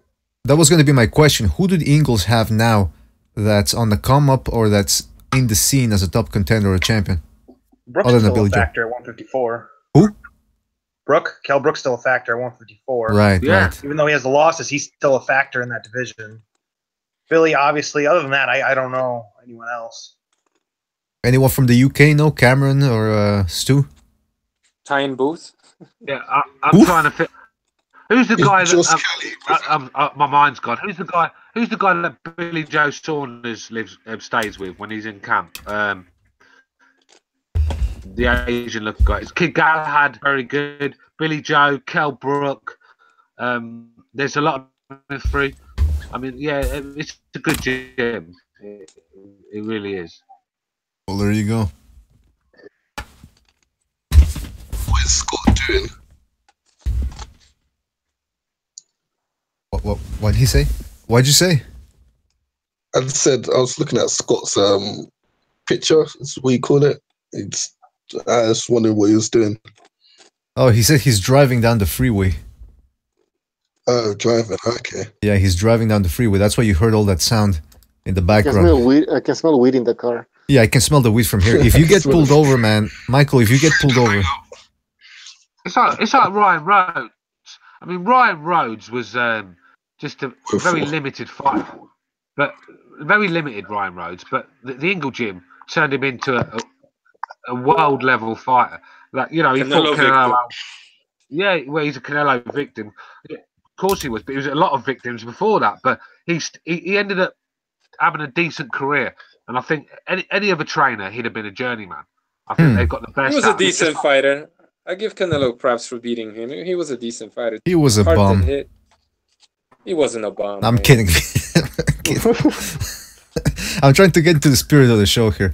That was going to be my question. Who do the Ingalls have now that's on the come up or that's in the scene as a top contender or a champion? Brooks is still a factor at 154. Who? Kell Brook's still a factor at 154. Right, right. Even though he has the losses, he's still a factor in that division. Billy, obviously, other than that, I don't know anyone else. Anyone from the UK? No, Cameron or Stu? Tyne Booth. Yeah, I'm trying to fit. Who's the guy that my mind's gone? Who's the guy that Billy Joe Saunders stays with when he's in camp? The Asian looking guy. It's Kid Galahad, very good. Billy Joe, Kell Brook. There's a lot of free. I mean, yeah, it's a good gym. It really is. Well, there you go. What's Scott doing? What did he say? What'd you say? I said I was looking at Scott's picture. That's what you call it. I was wondering what he was doing. Oh, he said he's driving down the freeway. Oh, driving. Okay. Yeah, he's driving down the freeway. That's why you heard all that sound in the background. I can smell weed in the car. Yeah, I can smell the weed from here. If you get pulled over, man, Michael, if you get pulled over, it's like Ryan Rhodes. I mean, Ryan Rhodes was just a very limited fighter, but very limited Ryan Rhodes. But the Ingle Gym turned him into a world level fighter. Like, you know, he Canelo fought Canelo victim. out. Yeah, well, he's a Canelo victim. Of course he was, but he was a lot of victims before that. But he ended up having a decent career, and I think any other trainer, he'd have been a journeyman. I think they've got the best. He was a decent fighter. I give Canelo props for beating him. He was a decent fighter. He was a Hard bum. to hit. He wasn't a bum. I'm man. kidding. I'm trying to get into the spirit of the show here.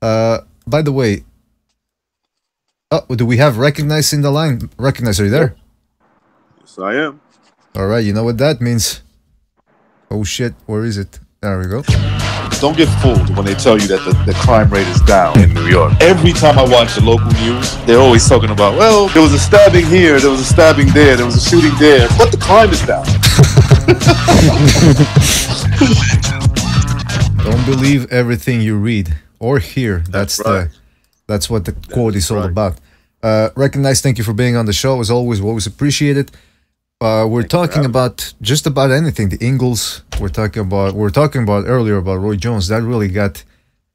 By the way, do we have Recognize in the line? Recognize, are you there? Yes, I am. All right, you know what that means. Oh shit, where is it? There we go. Don't get fooled when they tell you that the crime rate is down in New York. Every time I watch the local news, they're always talking about, well, there was a stabbing here, there was a stabbing there, there was a shooting there, but the crime is down. Don't believe everything you read or hear. That's what the quote is all about. Recognize, thank you for being on the show. As always, we always appreciate it. We're talking about just about anything. The Ingles. We're talking about earlier about Roy Jones. That really got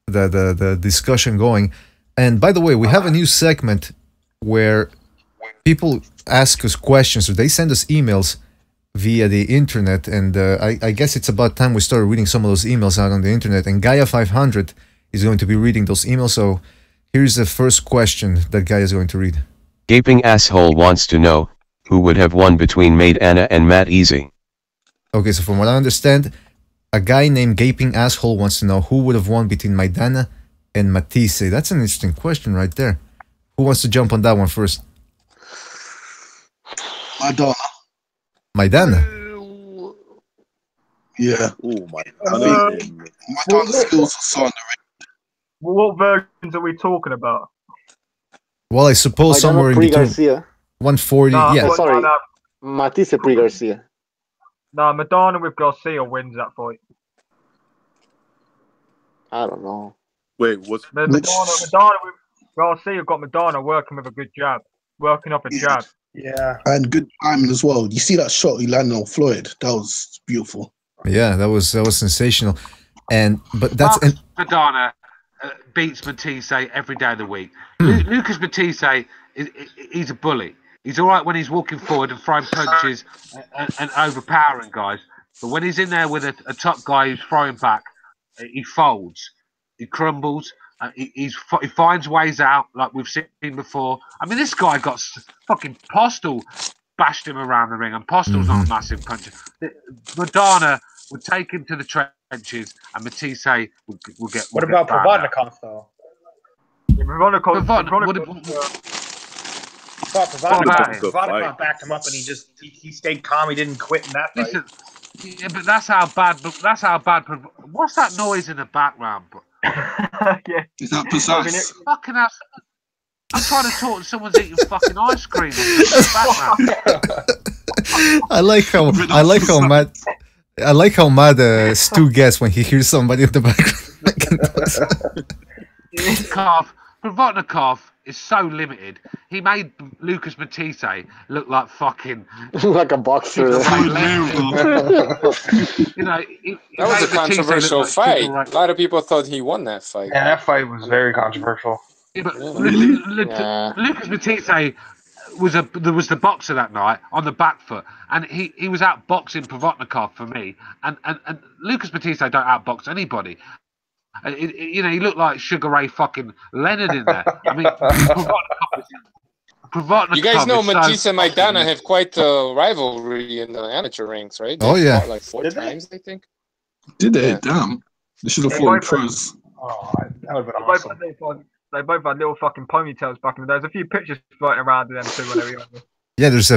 the discussion going. And by the way, we have a new segment where people ask us questions, or they send us emails via the internet. And I guess it's about time we started reading some of those emails out on the internet. And Gaia 500 is going to be reading those emails. So here's the first question that Gaia is going to read. Gaping Asshole wants to know, who would have won between Maidana and Matt Easy? Okay, so from what I understand, a guy named Gaping Asshole wants to know who would have won between Maidana and Matias. That's an interesting question right there. Who wants to jump on that one first? Maidana. Yeah. Oh my Maidana's skills are so underrated. What versions are we talking about? Well, I suppose somewhere in between. Garcia. 140. Nah, yeah. Sorry. Matias pre-Garcia. Nah, Madonna with Garcia wins that fight. I don't know. Wait, what's Madonna with Garcia got Madonna working with a good jab, working up a jab. Yeah. And good timing as well. You see that shot he landed on Floyd? That was beautiful. Yeah, that was sensational. But that's Madonna beats Matisse every day of the week. Lucas Matisse he's a bully. He's all right when he's walking forward and throwing punches and overpowering guys. But when he's in there with a top guy who's throwing back, he folds, he crumbles, he finds ways out like we've seen before. I mean, this guy got fucking Postal bashed him around the ring, and Postal's not a massive puncher. Madonna would take him to the trenches, and Matisse would get. What about Provodnikov though? Provodnikov backed him up, and he stayed calm. He didn't quit in that fight. Listen, yeah, but that's how bad. What's that noise in the background? Yeah. Is that precise? Fucking ass. I'm trying to talk to someone's eating fucking ice cream in the background. I like how mad Stu gets when he hears somebody in the background. Provodnikov is so limited. He made Lucas Matisse look like fucking like a boxer. You know, that was a controversial fight. A lot of people thought he won that fight. Yeah, that fight was very controversial. Yeah, but Lucas Matisse was the boxer that night on the back foot, and he was outboxing Provodnikov for me. And Lucas Matisse don't outbox anybody. You know, he looked like Sugar Ray fucking Leonard in there. I mean, Provodnikov you guys know Matisse and Maidana have quite a rivalry in the amateur ranks, right? Oh, yeah. Like 4 times, I think. Did they? Yeah. Damn. They should have fought in pros. Oh, that would have been awesome. They both had little fucking ponytails back in the day. There's a few pictures floating around of them too when they were younger. Yeah, there's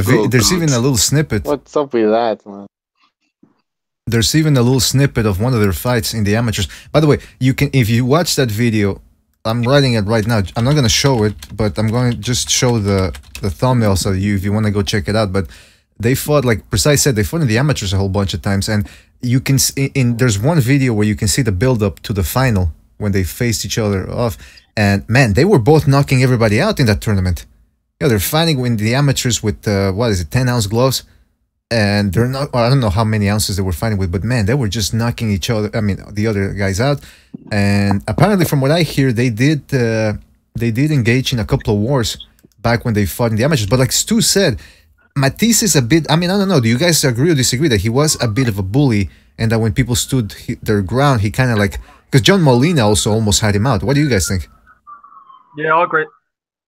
even a little snippet. What's up with that, man? There's even a little snippet of one of their fights in the amateurs. By the way, you can, if you watch that video, I'm writing it right now. I'm not going to show it, but I'm going to just show the thumbnail so if you want to go check it out. But they fought, like Precise said, they fought in the amateurs a whole bunch of times. And you can there's one video where you can see the build up to the final when they faced each other off. And man, they were both knocking everybody out in that tournament. Yeah, they're fighting in the amateurs with 10-ounce gloves. And they're not, I don't know how many ounces they were fighting with, but man, they were just knocking each other, the other guys out. And apparently, from what I hear, they did engage in a couple of wars back when they fought in the amateurs. But like Stu said, Matias is a bit. I mean, I don't know. Do you guys agree or disagree that he was a bit of a bully, and that when people stood their ground, he kind of like, because John Molina also almost had him out. What do you guys think? Yeah, I agree.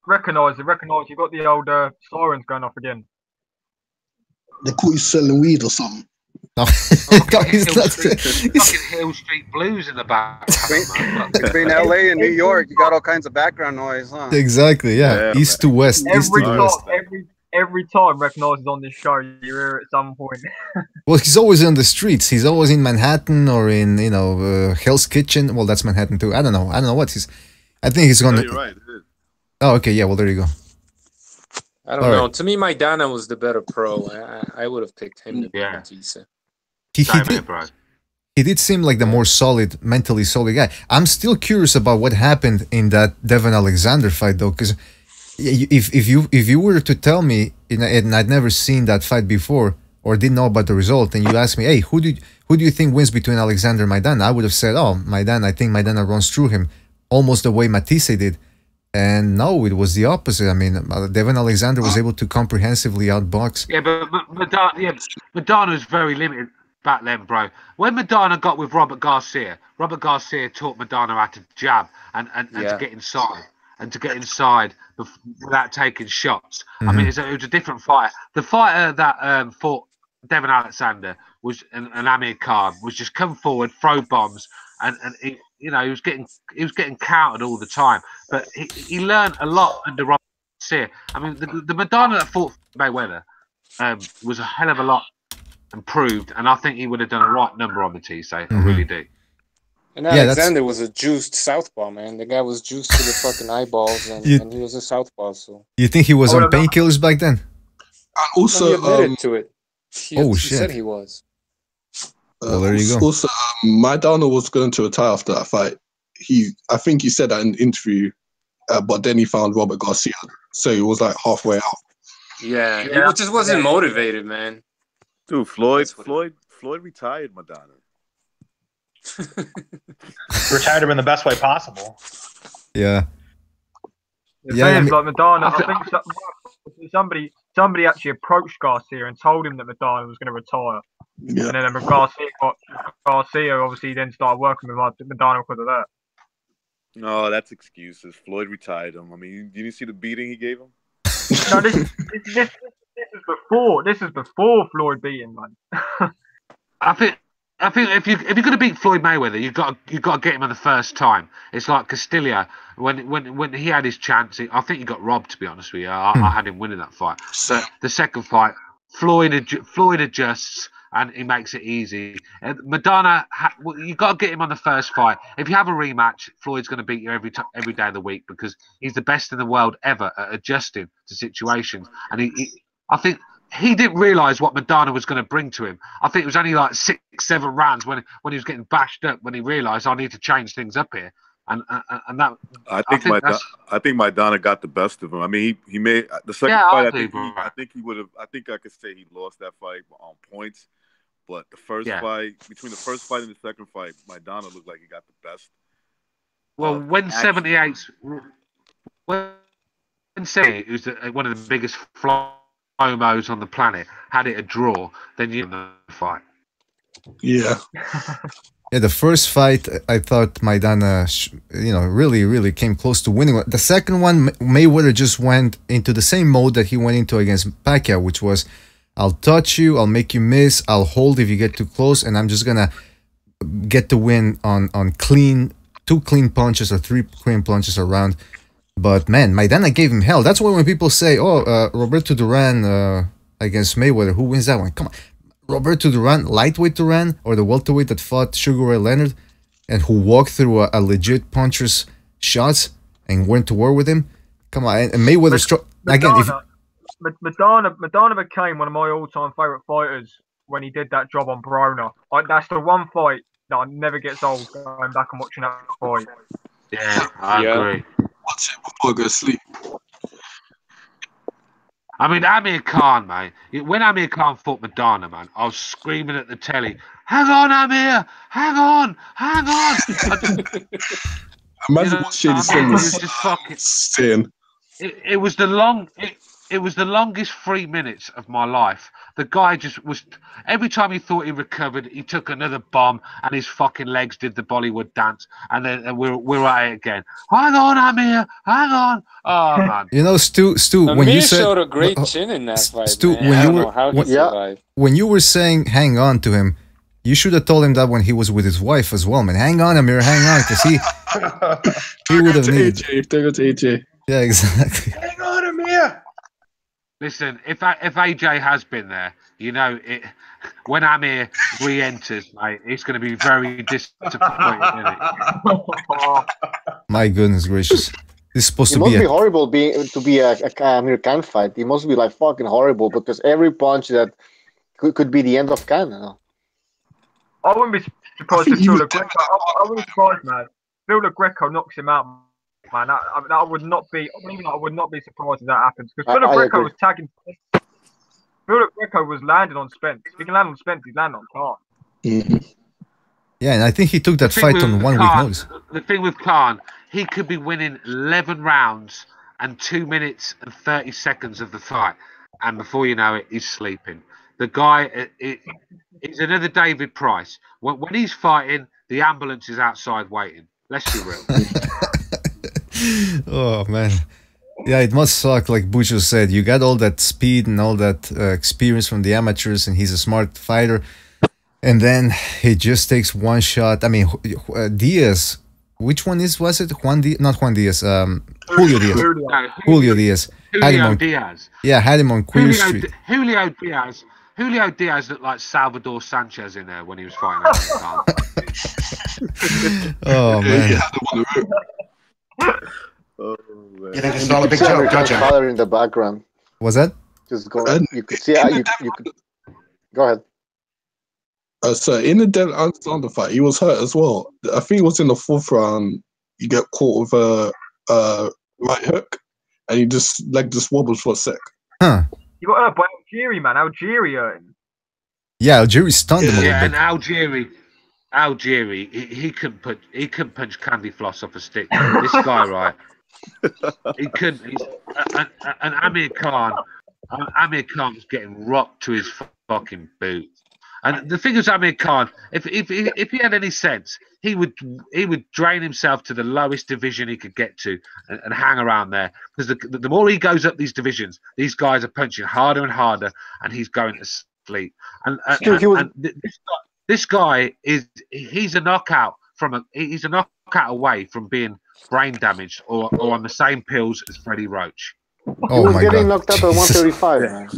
Recognise it. Recognise you've got the old sirens going off again. They caught you selling weed or something. No, fucking Hill Street Blues in the back. Between LA and New York, you got all kinds of background noise, huh? Exactly, yeah. East to west, east to west. Every time Recognise is on this show, you hear it at some point. Well, he's always on the streets. He's always in Manhattan or in, you know, Hell's Kitchen. Well, that's Manhattan too. I don't know what he's. I think he's gonna. No, you're right. It is. Oh, okay, yeah. Well, there you go. I don't know. To me, Maidana was the better pro. I would have picked him to beat Matias. He did seem like the more solid, mentally solid guy. I'm still curious about what happened in that Devon Alexander fight, though, because if you were to tell me, and I'd never seen that fight before or didn't know about the result, and you asked me, hey, who do you think wins between Alexander and Maidana? I would have said, oh, Maidana. I think Maidana runs through him, almost the way Matias did. And no, it was the opposite. I mean, Devon Alexander was able to comprehensively outbox. Yeah, but Maidana was very limited back then, bro. When Maidana got with Robert Garcia taught Maidana how to jab and to get inside. And to get inside without taking shots. I mean, it was a different fighter. The fighter that fought Devon Alexander was an Amir Khan, was just come forward, throw bombs, and he, you know, he was getting countered all the time. But he learned a lot under Robert Garcia. I mean, the Maidana that fought Mayweather was a hell of a lot improved, and I think he would have done a right number on Matias. I really do. And Alexander was a juiced southpaw, man. The guy was juiced to the fucking eyeballs, and he was a southpaw. So you think he was on painkillers back then? Also, he admitted to it. He shit! Said he was. Well, there you go. Also, Maidana was going to retire after that fight. I think he said that in an interview, but then he found Robert Garcia, so he was like halfway out. Yeah, he just wasn't motivated, man. Dude, Floyd retired Maidana. Retired him in the best way possible. Yeah. The thing is, like Maidana, I think somebody actually approached Garcia and told him that Maidana was going to retire. Yeah. And then Garcia obviously then started working with Maidana because of that. No, that's excuses. Floyd retired him. I mean, did you see the beating he gave him? No, this is before Floyd beat him, man. I think if you're going to beat Floyd Mayweather, you've got to get him on the first time. It's like Castillo when he had his chance. I think he got robbed. To be honest with you, I had him winning that fight. So the second fight, Floyd adjusts and he makes it easy. Maidana, you got to get him on the first fight. If you have a rematch, Floyd's going to beat you every day of the week because he's the best in the world ever at adjusting to situations. And I think. He didn't realise what Maidana was going to bring to him. I think it was only like 6-7 rounds when he was getting bashed up when he realised I need to change things up here. And that I think Maidana got the best of him. I mean, he made the second fight. I think he would have. I think I could say he lost that fight on points. But the first fight, between the first fight and the second fight, Maidana looked like he got the best. Well, when 78 was one of the biggest homos on the planet, had it a draw, then you know the fight. Yeah. Yeah, the first fight, I thought Maidana, really came close to winning. The second one, Mayweather just went into the same mode that he went into against Pacquiao, which was, I'll touch you, I'll make you miss, I'll hold if you get too close, and I'm just gonna get the win on two clean punches or 3 clean punches around. But man, Maidana gave him hell. That's why when people say, "Oh, Roberto Duran against Mayweather, who wins that one?" Come on, Roberto Duran, lightweight Duran, or the welterweight that fought Sugar Ray Leonard, and who walked through a legit puncher's shots and went to war with him. Come on, and Mayweather Maidana became one of my all-time favorite fighters when he did that job on Broner. That's the one fight that never gets old. Going back and watching that fight. Yeah, I agree. Watch it before I go to sleep. I mean, Amir Khan, man. When Amir Khan fought Maidana, man, I was screaming at the telly, "Hang on, Amir! Hang on! Hang on!" Imagine what Shady Singh was just fucking saying. it was the longest 3 minutes of my life. The guy just was. Every time he thought he recovered, he took another bomb, and his fucking legs did the Bollywood dance, and then we're at it again. Hang on, Amir, hang on. Oh man. You know, Stu, when Amir you said showed a great chin in that fight. Stu, Man. when I you don't were know how he survived. when you were saying hang on to him, you should have told him that when he was with his wife as well, man. Hang on, Amir, hang on, because he would have needed. AJ. Yeah, exactly. Hang on, Amir. Listen, if AJ has been there, you know it. When Amir re-enters, mate, it's going to be very disappointing, isn't it? My goodness gracious. This is supposed It to must be be horrible to be a Amir Khan fight. It must be like fucking horrible because every punch that could be the end of Khan. You know? I wouldn't be surprised if Phil Greco. I wouldn't be surprised, man. Phil Greco knocks him out, man. I would not be. I would not be surprised if that happens because Phil Greco was tagging. Phil Greco was landing on Spence. If he can land on Spence, he's landing on Khan. Yeah, and I think he took that fight on 1 week notice. The thing with Khan, he could be winning 11 rounds and 2 minutes and 30 seconds of the fight, and before you know it, he's sleeping. The guy, he's another David Price. When he's fighting, the ambulance is outside waiting. Let's be real. Oh man, yeah, it must suck. Like Bucho said, you got all that speed and all that experience from the amateurs, and he's a smart fighter. And then he just takes one shot. I mean, Diaz. Which one was it? Not Juan Diaz. Julio Diaz. Julio Diaz. Julio Diaz. Yeah, had him on Queer Street. Julio Diaz looked like Salvador Sanchez in there when he was fighting. Oh man. Oh, man. You think it's all a big joke, gotcha. Father in the background. Was that? Just go. You could see. You could. Go ahead. So in the Del Alexander fight, he was hurt as well. I think it was in the 4th round. You get caught with a right hook, and he leg just wobbles for a sec. Huh? You got hurt by Algieri, man. Algieri hurting. Yeah, Algieri stunned him a little Yeah, bit. and Algieri, he couldn't punch candy floss off a stick. This guy, right? He couldn't. And Amir Khan was getting rocked to his fucking boots. And the thing is, Amir Khan, if he had any sense, he would drain himself to the lowest division he could get to and hang around there. Because the more he goes up these divisions, these guys are punching harder and harder, and he's going to sleep. And this guy he's a knockout away from being brain damaged or on the same pills as Freddie Roach. He was getting knocked out at 135, man.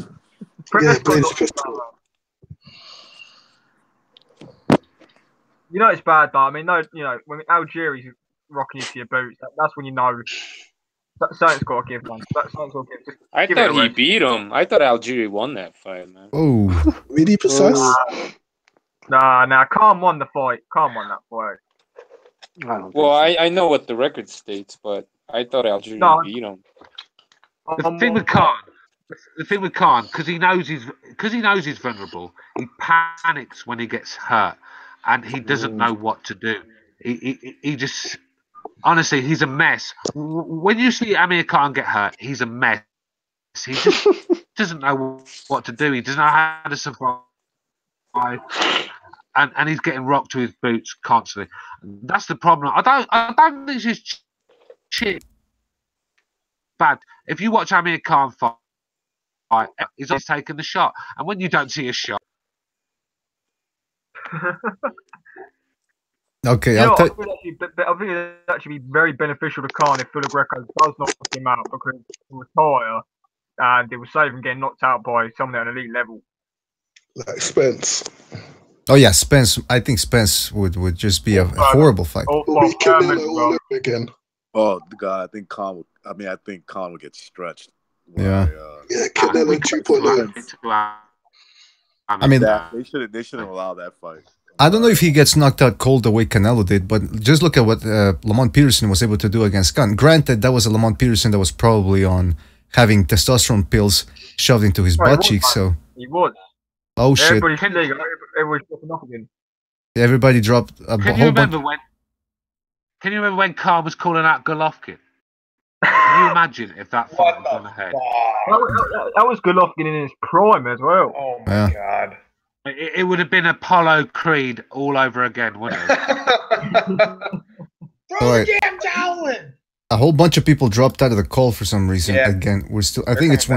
You know it's bad, but I mean, no, you know when Algieri's rocking you to your boots, that's when you know something's got to give, man. Something's got to give. I thought he beat him. I thought Algieri won that fight, man. Oh, really precise? Nah. Khan won the fight. Khan won that fight. Well, I know what the record states, but I thought Algieri beat him. The thing with Khan, because he knows he's vulnerable, he panics when he gets hurt, and he doesn't know what to do. He just, honestly, he's a mess. When you see Amir Khan get hurt, he's a mess. He just doesn't know what to do. He doesn't know how to survive. And he's getting rocked to his boots constantly. That's the problem. I don't think it's shit bad. If you watch Amir Khan fight, he's always taking the shot. And when you don't see a shot, okay, I think it'd actually be very beneficial to Khan if Phil Greco does knock him out because he was retire and it will save him getting knocked out by someone at an elite level. Like Spence. Oh yeah, Spence. I think Spence would just be a horrible fight. Again. Oh God, I think Khan would get stretched. Yeah. Canelo 2.0. I mean, they shouldn't allow that fight. I don't know if he gets knocked out cold the way Canelo did, but just look at what Lamont Peterson was able to do against Khan. Granted, that was a Lamont Peterson that was probably on having testosterone pills shoved into his butt cheeks. So he was. Oh shit! Everybody's dropping off again. Everybody dropped a Can you remember when Khan was calling out Golovkin? Can you imagine if that fight had gone ahead? That was Golovkin in his prime as well. Oh my god. It would have been Apollo Creed all over again, wouldn't it? Throw the damn javelin! A whole bunch of people dropped out of the call for some reason. Yeah. Again, we're still. I think it's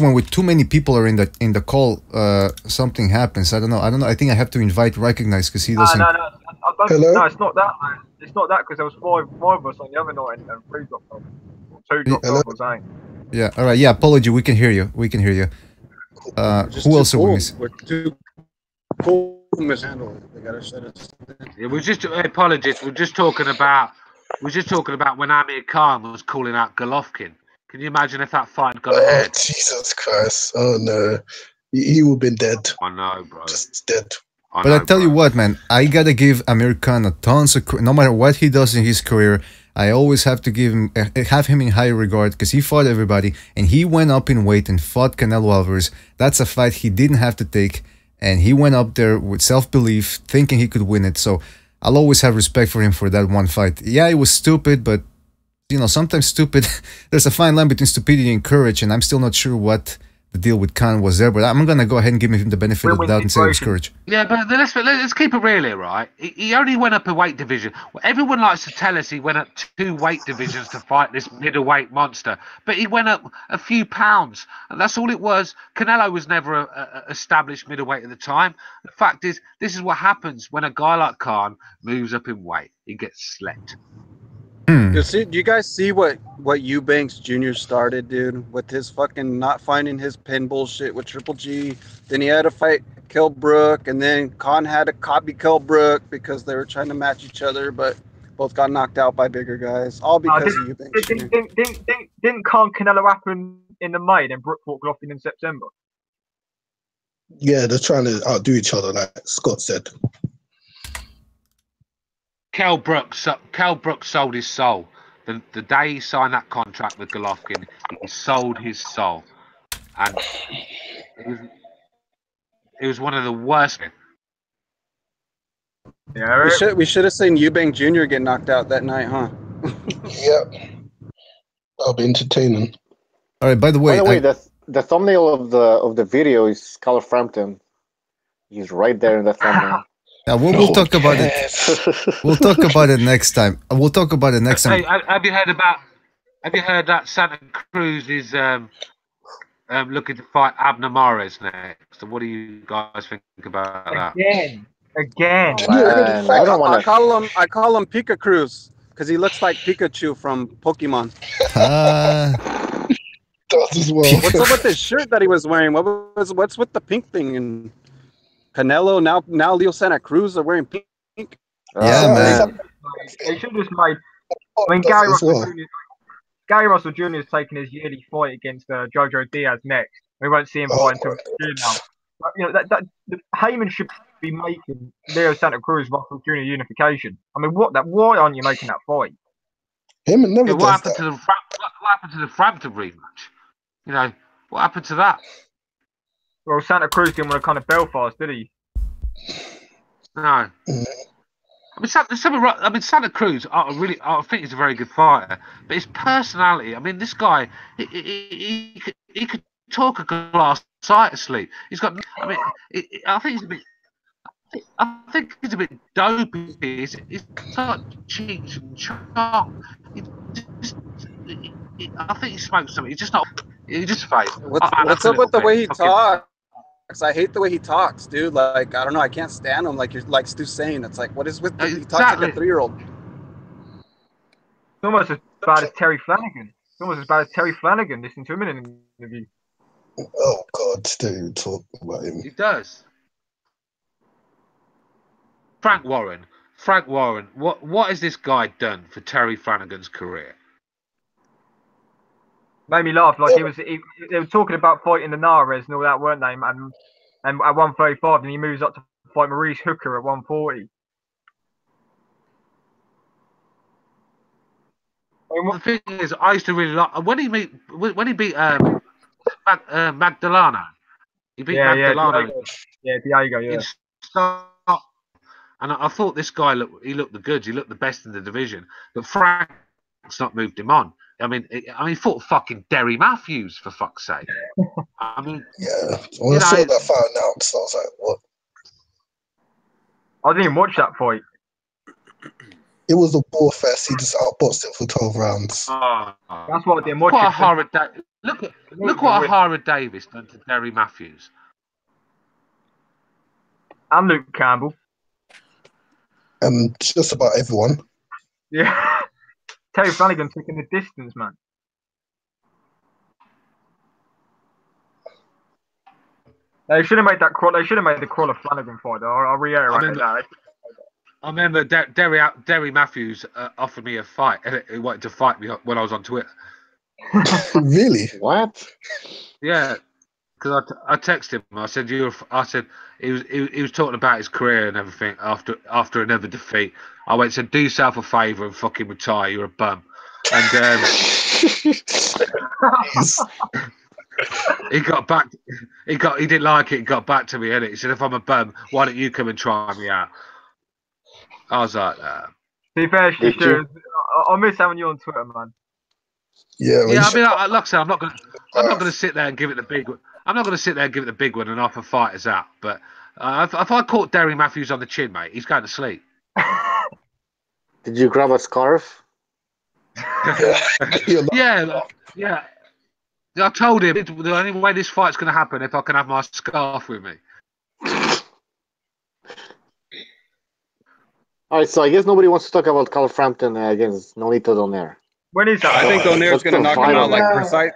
when with too many people are in the call, something happens. I don't know. I think I have to invite recognize because he doesn't. No, no, it's not that. Man. It's not that because there was five of us on the other night and three dropped off. Two dropped off, was saying. Yeah. All right. Yeah. Apology. We can hear you. We can hear you. Who else are we missing? We're too cool to mishandle. They gotta shut us. Yeah, we're just apologies. We're just talking about when Amir Khan was calling out Golovkin. Can you imagine if that fight had gone ahead? Jesus Christ! Oh no, he would have been dead. I know, bro. Just dead. But I tell you what, man, I gotta give Amir Khan a tons of no matter what he does in his career. I always have to have him in high regard because he fought everybody and he went up in weight and fought Canelo Alvarez. That's a fight he didn't have to take, and he went up there with self-belief, thinking he could win it. So I'll always have respect for him for that one fight. Yeah, it was stupid, but you know, sometimes stupid. There's a fine line between stupidity and courage, and I'm still not sure what the deal with Khan was there, but I'm gonna go ahead and give him the benefit of the doubt and say it was courage. Yeah, but let's keep it real here, right? He only went up a weight division. Well, everyone likes to tell us he went up 2 weight divisions to fight this middleweight monster, but he went up a few pounds, and that's all it was. Canelo was never a established middleweight at the time. The fact is, this is what happens when a guy like Khan moves up in weight. He gets slept. Do you guys see what Eubanks Jr. started, dude? With his fucking not finding his pin bullshit with Triple G. Then he had to fight Kell Brook, and then Khan had to copy Kell Brook because they were trying to match each other, but both got knocked out by bigger guys. All because of Eubanks Jr. Didn't Khan Canelo happen in the May, and Brook fought Golovkin in September? Yeah, they're trying to outdo each other, like Scott said. Kell Brook sold his soul. The day he signed that contract with Golovkin, he sold his soul, and it was one of the worst. Yeah, we should have seen Eubank Jr. get knocked out that night, huh? Yep, that'll be entertaining. All right. By the way, the thumbnail of the video is Carl Frampton. He's right there in the thumbnail. Yeah, we'll talk about it. We'll talk about it next time. We'll talk about it next time. Hey, have you heard that Santa Cruz is looking to fight Abner Mares next? So what do you guys think about that? Again. I call him Pika Cruz because he looks like Pikachu from Pokemon. Does as well. What's up with this shirt that he was wearing? What's with the pink thing? And Canelo now Leo Santa Cruz are wearing pink. Yeah, man. They should just made. I mean, Gary Russell Jr. is taking his yearly fight against Jojo Diaz next. We won't see him fight until June now. But, you know Heyman should be making Leo Santa Cruz Russell Jr. unification. I mean, why aren't you making that fight? Heyman never does what happened that. What happened to the Frampton rematch? You know, what happened to that? Well, Santa Cruz didn't want to kind of Belfast, did he? No. I mean, Santa Cruz, I think he's a very good fighter, but his personality. I mean, this guy, he could talk a glass sight of sleep. He's got. I mean, I think he's a bit dopey. He's got cheeks and chop. I think he smokes something. He's just not. He just fake. What's up with the way he talks? I hate the way he talks, dude. Like, I don't know. I can't stand him. Like you're like Stu saying. It's like, what is with he talks like a 3-year-old. It's almost as bad as Terry Flanagan. It's almost as bad as Terry Flanagan. Listen to him in an interview. Oh God, still talk about him. He does. Frank Warren. What has this guy done for Terry Flanagan's career? Made me laugh. Like they were talking about fighting the Nares and all that, weren't they? And at 135, and he moves up to fight Maurice Hooker at 140. The thing is, I used to really like when he beat Magdaleno. He beat Magdaleno. Diego. Yeah. Stott. And I thought this guy looked the goods. He looked the best in the division. But Frank's not moved him on. I mean, he fought fucking Derry Matthews for fuck's sake. I mean, yeah. When I saw that fight announced, I was like, what? I didn't even watch that fight. It was a ball fest. He just outboxed it for 12 rounds. That's what I didn't watch. Look what O'Hara Davis done to Derry Matthews. And Luke Campbell. And just about everyone. Yeah. Terry Flanagan taking the distance, man. They should have made that. They should have made the Crawler Flanagan fight. I'll reiterate that. I remember Derry Matthews offered me a fight, and he wanted to fight me when I was on Twitter. Really? What? Yeah, because I texted him. I said he was talking about his career and everything after another defeat. I went and said, do yourself a favour and fucking retire. You're a bum. And he got back. He didn't like it. He got back to me, and he said, if I'm a bum, why don't you come and try me out? I was like, to be fair, I miss having you on Twitter, man. Yeah. I mean, like I said, I'm not gonna sit there and give it the big one. I'm not gonna sit there and give it the big one and offer fighters out. But if I caught Derry Matthews on the chin, mate, he's going to sleep. Did you grab a scarf? Yeah. I told him the only way this fight's going to happen if I can have my scarf with me. All right, so I guess nobody wants to talk about Carl Frampton against Nonito Donaire. When is that? I think Donaire's going to knock him out. Like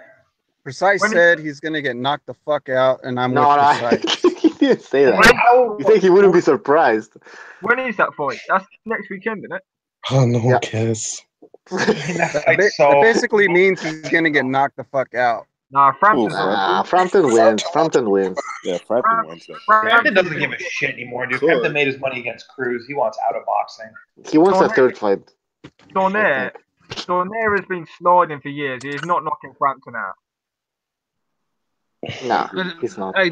Precise When said, he's going to get knocked the fuck out, and I'm with Precise. He didn't say that. You think he wouldn't be surprised? When is that fight? That's next weekend, isn't it? Oh, no one cares. That basically means he's going to get knocked the fuck out. Nah, Frampton wins. Frampton wins. Yeah, Frampton wins. Frampton doesn't give a shit anymore, dude. Frampton made his money against Cruz. He wants out of boxing. He wants a third fight. Donaire has been sliding for years. He is not knocking Frampton out. Nah, he's not. Hey,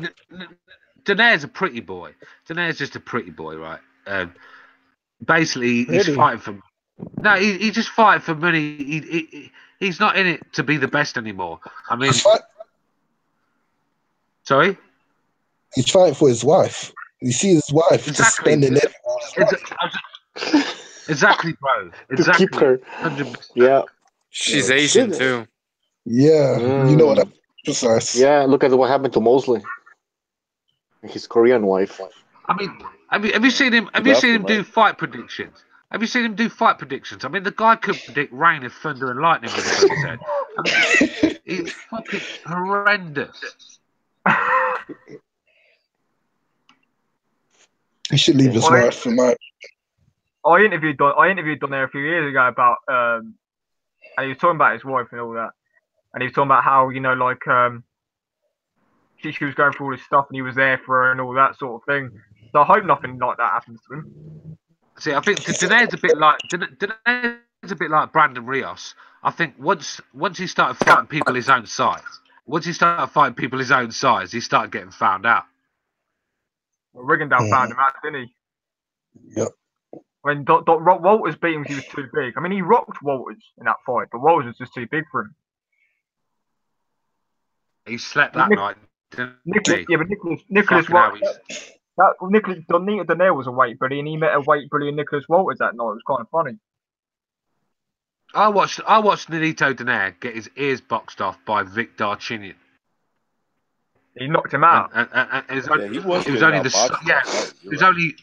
Donaire's a pretty boy. Donaire's just a pretty boy, right? Basically, he's fighting for. No, he's just fighting for money. He's not in it to be the best anymore. I mean, sorry, he's fighting for his wife. You see his wife just spending it. Exactly, bro. To keep her. 100%. Yeah. She's Asian too. Yeah, you know what? Precise. Yeah, look at what happened to Mosley. His Korean wife. I mean, have you seen him? Have you seen him do fight predictions? Have you seen him do fight predictions? I mean, the guy could predict rain of thunder and lightning with his own head. I mean, he's fucking horrendous. He should leave his wife for my. I interviewed Donaire a few years ago about and he was talking about his wife and all that, and he was talking about how she was going through all this stuff and he was there for her and all that sort of thing. So I hope nothing like that happens to him. See, I think Donaire's a bit like Brandon Rios. I think once he started fighting people his own size, he started getting found out. Well, Rigondeaux found him out, didn't he? Yep. When Walters beat him, he was too big. I mean, he rocked Walters in that fight, but Walters was just too big for him. He slept that night, didn't he? Yeah, but Nicholas Walters. Donito Donaire was a weight bully, and he met a weight bully in Nicholas Walters that night. It was kind of funny. I watched Nonito Donaire get his ears boxed off by Vic Darchinyan. He knocked him out. And it was only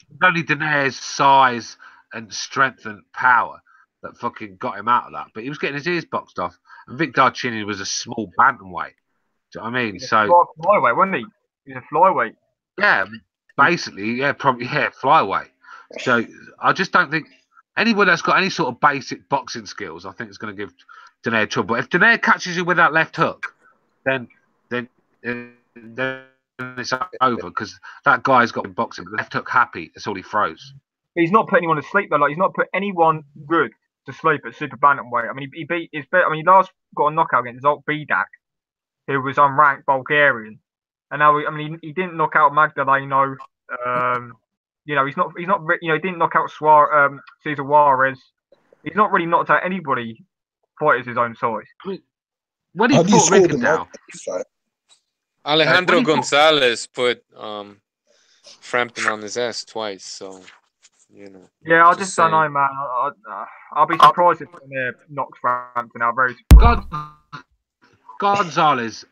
Donaire's size and strength and power that fucking got him out of that. But he was getting his ears boxed off. And Vic Darchinyan was a small bantamweight. Do you know what I mean? So flyweight, wasn't he? He was a flyweight. Yeah. Basically, flyweight. So I just don't think anyone that's got any sort of basic boxing skills, I think, is going to give Donaire trouble. If Donaire catches you with that left hook, then it's over because that guy's got boxing. The left hook happy. That's all he throws. But he's not putting anyone to sleep though. Like he's not put anyone good to sleep at super bantamweight. I mean, he last got a knockout against Zolt Bidak, who was unranked Bulgarian. And now, he didn't knock out Magdaleno. He didn't knock out Cesar Juarez. He's not really knocked out anybody fighters his own size. When How do you score them out? Alejandro When he fought- Gonzalez put Frampton on his ass twice, so you know. Yeah, I just don't know, man. I'll be surprised if Donaire knocks Frampton out. Very surprised. Gonzalez,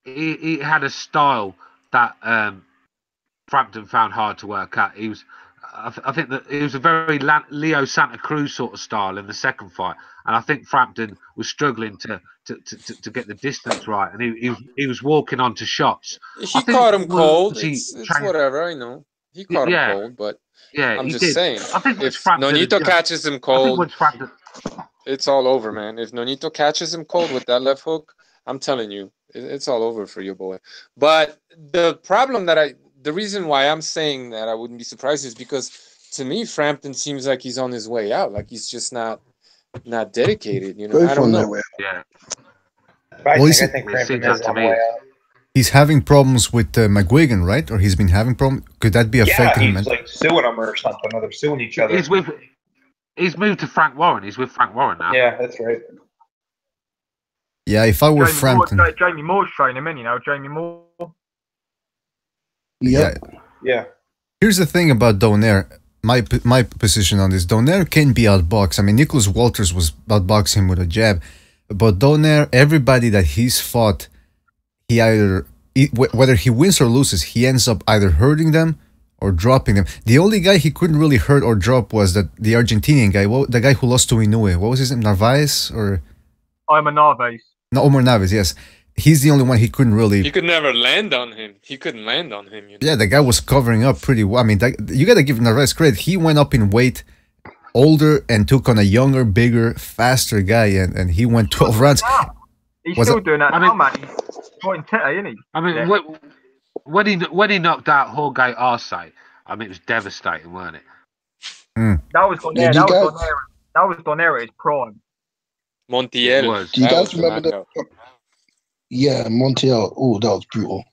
he had a style that Frampton found hard to work at. He was, I think that it was a very Leo Santa Cruz sort of style in the second fight, and I think Frampton was struggling to get the distance right, and he was walking onto shots. He caught him cold. It's whatever, I know. He caught him cold, but I'm just saying. I think if Nonito catches him cold, it's all over, man. If Nonito catches him cold with that left hook, I'm telling you, it's all over for your boy. But the problem the reason why I'm saying that I wouldn't be surprised is because to me, Frampton seems like he's on his way out. Like he's just not dedicated. You know, I don't know. Yeah. I Well, think Frampton is on the way out. He's having problems with McGuigan, right? Or he's been having problems. Could that be affecting him? Yeah, he's like suing him or something, or they're suing each other. He's moved to Frank Warren. He's with Frank Warren now. Yeah, that's right. Yeah, if I were Frampton. Jamie Moore's training him in, you know, Jamie Moore. Yeah. Yeah. Here's the thing about Donaire. My position on this: Donaire can be outboxed. I mean, Nicholas Walters was outboxing him with a jab, but Donaire, everybody that he's fought, whether he wins or loses, he ends up either hurting them or dropping them. The only guy he couldn't really hurt or drop was the Argentinian guy, the guy who lost to Inoue. What was his name? Narvaez or? Omar Narvaez. No, Omar Narvaez. Yes, he's the only one he couldn't really. You could never land on him. He couldn't land on him. You know? Yeah, the guy was covering up pretty well. I mean, you got to give Narvaez credit. He went up in weight, older, and took on a younger, bigger, faster guy, and he went 12 rounds. He's still doing that now, man. He's fighting Tete, isn't he? I mean, when he knocked out Jorge Arce, I mean, it was devastating, wasn't it? That was Donaire. That was Donaire at his prime. Montiel. Do you guys remember that? Yeah, Montiel. Oh, that was brutal.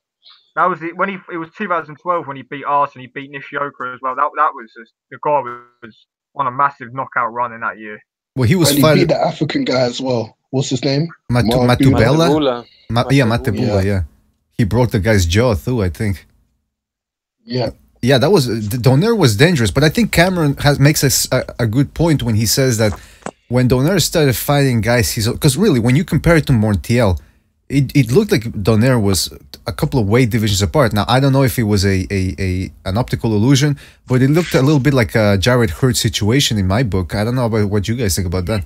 That was it. It was 2012 when he beat Arce and he beat Nishioka as well. That was just, the guy was on a massive knockout run in that year. Well, he was and fighting. He beat the African guy as well. What's his name? Matubela. Matebula. Yeah, he broke the guy's jaw too, I think. Yeah. Yeah, that was Donaire was dangerous, but I think Cameron makes a good point when he says that when Donaire started fighting guys, because really when you compare it to Montiel, it looked like Donaire was a couple of weight divisions apart. Now I don't know if it was an optical illusion, but it looked a little bit like a Jared Hurd situation in my book. I don't know about what you guys think about that.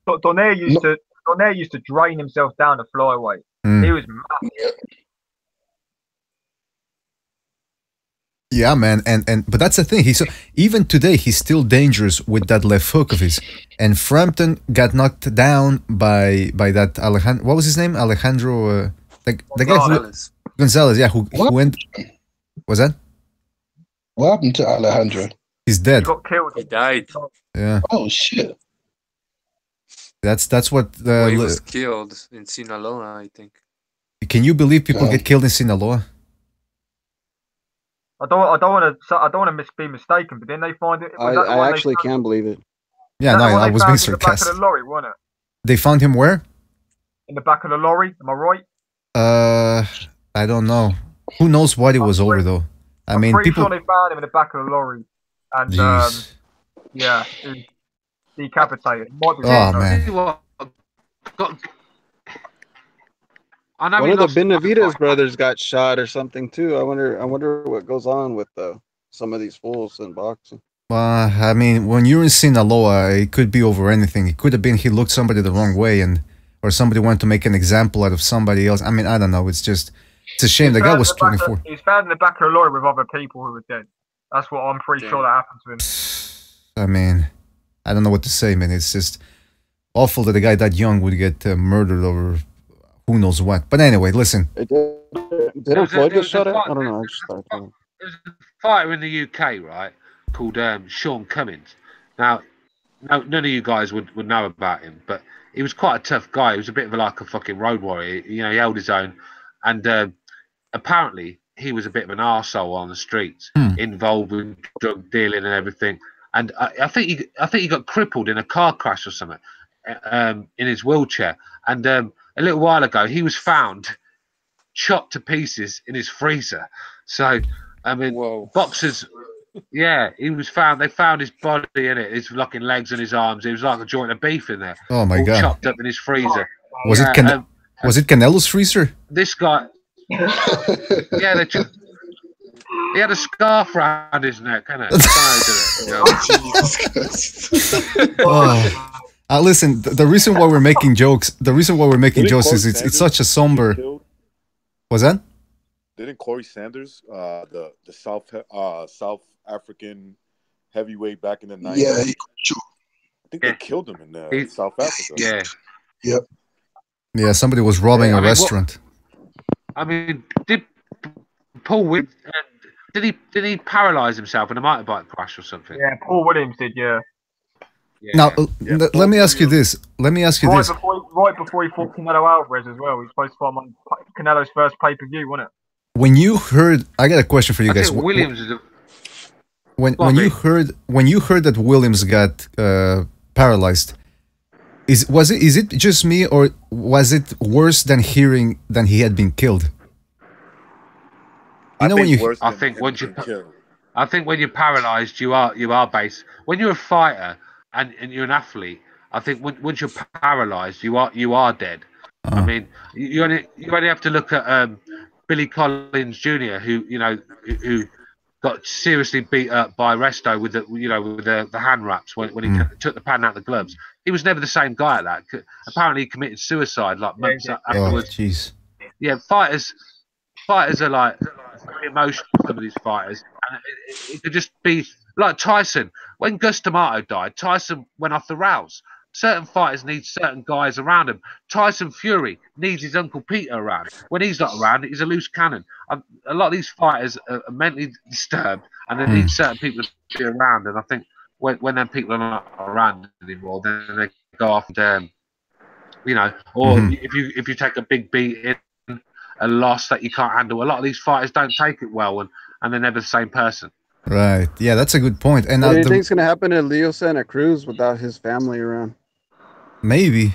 Donaire used to drain himself down to flyweight. He was massive. Yeah, man, but that's the thing. Even today he's still dangerous with that left hook of his. And Frampton got knocked down by that Alejandro. What was his name? Alejandro. The guy who Gonzalez. Yeah, who went. Was that? What happened to Alejandro? He's dead. He got killed. He died. Yeah. Oh shit. That's what. He was killed in Sinaloa, I think. Can you believe people get killed in Sinaloa? I don't want to be mistaken, but then they find it. I actually can believe it. Yeah, no, I was being sarcastic. In the back of the lorry, wasn't it? They found him where? In the back of the lorry. Am I right? I don't know. Who knows what it was over though? I mean, pretty people. sure they found him in the back of the lorry, and yeah, he was decapitated. Might be man. One of the Benavides brothers got shot or something too. I wonder what goes on with some of these fools in boxing. I mean, when you're in Sinaloa, it could be over anything. It could have been he looked somebody the wrong way, or somebody wanted to make an example out of somebody else. I mean, I don't know. It's a shame. The guy was 24. He was found in the back of the lorry with other people who were dead. That's what I'm pretty sure that happened to him. I mean, I don't know what to say, man. It's just awful that a guy that young would get murdered over who knows what. But anyway, listen. Didn't Floyd get shot at? I don't know. There's a fighter in the UK, right, called Sean Cummins. Now, none of you guys would know about him, but he was quite a tough guy. He was a bit of like a fucking road warrior. You know, he held his own. And apparently, he was a bit of an arsehole on the streets, involved with drug dealing and everything. And I think he got crippled in a car crash or something. in his wheelchair, and a little while ago he was found chopped to pieces in his freezer. So, I mean, boxers. Yeah, he was found. They found his body in it, his fucking legs and his arms. It was like a joint of beef in there. Oh my all God! chopped up in his freezer. Was it Canelo's freezer? This guy. Yeah, he had a scarf around his neck, kind of. Listen, the reason why we're making jokes, is it's such a somber. Was that? Didn't Corey Sanders, the South African heavyweight back in the 90s? Yeah, I think they killed him in South Africa. Yeah. Yep. Yeah, somebody was robbing a restaurant. Did Paul Williams did he paralyze himself in a motorbike crash or something? Yeah, Paul Williams did. Yeah. Now, let me ask you this. Right before he fought Canelo Alvarez as well. He was supposed to fight on Canelo's first pay-per-view, wasn't it? When you heard, I got a question for you guys. Williams is when you heard that Williams got paralyzed, is it just me, or was it worse than hearing that he had been killed? I think when you're paralyzed, you are based. When you're a fighter and you're an athlete, I think once you're paralyzed, you are dead. I mean, you only have to look at Billy Collins Jr., who got seriously beat up by Resto with the hand wraps when he took the padding out of the gloves. He was never the same guy at that. Apparently, he committed suicide like months afterwards. Oh, jeez. Yeah, fighters are like very emotional. Some of these fighters, and it could just be like Tyson. When Gus D'Amato died, Tyson went off the rails. Certain fighters need certain guys around him. Tyson Fury needs his Uncle Peter around. When he's not around, he's a loose cannon. A lot of these fighters are mentally disturbed, and they need certain people to be around. And I think when them people are not around anymore, then they go off and or if you take a big beating, a loss that you can't handle. A lot of these fighters don't take it well, and they're never the same person. Right. Yeah, that's a good point. And what do you think's going to happen to Leo Santa Cruz without his family around? Maybe.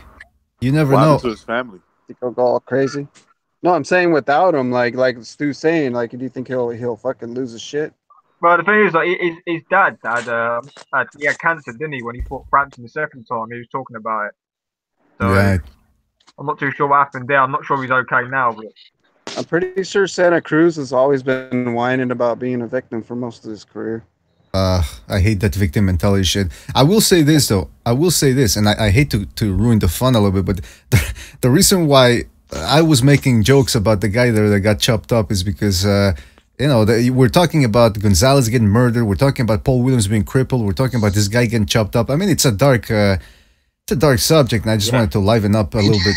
You never know. To his family. He'll go all crazy. No, I'm saying without him, like Stu's saying, like, do you think he'll fucking lose his shit? Well, the thing is, like, his dad he had cancer, didn't he? When he fought Frampton the second time, he was talking about it. So, right. I'm not too sure what happened there. I'm not sure he's okay now, but I'm pretty sure Santa Cruz has always been whining about being a victim for most of his career. I hate that victim mentality shit. I will say this, though. And I hate to ruin the fun a little bit, but the reason why I was making jokes about the guy there that got chopped up is because, we're talking about Gonzalez getting murdered. We're talking about Paul Williams being crippled. We're talking about this guy getting chopped up. I mean, it's a dark subject, and I just wanted to liven up a little bit.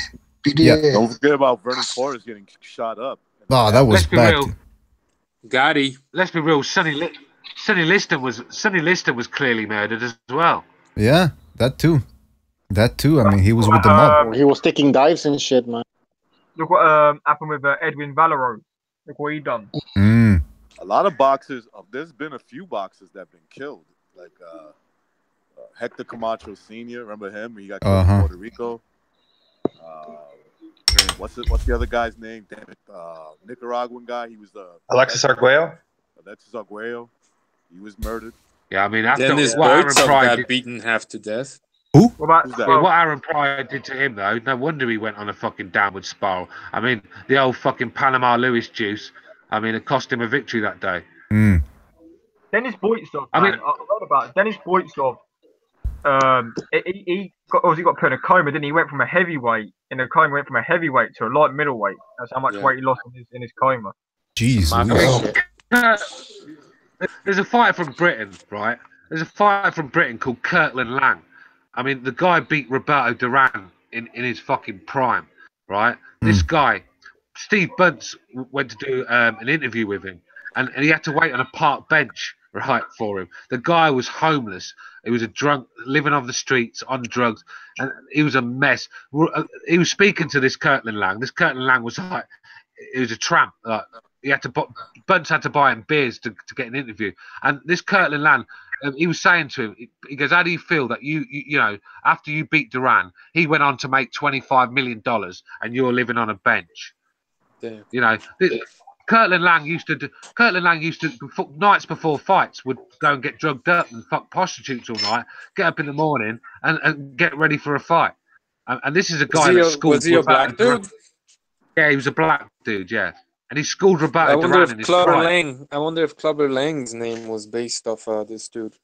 Yeah. Don't forget about Vernon Forrest getting shot up. Oh, that was bad. Gotti. Let's be real. Sonny Liston was clearly murdered as well. Yeah, that too. I mean, he was with the mob. He was taking dives and shit, man. Look what happened with Edwin Valero. Look what he done. A lot of boxers. There's been a few boxers that have been killed, like Hector Camacho Sr. Remember him? He got killed in Puerto Rico. What's the other guy's name? Damn it, Nicaraguan guy. He was the Alexis Arguello. He was murdered. Yeah, I mean, after Dennis what Aaron Boyd Pryor got beaten half to death. Who? What Aaron Pryor did to him, though, no wonder he went on a fucking downward spiral. I mean, the old fucking Panama Lewis juice. I mean, it cost him a victory that day. Dennis Boytsov. I heard about it. Dennis Boytsov. He got put in a coma, didn't he? He went from a heavyweight to a light middleweight. That's how much weight he lost in his coma. Jeez. There's a fighter from Britain, right? There's a fighter from Britain called Kirtland Lang. I mean, the guy beat Roberto Duran in his fucking prime, right? This guy, Steve Bunce, went to do an interview with him, and he had to wait on a park bench, right, for him. The guy was homeless. He was a drunk, living on the streets, on drugs, and he was a mess. He was speaking to this Kirtland Lang. This Kirtland Lang was like, he was a tramp. Like, Bunce had to buy him beers to get an interview. And this Kirtland Lang, he was saying to him, he goes, "How do you feel that you know, after you beat Duran, he went on to make $25 million, and you're living on a bench?" Damn. You know, Kirtland Lang used to nights before fights would go and get drugged up and fuck prostitutes all night, get up in the morning and get ready for a fight. And this is a guy that schooled. Was he a black dude? Yeah, he was a black dude. Yeah, and he schooled I Roberto wonder Duran if in his Clubber prime. Lang. I wonder if Clubber Lang's name was based off this dude.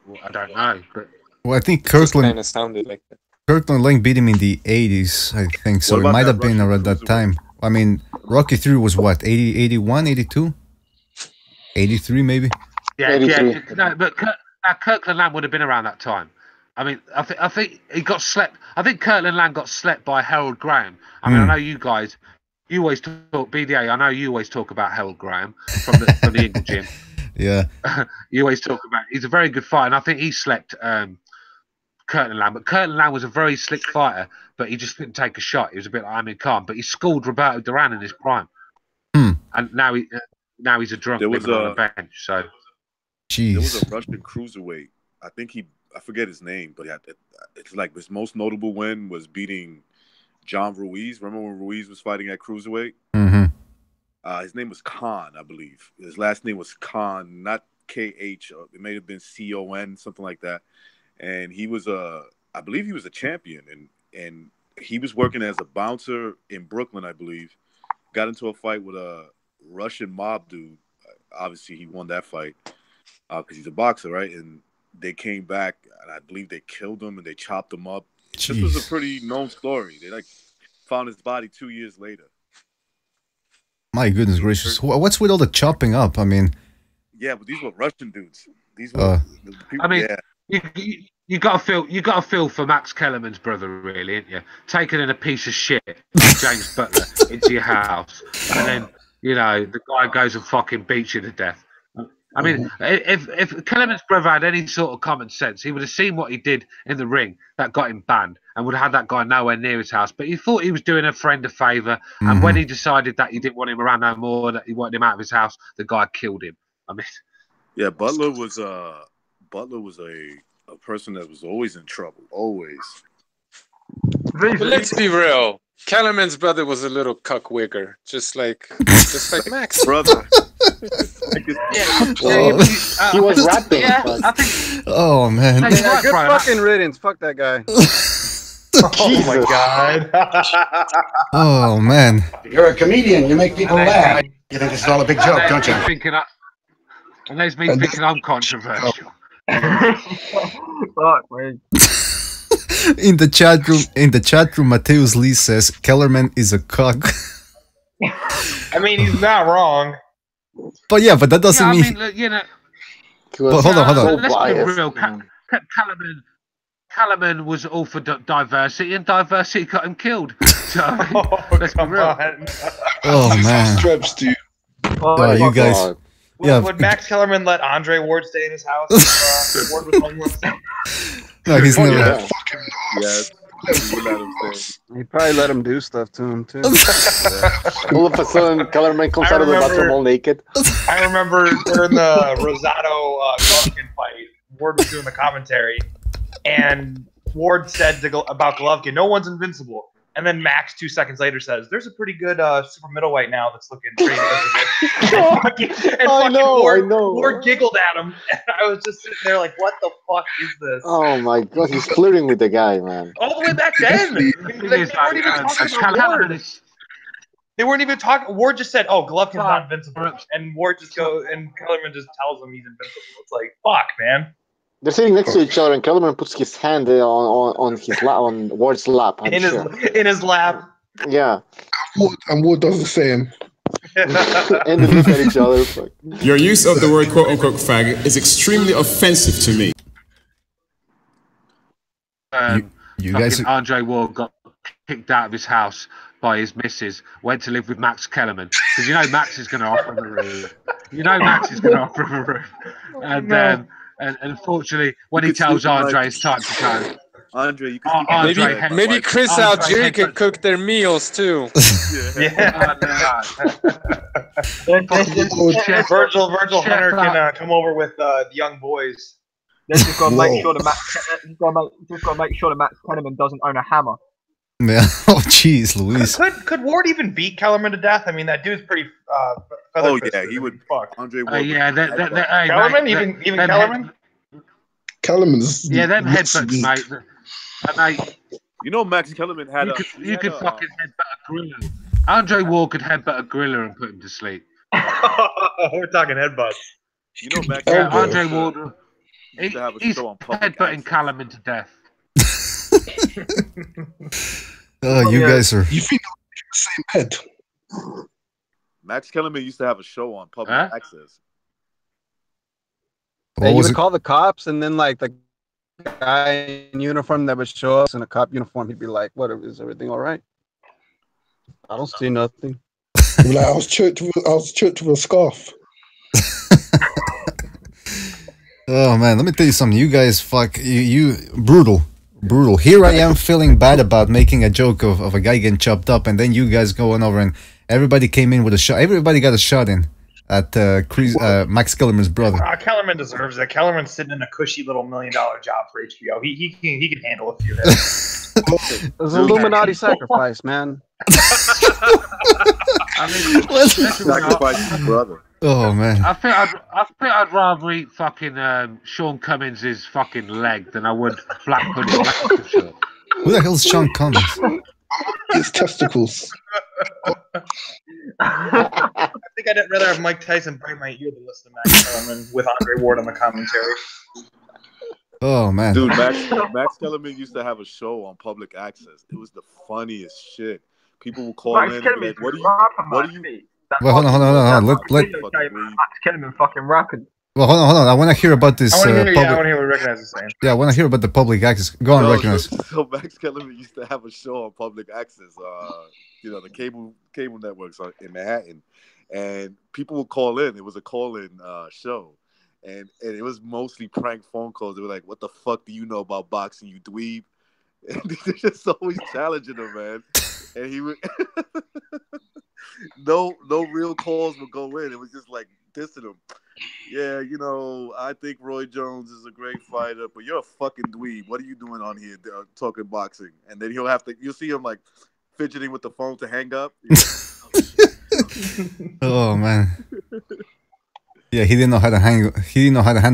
Well, I don't know, but Well, I think it just Kirkland kind of sounded like that. Kirkland Lang beat him in the 80s, I think. So What it about might that have been Russian around that cruiserweight? time. I mean, Rocky 3 was what, 80, 81, 82? 83 maybe? yeah, 83. yeah. No, but Kirkland Lang would have been around that time. I mean, I think he got slept. I think Kirtland Lang got slept by Harold Graham. I mean, I know you guys. You always talk BDA. I know you always talk about Harold Graham from the Ingle Gym. Yeah. You always talk about. He's a very good fighter, and I think he slept Kirtland Lang. But Kirtland Lang was a very slick fighter, but he just couldn't take a shot. He was a bit like Amir Khan, but he schooled Roberto Duran in his prime, and now he's a drunk living on the bench. So, there was a Russian cruiserweight. I think I forget his name, but it's like his most notable win was beating John Ruiz. Remember when Ruiz was fighting at cruiserweight? His name was Khan, I believe. His last name was Khan, not KH. It may have been CON, something like that. And he was I believe he was a champion, and he was working as a bouncer in Brooklyn, I believe. Got into a fight with a Russian mob dude. Obviously, he won that fight because he's a boxer, right? And they came back, and I believe they killed him and they chopped him up. Jeez. This was a pretty known story. They found his body 2 years later. My goodness gracious. What's with all the chopping up? I mean... Yeah, but these were Russian dudes. These were people, I mean, yeah. you got to feel for Max Kellerman's brother, really, ain't you? Taking in a piece of shit like James Butler into your house, and then you know the guy goes and fucking beats you to death. I mean, if Kellerman's brother had any sort of common sense, he would have seen what he did in the ring that got him banned, and would have had that guy nowhere near his house. But he thought he was doing a friend a favour, and when he decided that he didn't want him around no more, that he wanted him out of his house, the guy killed him. I mean, yeah, Butler was a person that was always in trouble, always. But let's be real. Kellerman's brother was a little cuckwigger, just like Max. Brother. He was rapping. Yeah, I think. Oh man. Yeah, good fucking riddance. Fuck that guy. Oh my god. Oh man. You're a comedian. You make people laugh. You think this is all a big joke, don't you? And there's me thinking I'm controversial. Fuck, man. In the chat room, Mateus Lee says Kellerman is a cock. I mean, he's not wrong. But that doesn't mean. I mean, look, you know. But hold on. Let's be real. Kellerman was all for diversity, and diversity got him killed. So, let's be real. Oh man. Strips to you. Oh, you guys. Would Max Kellerman let Andre Ward stay in his house? Ward was homeless. No, he's never. Yes. He probably let him do stuff to him too. All of a sudden, Kellerman comes out of the bathroom all naked. I remember during the Rosado Golovkin fight, Ward was doing the commentary, and Ward said about Golovkin, "No one's invincible." And then Max 2 seconds later says, "There's a pretty good super middleweight now that's looking pretty invincible." I know. Ward giggled at him, and I was just sitting there like, "What the fuck is this?" Oh my god, he's flirting with the guy, man. All the way back then, they weren't even talking about Ward. They weren't even talking. Ward just said, "Oh, Golovkin's not invincible," and Ward just and Kellerman just tells him he's invincible. It's like, fuck, man. They're sitting next to each other, and Kellerman puts his hand on Ward's lap. In his lap. Yeah. And Ward does the same. And they look at each other. Like... Your use of the word "quote unquote" faggot is extremely offensive to me. You guys. Andre Ward got kicked out of his house by his missus. Went to live with Max Kellerman because you know Max is going to offer him a room. And unfortunately, when he tells Andre it's time to go, Andre, you Oh, can maybe Chris Algieri can cook their meals too. Virgil Hunter can come over with the young boys. They've just got to make sure that Max Kellerman doesn't own a hammer. Yeah. Oh, jeez, Louise. Could Ward even beat Kellerman to death? I mean, that dude's pretty. Oh yeah, he would. Fuck. Andre Ward. Yeah, Kellerman, even Kellerman. Kellerman's. Yeah, them headbutts, mate. Mate, you know, Max Kellerman had you could fucking headbutt a gorilla. Andre Ward could headbutt a gorilla and put him to sleep. We're talking headbutts. You know, Max. Yeah, Andre Ward. He's headbutting Kellerman to death. Oh, you guys are. You think they're in the same bed? Max Kellerman used to have a show on public access. Hey, you would call the cops, and then like the guy in uniform that would show us in a cop uniform, he'd be like, "What is everything all right?" I don't see nothing. Like, I was choked with a scarf. Oh man, let me tell you something. You guys, you brutal. Here I am feeling bad about making a joke of a guy getting chopped up, and then you guys going over and everybody came in with a shot. Everybody got a shot in at Max Kellerman's brother. Kellerman deserves it. Kellerman's sitting in a cushy little $1 million job for HBO. He can handle a few hits. It was an Illuminati sacrifice, man. I mean, sacrifice his brother. Oh man. I think I'd rather eat fucking Sean Cummins' fucking leg than I would Black Hood's shirt. Who the hell's Sean Cummins? His testicles. I think I'd rather have Mike Tyson bite my ear than listen to Max Kellerman with Andre Ward on the commentary. Oh man, dude, Max Kellerman used to have a show on public access. It was the funniest shit. People would call in and be like, "What do you?" Well, hold on. Let Max Kellerman fucking rapping. Well, hold on. I want to hear about this. I want to hear what Recognize is saying. Yeah, I want to hear about the public access. Go on, Recognize. So Max Kellerman used to have a show on public access. The cable networks in Manhattan, and people would call in. It was a call-in show, and it was mostly prank phone calls. They were like, "What the fuck do you know about boxing, you dweeb?" And they're just always challenging him, man. And he would no real calls would go in. It was just like dissing him. Yeah, I think Roy Jones is a great fighter, but you're a fucking dweeb. What are you doing on here talking boxing? And then you'll see him like fidgeting with the phone to hang up. Oh man. Yeah, he didn't know how to handle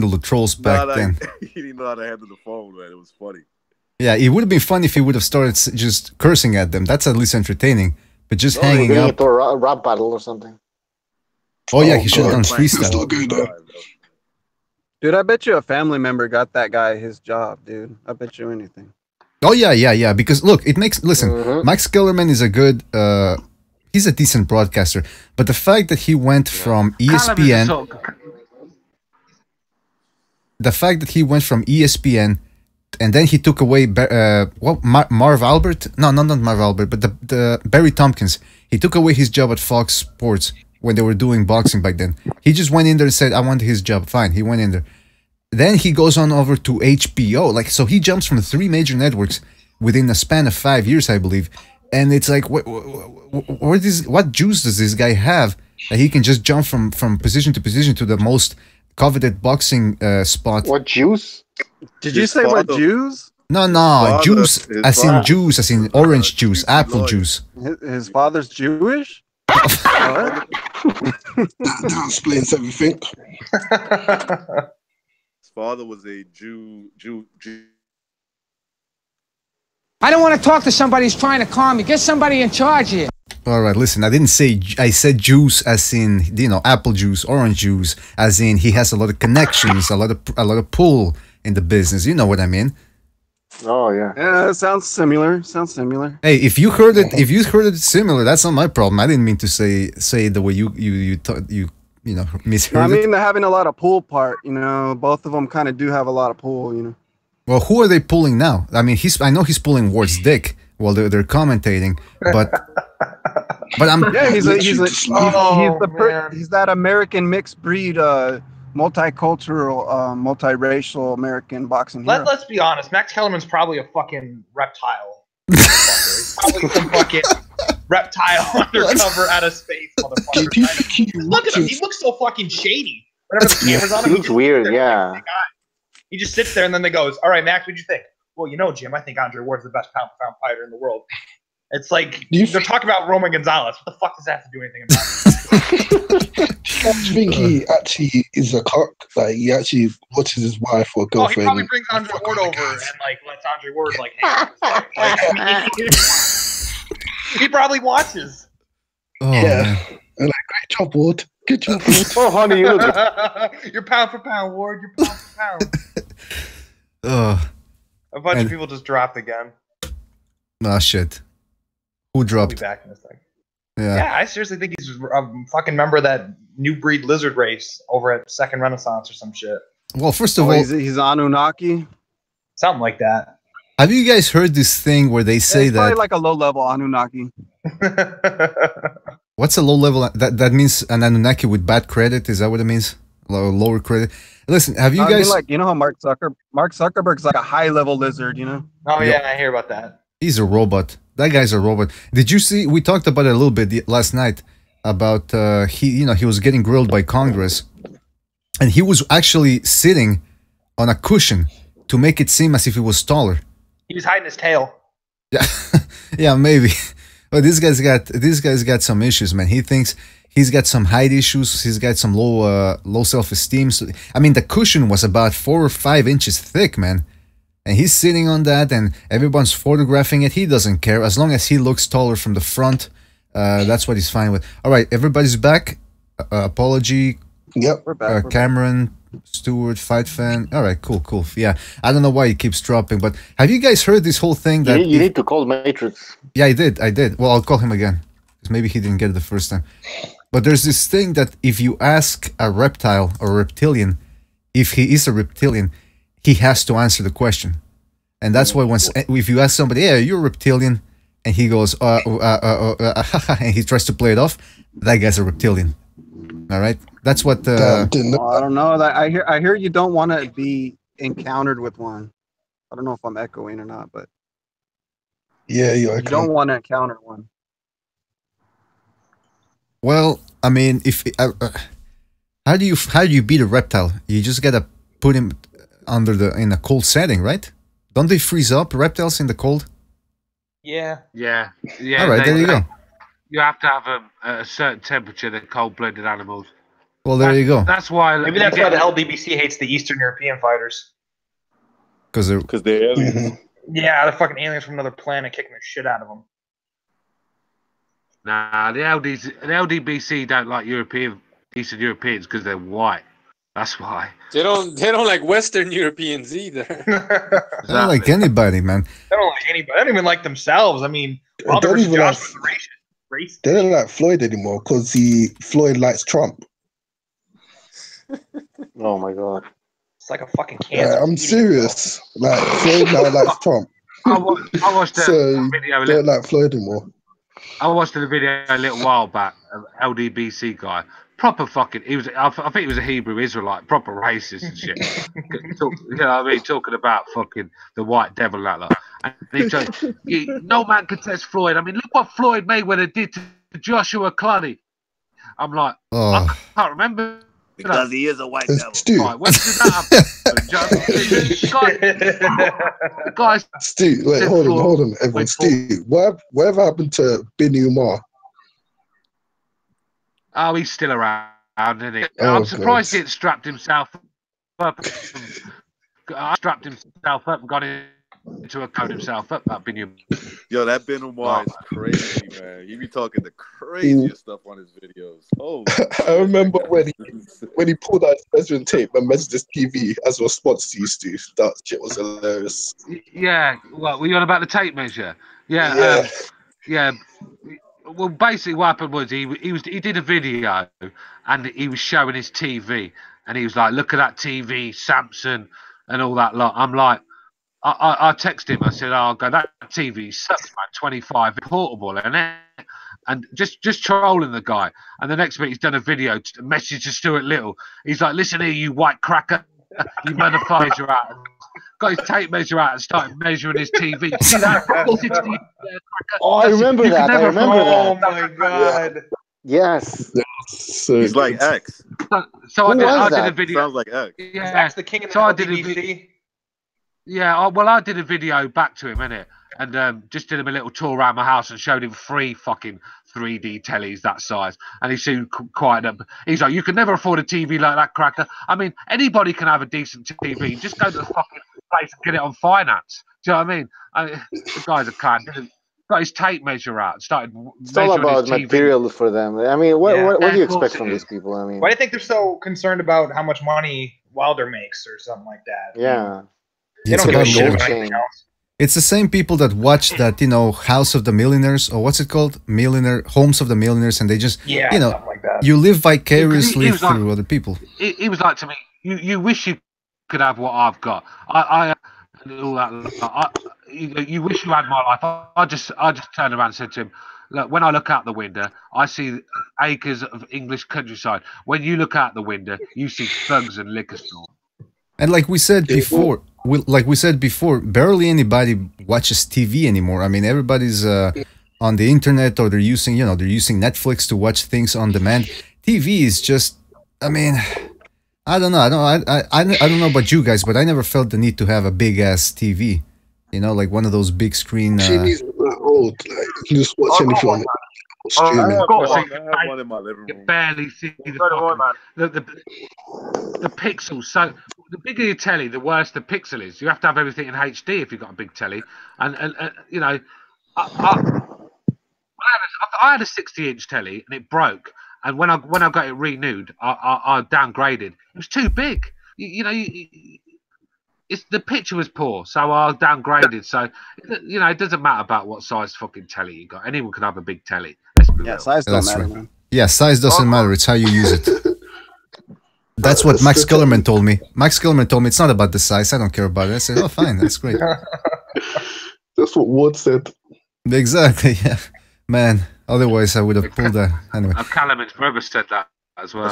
the trolls back then. He didn't know how to handle the phone, man. It was funny. Yeah, it would have been fun if he would have started just cursing at them. That's at least entertaining. But just hanging up. Into a rap battle or something. Oh yeah, he should have done freestyle. Dude, I bet you a family member got that guy his job, dude. I bet you anything. Oh yeah. Because look, listen, Max Kellerman is a good, he's a decent broadcaster. But the fact that he went from ESPN, and then he took away Marv Albert? No, not Marv Albert, but the Barry Tompkins. He took away his job at Fox Sports when they were doing boxing back then. He just went in there and said, "I want his job." Fine, he went in there. Then he goes on over to HBO. So he jumps from 3 major networks within a span of 5 years, I believe. And it's like, what juice does this guy have that he can just jump from position to position to the most coveted boxing spot? What juice? Did you say what juice? No, juice as in orange juice, apple juice. His father's Jewish? That explains everything. His father was a Jew. I don't want to talk to somebody who's trying to calm me. Get somebody in charge here. All right, listen, I said juice as in, apple juice, orange juice, as in he has a lot of connections, a lot of pull in the business. You know what I mean? Oh yeah. Yeah, it sounds similar. Hey, if you heard it similar, that's not my problem. I didn't mean to say the way you misheard I mean, it. they're having a lot of pull part. Both of them kind of do have a lot of pull. Well, who are they pulling now? I mean, I know he's pulling Ward's dick while they're commentating, but yeah, he's that American mixed breed multicultural, multiracial American boxing hero. Let's be honest. Max Kellerman's probably a fucking reptile. He's probably some fucking reptile undercover out of space, motherfucker. Look at him. He looks so fucking shady. Whenever the camera's on him, He looks weird, yeah. He just sits there and then they goes, "All right, Max, what'd you think?" "Well, you know, Jim, I think Andre Ward's the best pound-for-pound fighter in the world." It's like they're talking about Roman Gonzalez. What the fuck does that have to do anything about it? I think he actually is a cock. Like he actually watches his wife or Oh, he girlfriend. probably brings Andre Ward over and like lets Andre Ward like hang out. I mean, he probably watches. Oh, yeah. And like, great job, Ward. Good job, Ward. Oh, honey, you look. You're pound for pound, Ward. You're pound for pound. A bunch of people just dropped again. Ah, shit. Who dropped? I'll be back in a second. Yeah. Yeah, I seriously think he's a fucking member of that new breed lizard race over at Second Renaissance or some shit. Well, first of all, he's Anunnaki. Something like that. have you guys heard this thing where they say It's probably that? like a low-level Anunnaki. What's a low level? That means an Anunnaki with bad credit. Is that what it means? Lower credit. Listen, have you I mean, guys? like, you know how Mark Zuckerberg's like a high-level lizard, you know? Oh yeah, I hear about that. He's a robot. That guy's a robot. Did you see? We talked about it a little bit last night about he was getting grilled by Congress, and he was actually sitting on a cushion to make it seem as if he was taller. He was hiding his tail. Yeah, yeah, maybe. But this guy's got some issues, man. He thinks he's got some height issues. He's got some low self-esteem. So, I mean, the cushion was about 4 or 5 inches thick, man. And he's sitting on that, and everyone's photographing it. He doesn't care as long as he looks taller from the front. That's what he's fine with. All right, everybody's back. Apology. Yep, we're back. Cameron, Stewart, Fight Fan. All right, cool. Yeah, I don't know why he keeps dropping, but have you guys heard this whole thing that you need to call Matrix? Yeah, I did. Well, I'll call him again because maybe he didn't get it the first time. But there's this thing that if you ask a reptile or a reptilian if he is a reptilian, he has to answer the question. And that's why if you ask somebody, "Yeah, you're a reptilian," and he goes, and he tries to play it off, that guy's a reptilian. All right, that's what. I don't know. I hear you don't want to be encountered with one. I don't know if I'm echoing or not, but yeah, you don't want to encounter one. Well, I mean, if how do you beat a reptile? You just gotta put him in a cold setting, right? Don't they freeze up reptiles in the cold? Yeah. All right, there you go. You have to have a certain temperature. They're cold-blooded animals. Well, there you go. That's why. Maybe that's why the LDBC hates the Eastern European fighters. Because they're aliens. Yeah, they're fucking aliens from another planet kicking the shit out of them. Nah, the LDBC don't like Eastern Europeans because they're white. That's why. They don't like Western Europeans either. They don't like anybody, man. They don't like anybody. They don't even like themselves. I mean, Wilder don't versus even Josh like- was racist. They don't like Floyd anymore because Floyd likes Trump. Oh my god. It's like a fucking cancer. I'm serious. Like Floyd now likes Trump. I watched a So video. they don't like Floyd anymore. I watched a video a little while back. An LDBC guy, proper fucking. I think he was a Hebrew Israelite, proper racist and shit. You know what I mean? Talking about fucking the white devil and that. Like. And he said, "No man can test Floyd. I mean, look what Floyd Mayweather did to Joshua Clooney." I'm like, I can't remember. Because he is a white devil. Stu. Right, when did that guys, Stu, wait, hold on, everyone. Stu, whatever happened to Benny Umar? Oh, he's still around, isn't he? Oh, I'm surprised God. he had strapped himself up. Strapped himself up and got into a code himself up. That Benny. Yo, that Ben Umar is crazy, man. He be talking the craziest stuff on his videos. Oh, I remember when he pulled out his measuring tape and measured his TV as a response to you, Stu. That shit was hilarious. Yeah, what were you on about the tape measure? Yeah. Well, basically, what happened was he did a video and he was showing his TV and he was like, "Look at that TV, Samsung, and all that lot." I'm like, I texted him. I said, "Oh God, that TV sucks, man. 25 portable, isn't it?" and just trolling the guy. And the next minute he's done a video, a message to Stuart Little. He's like, "Listen here, you white cracker, you motherfucker measure out." Got his tape measure out and started measuring his TV. See that? Oh, I remember that. I remember that. Oh my god. Yes. He's like X. So Who I was did a that? video. Sounds like X. Yeah, That's the king of the so I did a LTBC. Yeah, well, I did a video back to him, innit? And just did him a little tour around my house and showed him 3 fucking 3D tellies that size. And he soon quieted up. He's like, "You can never afford a TV like that, cracker." I mean, anybody can have a decent TV. Just go to the fucking place and get it on finance. Do you know what I mean? The guy's a cunt. Got his tape measure out and started It's all measuring about his TV. material for them. I mean, what do you expect from these people? I mean, Why do you think they're so concerned about how much money Wilder makes or something like that? yeah. They don't give a shit about anything else. It's the same people that watch that, House of the Millionaires, or what's it called? Homes of the Millionaires, and they just, something like that. you live vicariously He was like- through other people. He was like to me, "You wish you could have what I've got. I all that. You wish you had my life." I just turned around and said to him, "Look, when I look out the window, I see acres of English countryside. When you look out the window, you see thugs and liquor stores." And like we said before, barely anybody watches TV anymore. I mean, everybody's on the internet, or they're using Netflix to watch things on demand. TV is just, I mean, I don't know. I don't know about you guys, but I never felt the need to have a big ass TV. Like one of those big screen. TV's not old. Like, you can just watch anything on it. Streaming. I have one in my living room. You barely see the pixels. So the bigger your telly, the worse the pixel is. You have to have everything in HD if you've got a big telly. And I had a 60-inch telly and it broke. And when I got it renewed, I downgraded. It was too big. The picture was poor, so I downgraded. So it doesn't matter about what size fucking telly you got. Anyone can have a big telly. Yeah, size don't matter, man. Yeah, size doesn't matter. It's how you use it. That's what Max Kellerman told me. Max Kellerman told me it's not about the size. I don't care about it. I said, "Oh, fine, that's great." That's what Ward said. Exactly. Yeah, man. Otherwise, I would have pulled that. Anyway. Kellerman's brother said that as well.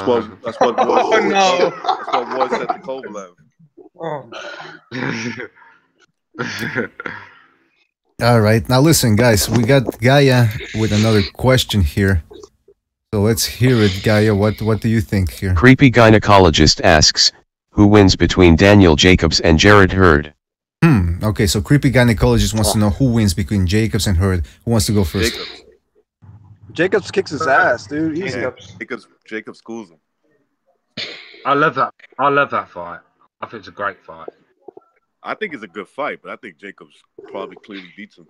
That's what Ward Oh no! That's what Ward said to Kovalev. All right, now listen, guys. We got Gaia with another question here. So let's hear it, Gaia. What do you think here? Creepy gynecologist asks, who wins between Daniel Jacobs and Jared Hurd? Okay, so creepy gynecologist wants to know who wins between Jacobs and Hurd. Who wants to go first? Jacobs kicks his ass, dude. Jacobs schools him. I love that fight. I think it's a great fight. I think it's a good fight, but I think Jacobs probably clearly beats him.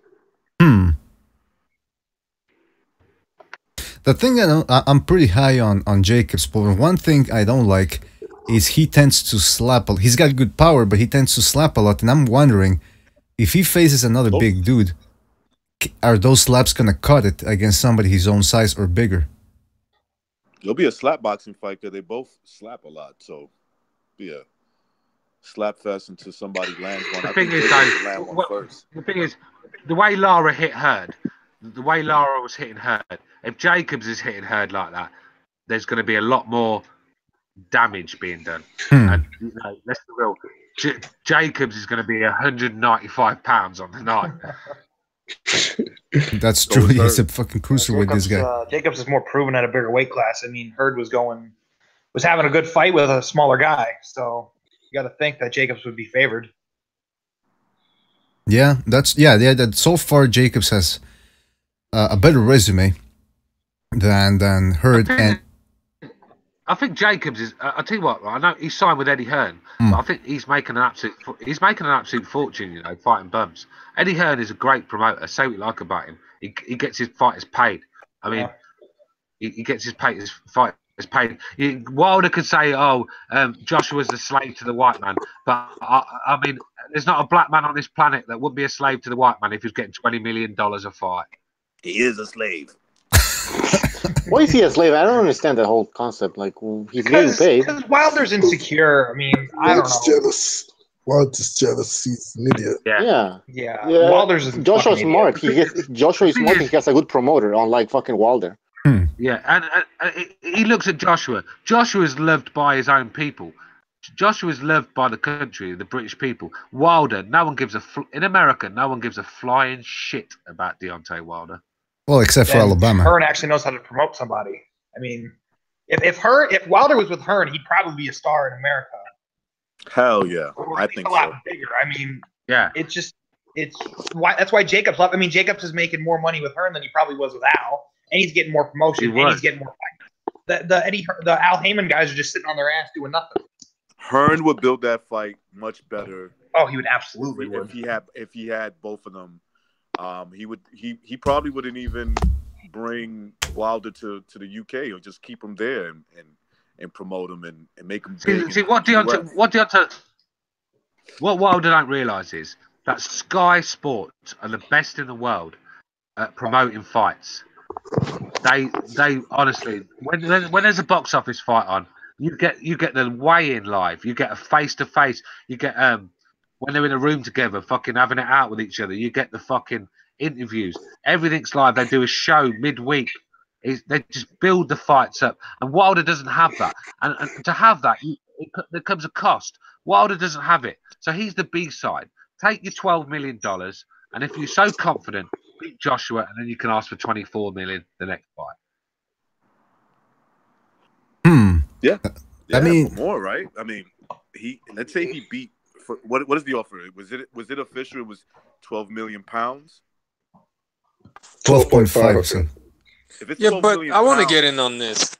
The thing I'm pretty high on Jacobs, but one thing I don't like is he tends to slap. He's got good power, but he tends to slap a lot, and I'm wondering if he faces another big dude, are those slaps gonna cut it against somebody his own size or bigger? It'll be a slap boxing fight because they both slap a lot, so yeah. Slap fest until somebody lands one. The thing is, the way Lara hit Hurd, the way Lara was hitting Hurd, if Jacobs is hitting Hurd like that, there's going to be a lot more damage being done. And let's be real, Jacobs is going to be 195 pounds on the night. That's true. He's a fucking cruiserweight, this guy. Jacobs is more proven at a bigger weight class. I mean, Hurd was having a good fight with a smaller guy, so you got to think that Jacobs would be favored. Yeah, that so far Jacobs has a better resume than Hurd, and I think Jacobs is. I tell you what, I know he's signed with Eddie Hearn, but I think he's making an absolute fortune, fighting bums. Eddie Hearn is a great promoter. Say what you like about him, he gets his fighters paid. I mean, he gets his fighters paid. Wilder could say, Joshua's a slave to the white man, but I mean, there's not a black man on this planet that would be a slave to the white man if he was getting $20 million a fight. He is a slave. Why is he a slave? I don't understand that whole concept. Like, he's getting paid. Because Wilder's insecure. I mean, I don't know. Jealous. Wilder's jealous. He's an idiot. Yeah. Wilder's is Joshua's fucking smart. idiot. Joshua is smart. He has a good promoter, unlike fucking Wilder. Yeah, and he looks at Joshua. Joshua is loved by his own people. Joshua is loved by the country, the British people. Wilder, no one gives in America, no one gives a flying shit about Deontay Wilder. Well, except for Alabama. Hearn actually knows how to promote somebody. I mean, if Wilder was with Hearn, he'd probably be a star in America. Hell yeah, I think a lot bigger. I mean, yeah, that's why Jacobs left. I mean, Jacobs is making more money with Hearn than he probably was with Al, and he's getting more promotion, and he's getting more fights. The Al Heyman guys are just sitting on their ass doing nothing. Hearn would build that fight much better. Oh, he would absolutely if he had both of them. He probably wouldn't even bring Wilder to the UK, or just keep him there and promote him and make him big. See what Wilder don't realise is that Sky Sports are the best in the world at promoting fights. They honestly, when there's a box office fight on, you get the weigh-in live, you get a face-to-face, you get when they're in a room together, fucking having it out with each other, you get the fucking interviews. Everything's live. They do a show midweek. They just build the fights up, and Wilder doesn't have that. And to have that, there comes a cost. Wilder doesn't have it, so he's the B side. Take your $12 million, and if you're so confident, beat Joshua, and then you can ask for $24 million the next fight. Yeah. I mean, more, right? I mean, let's say he beat. What is the offer? Was it official? It was 12 million pounds. 12.5. Yeah, but I want to get in on this.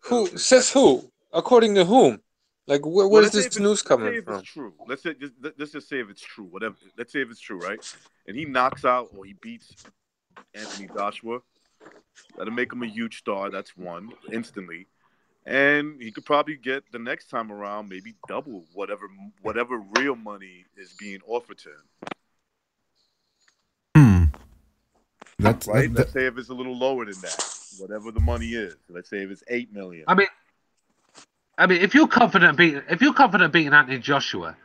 Who says who? According to whom? Like, where's this news coming from? It's true. Let's just say if it's true. Whatever. Let's say if it's true, right? And he knocks out or he beats Anthony Joshua. That'll make him a huge star. That's one instantly. And he could probably get the next time around maybe double whatever real money is being offered to him. Let's say if it's a little lower than that, whatever the money is. Let's say if it's $8 million. I mean, if you're confident beating Anthony Joshua,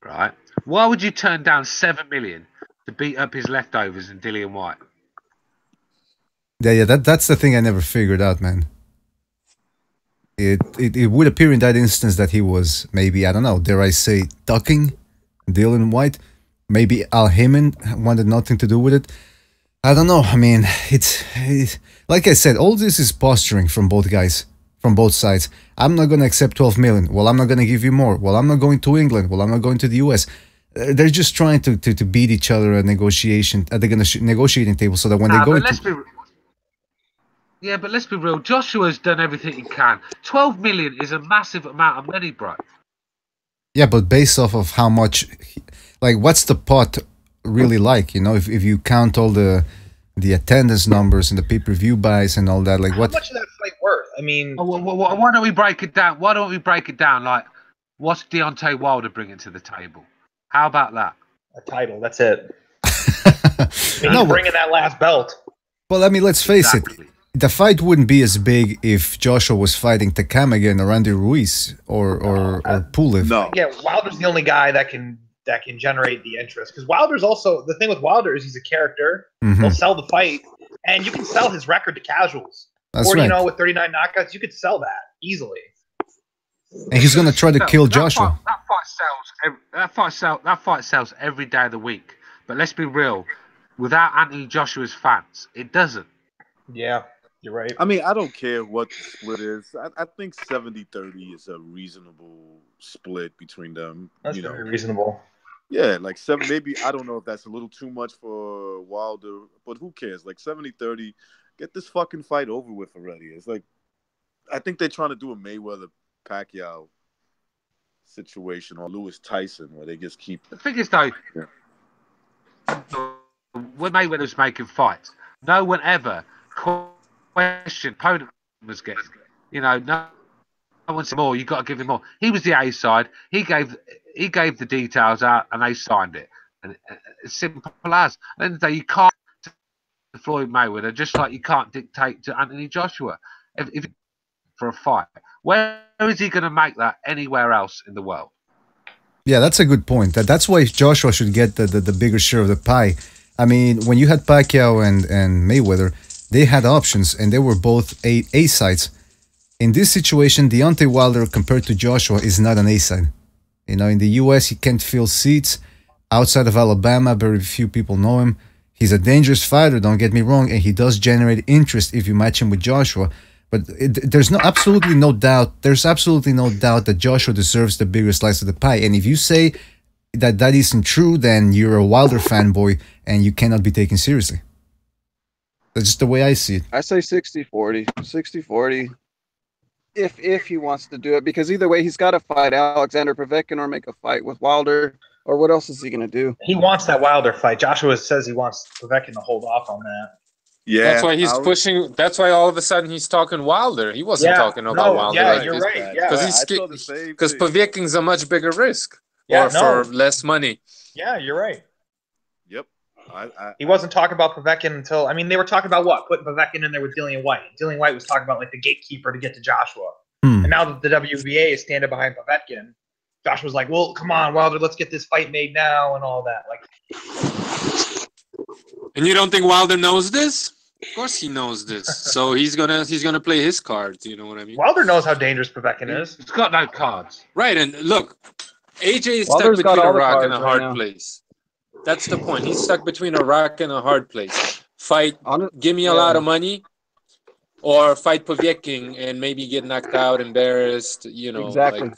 right? Why would you turn down $7 million to beat up his leftovers in Dillian White? Yeah. That's the thing I never figured out, man. It would appear in that instance that he was maybe, I don't know, dare I say, ducking Dillian White. Maybe Al Heyman wanted nothing to do with it. I don't know. I mean, it's like I said, all this is posturing from both guys, from both sides. I'm not going to accept 12 million. Well, I'm not going to give you more. Well, I'm not going to England. Well, I'm not going to the US. They're just trying to beat each other at negotiating table so that when they go into... Yeah, but let's be real. Joshua's done everything he can. 12 million is a massive amount of money, bro. Yeah, but based off of how much... Like, what's the pot really like? You know, if you count all the attendance numbers and the pay-per-view buys and all that, like what... How much is that fight worth? I mean... Why don't we break it down? Why don't we break it down? Like, what's Deontay Wilder bringing to the table? How about that? A title, that's it. He's bringing that last belt. Well, I mean, let's face it. The fight wouldn't be as big if Joshua was fighting Takam again or Randy Ruiz or Pulev. No. Yeah, Wilder's the only guy that can generate the interest. Because Wilder's also, the thing with Wilder is he's a character. He'll sell the fight, and you can sell his record to casuals. That's 40 right. with 39 knockouts, you could sell that easily. And he's going to try to kill Joshua. That fight sells every day of the week. But let's be real, without Anthony Joshua's fans, it doesn't. Yeah, you're right. I mean, I don't care what the split is. I think 70-30 is a reasonable split between them. That's very reasonable. Yeah, like 7, maybe, I don't know if that's a little too much for Wilder, but who cares? Like 70-30, get this fucking fight over with already. It's like, I think they're trying to do a Mayweather-Pacquiao situation or Lewis Tyson where they just keep... The thing is, though, when Mayweather was making fights, no one ever questioned opponent was getting. You know, no one said more. You got to give him more. He was the A side. He gave the details out, and they signed it. And it's simple as. At the end of the day, you can't to Floyd Mayweather just like you can't dictate to Anthony Joshua. If for a fight, where is he going to make that anywhere else in the world? Yeah, that's a good point. That's why Joshua should get the bigger share of the pie. I mean, when you had Pacquiao and Mayweather, they had options, and they were both A sides. In this situation, Deontay Wilder compared to Joshua is not an A side. You know, in the U.S., he can't fill seats. Outside of Alabama, very few people know him. He's a dangerous fighter, don't get me wrong, and he does generate interest if you match him with Joshua. But there's absolutely no doubt. There's absolutely no doubt that Joshua deserves the bigger slice of the pie. And if you say that that isn't true, then you're a Wilder fanboy and you cannot be taken seriously. That's just the way I see it. I say 60-40. 60-40. If he wants to do it, because either way, he's got to fight Alexander Povetkin or make a fight with Wilder. Or what else is he going to do? He wants that Wilder fight. Joshua says he wants Povetkin to hold off on that. Yeah, that's why he's pushing. That's why all of a sudden he's talking Wilder. He wasn't talking about Wilder. Yeah, you're right. Yeah, because Povetkin's a much bigger risk, for less money. Yeah, you're right. Yep. He wasn't talking about Povetkin until they were talking about what, putting Povetkin in there with Dillian White. Dillian White was talking about like the gatekeeper to get to Joshua. And now that the WBA is standing behind Povetkin, Joshua's like, well, come on, Wilder, let's get this fight made now and all that. And you don't think Wilder knows this? Of course he knows this. So he's gonna play his cards. You know what I mean? Wilder knows how dangerous Povetkin is. He's got no cards. Right, and look, AJ is Wilder's stuck between a rock cards and a hard place. That's the point. He's stuck between a rock and a hard place. Fight, give me a lot of money, or fight Povetkin and maybe get knocked out, embarrassed. You know, exactly.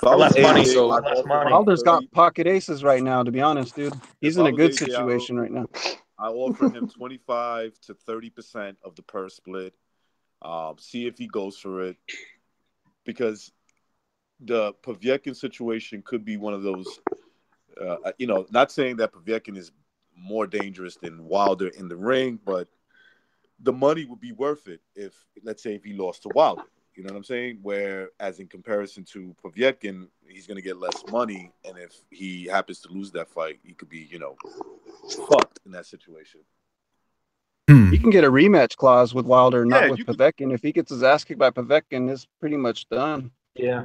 Less money. So Wilder's got pocket aces right now, to be honest, dude. He's in a good situation right now. I offer him 25 to 30% of the purse split. See if he goes for it, because the Povetkin situation could be one of those. Not saying that Povetkin is more dangerous than Wilder in the ring, but the money would be worth it if, let's say, if he lost to Wilder. You know what I'm saying? Whereas in comparison to Povetkin, he's going to get less money, and if he happens to lose that fight, he could be, fucked in that situation. He can get a rematch clause with Wilder, not with Povetkin. If he gets his ass kicked by Povetkin, it's pretty much done. Yeah.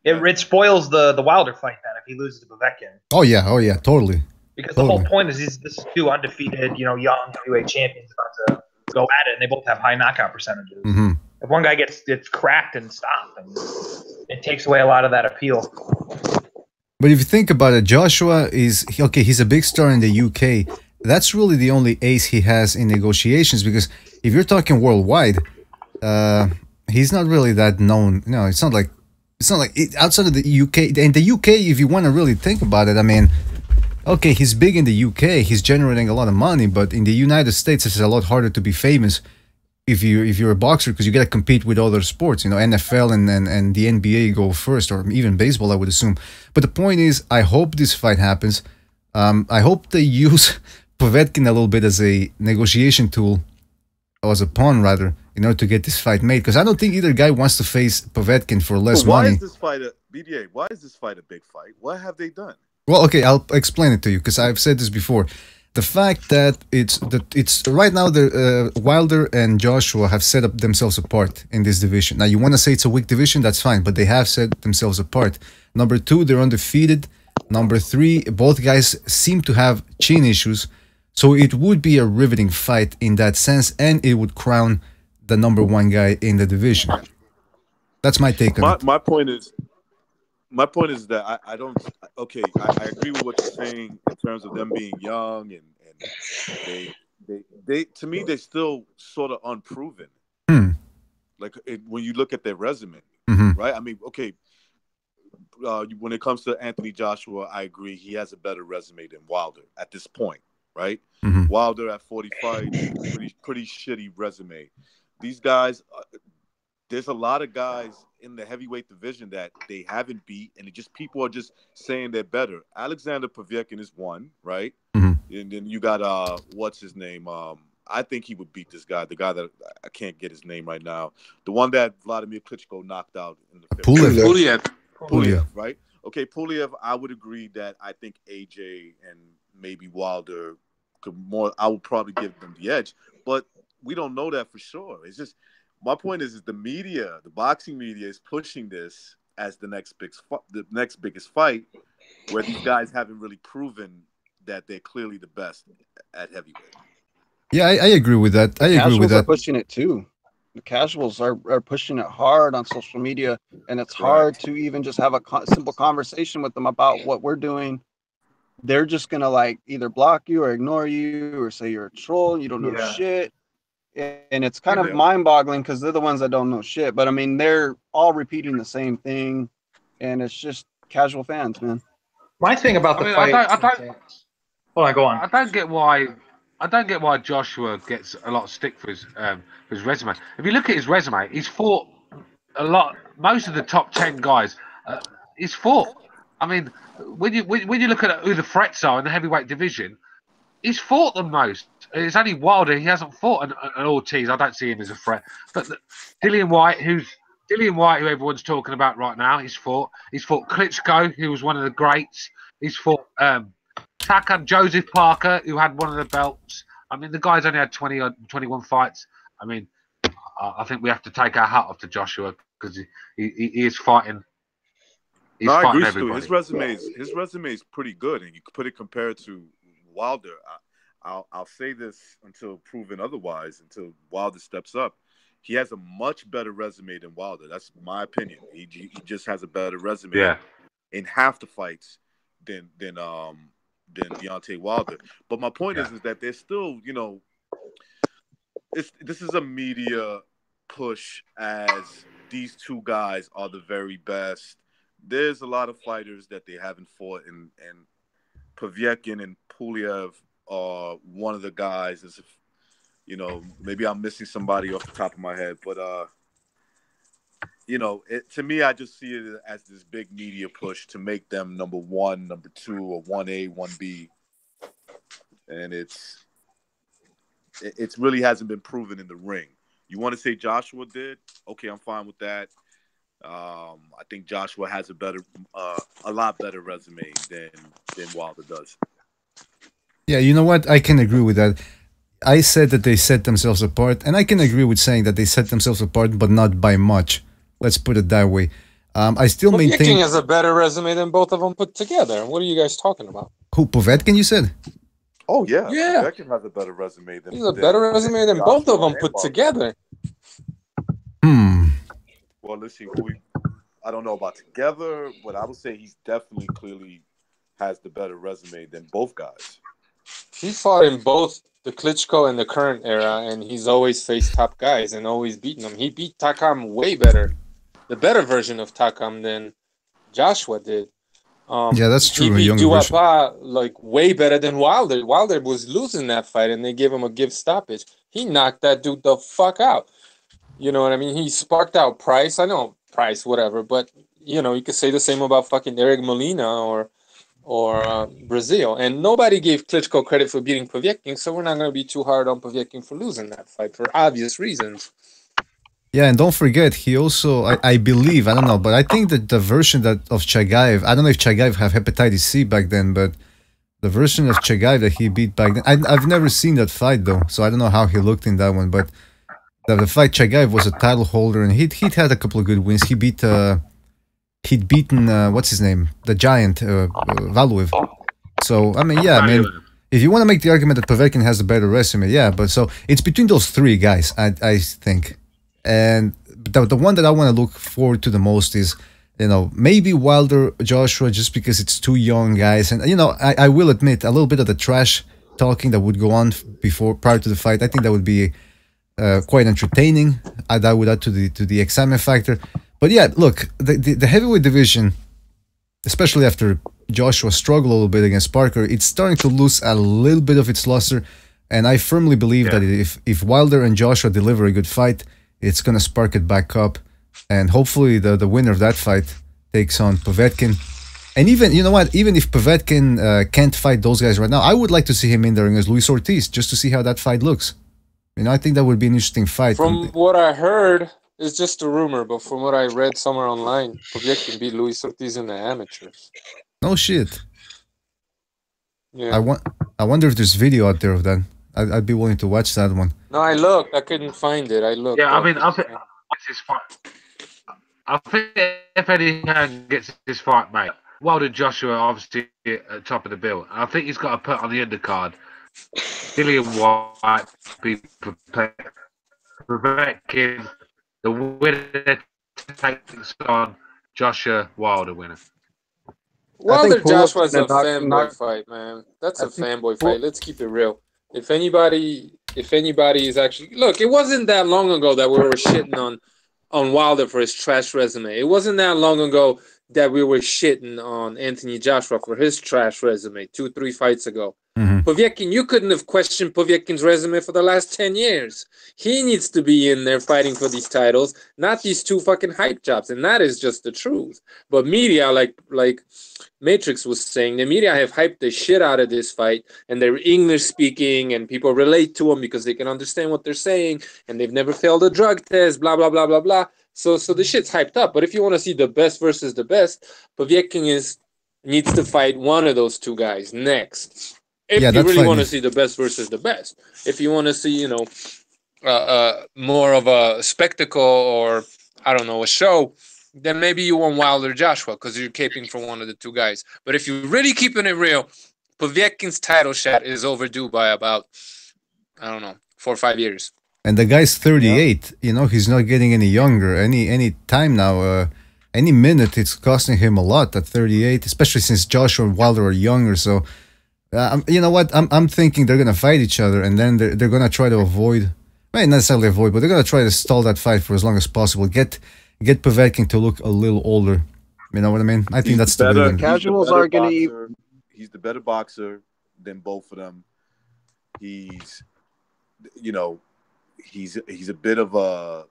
It spoils the Wilder fight then if he loses to Povetkin. Oh yeah, totally. Because the whole point is this is two undefeated, young heavyweight champions about to go at it, and they both have high knockout percentages. Mm-hmm. If one guy gets cracked and stopped, and it takes away a lot of that appeal. But if you think about it, Joshua he's a big star in the UK. That's really the only ace he has in negotiations, because if you're talking worldwide, he's not really that known. No, it's not like outside of the UK. In the UK, if you want to really think about it, I mean, okay, he's big in the UK. He's generating a lot of money, but in the United States, it's a lot harder to be famous if you're a boxer, because you got to compete with other sports. NFL and the NBA go first, or even baseball, I would assume. But the point is, I hope this fight happens. I hope they use Povetkin a little bit as a negotiation tool, or as a pawn rather, in order to get this fight made. Because I don't think either guy wants to face Povetkin for less money. Why is this fight BDA? Why is this fight a big fight? What have they done? Well, okay, I'll explain it to you, because I've said this before. The fact that it's right now, Wilder and Joshua have set up themselves apart in this division. Now, you want to say it's a weak division, that's fine, but they have set themselves apart. Number 2, they're undefeated. Number 3, both guys seem to have chin issues. So it would be a riveting fight in that sense, and it would crown the number 1 guy in the division. That's my take on it. My point is that I don't. Okay, I agree with what you're saying in terms of them being young, and they to me they're still sort of unproven. Like when you look at their resume, right? I mean, okay, when it comes to Anthony Joshua, I agree he has a better resume than Wilder at this point, right? Wilder at 45, pretty shitty resume. These guys, there's a lot of guys in the heavyweight division that they haven't beat, and people are just saying they're better. Alexander Povetkin is one, right? And then you got what's his name? I think he would beat this guy, the guy that I can't get his name right now, the one that Vladimir Klitschko knocked out in the Pulev, right? Okay, Pulev, I would agree that I think AJ and maybe Wilder could more. I would probably give them the edge, but we don't know that for sure. It's just. My point is the media, the boxing media, is pushing this as the next biggest fight, where these guys haven't really proven that they're clearly the best at heavyweight. Yeah, I agree with that. I agree with Casuals are that. pushing it too. The casuals are pushing it hard on social media, and it's hard to even just have a simple conversation with them about what we're doing. They're just gonna like either block you or ignore you or say you're a troll, you don't know shit. And it's kind of mind-boggling because they're the ones that don't know shit. But I mean, they're all repeating the same thing, and it's just casual fans, man. My thing about the fight. Hold on, go on. I don't get why Joshua gets a lot of stick for his resume. If you look at his resume, he's fought a lot. Most of the top 10 guys, he's fought. I mean, when you look at who the threats are in the heavyweight division, he's fought the most. It's only Wilder he hasn't fought, and Ortiz. I don't see him as a threat. But Dillian White, who everyone's talking about right now, he's fought. He's fought Klitschko, who was one of the greats. He's fought Takam Joseph Parker, who had one of the belts. I mean, the guy's only had 21 fights. I mean, I think we have to take our hat off to Joshua because he is fighting. No, I agree, Stu. His resume is pretty good, and you could put it compared to Wilder. I'll say this until proven otherwise, until Wilder steps up. He has a much better resume than Wilder. That's my opinion. He just has a better resume in half the fights than Deontay Wilder. But my point is that there's still, this is a media push as these two guys are the very best. There's a lot of fighters that they haven't fought, and Povetkin and Pulev are one of the guys. As if, maybe I'm missing somebody off the top of my head, but to me, I just see it as this big media push to make them number 1, number 2, or 1A, 1B, and it really hasn't been proven in the ring. You want to say Joshua did? Okay, I'm fine with that. I think Joshua has a lot better resume than Wilder does. Yeah, you know what? I can agree with that. I said that they set themselves apart, and I can agree with saying that they set themselves apart, but not by much. Let's put it that way. I still maintain... Povetkin has a better resume than both of them put together. What are you guys talking about? Who, Povetkin, you said? Oh, yeah. Yeah. Povetkin has a better resume than... He's a better resume than both of them put together. Well, let's see. I don't know about together, but I would say he's definitely clearly has the better resume than both guys. He fought in both the Klitschko and the current era, and he's always faced top guys and always beaten them. He beat Takam way better, the better version of Takam than Joshua did. Yeah, that's true. He beat Duapa like way better than Wilder. Wilder was losing that fight, and they gave him a give stoppage. He knocked that dude the fuck out. You know what I mean? He sparked out Price. I know Price, whatever, but you could say the same about fucking Eric Molina or Brazil. And nobody gave Klitschko credit for beating Povetkin, so we're not going to be too hard on Povetkin for losing that fight for obvious reasons. Yeah, and don't forget, he also, I believe, I don't know, but I think that the version of Chagaev, I don't know if Chagaev had hepatitis C back then, but the version of Chagaev that he beat back then, I've never seen that fight though, so I don't know how he looked in that one, but the fight, Chagaev was a title holder, and he'd had a couple of good wins. He'd beaten what's his name, the giant Valuev. So I mean, yeah, I mean, if you want to make the argument that Povetkin has a better resume, yeah, but so it's between those three guys, I think. And the one that I want to look forward to the most is, maybe Wilder, Joshua, just because it's two young guys, and I will admit a little bit of the trash talking that would go on prior to the fight. I think that would be quite entertaining. That would add to the excitement factor. But yeah, look, the heavyweight division, especially after Joshua struggled a little bit against Parker, it's starting to lose a little bit of its luster. And I firmly believe that if Wilder and Joshua deliver a good fight, it's going to spark it back up. And hopefully the winner of that fight takes on Povetkin. And even, you know what, even if Povetkin can't fight those guys right now, I would like to see him in there against Luis Ortiz, just to see how that fight looks. I think that would be an interesting fight. From what I heard, it's just a rumor, but from what I read somewhere online, Povetkin beat Luis Ortiz in the amateurs. No shit. Yeah. I wonder if there's video out there of that. I'd be willing to watch that one. No, I looked. I couldn't find it. I looked. Yeah, I mean, I I think if Eddie Hearn gets this fight, mate, Wilder Joshua obviously at the top of the bill. I think he's got to put on the undercard. Gillon White be prepared. Povetkin, the winner takes on Joshua Wilder winner. Wilder Joshua's a knock- fanboy fight, man. That's a fanboy fight. Let's keep it real. If anybody is actually look, it wasn't that long ago that we were shitting on Wilder for his trash resume. It wasn't that long ago that we were shitting on Anthony Joshua for his trash resume 2-3 fights ago. Povetkin, you couldn't have questioned Povetkin's resume for the last 10 years. He needs to be in there fighting for these titles, not these two fucking hype jobs, and that is just the truth. But media, like Matrix was saying, the media have hyped the shit out of this fight, and they're English speaking, and people relate to them because they can understand what they're saying, and they've never failed a drug test, blah, blah, blah, blah, blah. So the shit's hyped up. But if you want to see the best versus the best, Povetkin needs to fight one of those two guys next. If you really want to see the best versus the best. If you want to see, more of a spectacle or, I don't know, a show, then maybe you want Wilder Joshua because you're caping for one of the two guys. But if you're really keeping it real, Povetkin's title shot is overdue by about, 4 or 5 years. And the guy's 38. You know, he's not getting any younger. Any time now, any minute, it's costing him a lot at 38, especially since Joshua and Wilder are younger. So, you know what? I'm thinking they're gonna fight each other, and then they're gonna try to avoid, not necessarily avoid, but they're gonna try to stall that fight for as long as possible. Get Povetkin to look a little older. You know what I mean? I think that's the way. Casuals are gonna eat. He's the better boxer than both of them. He's, he's a bit of a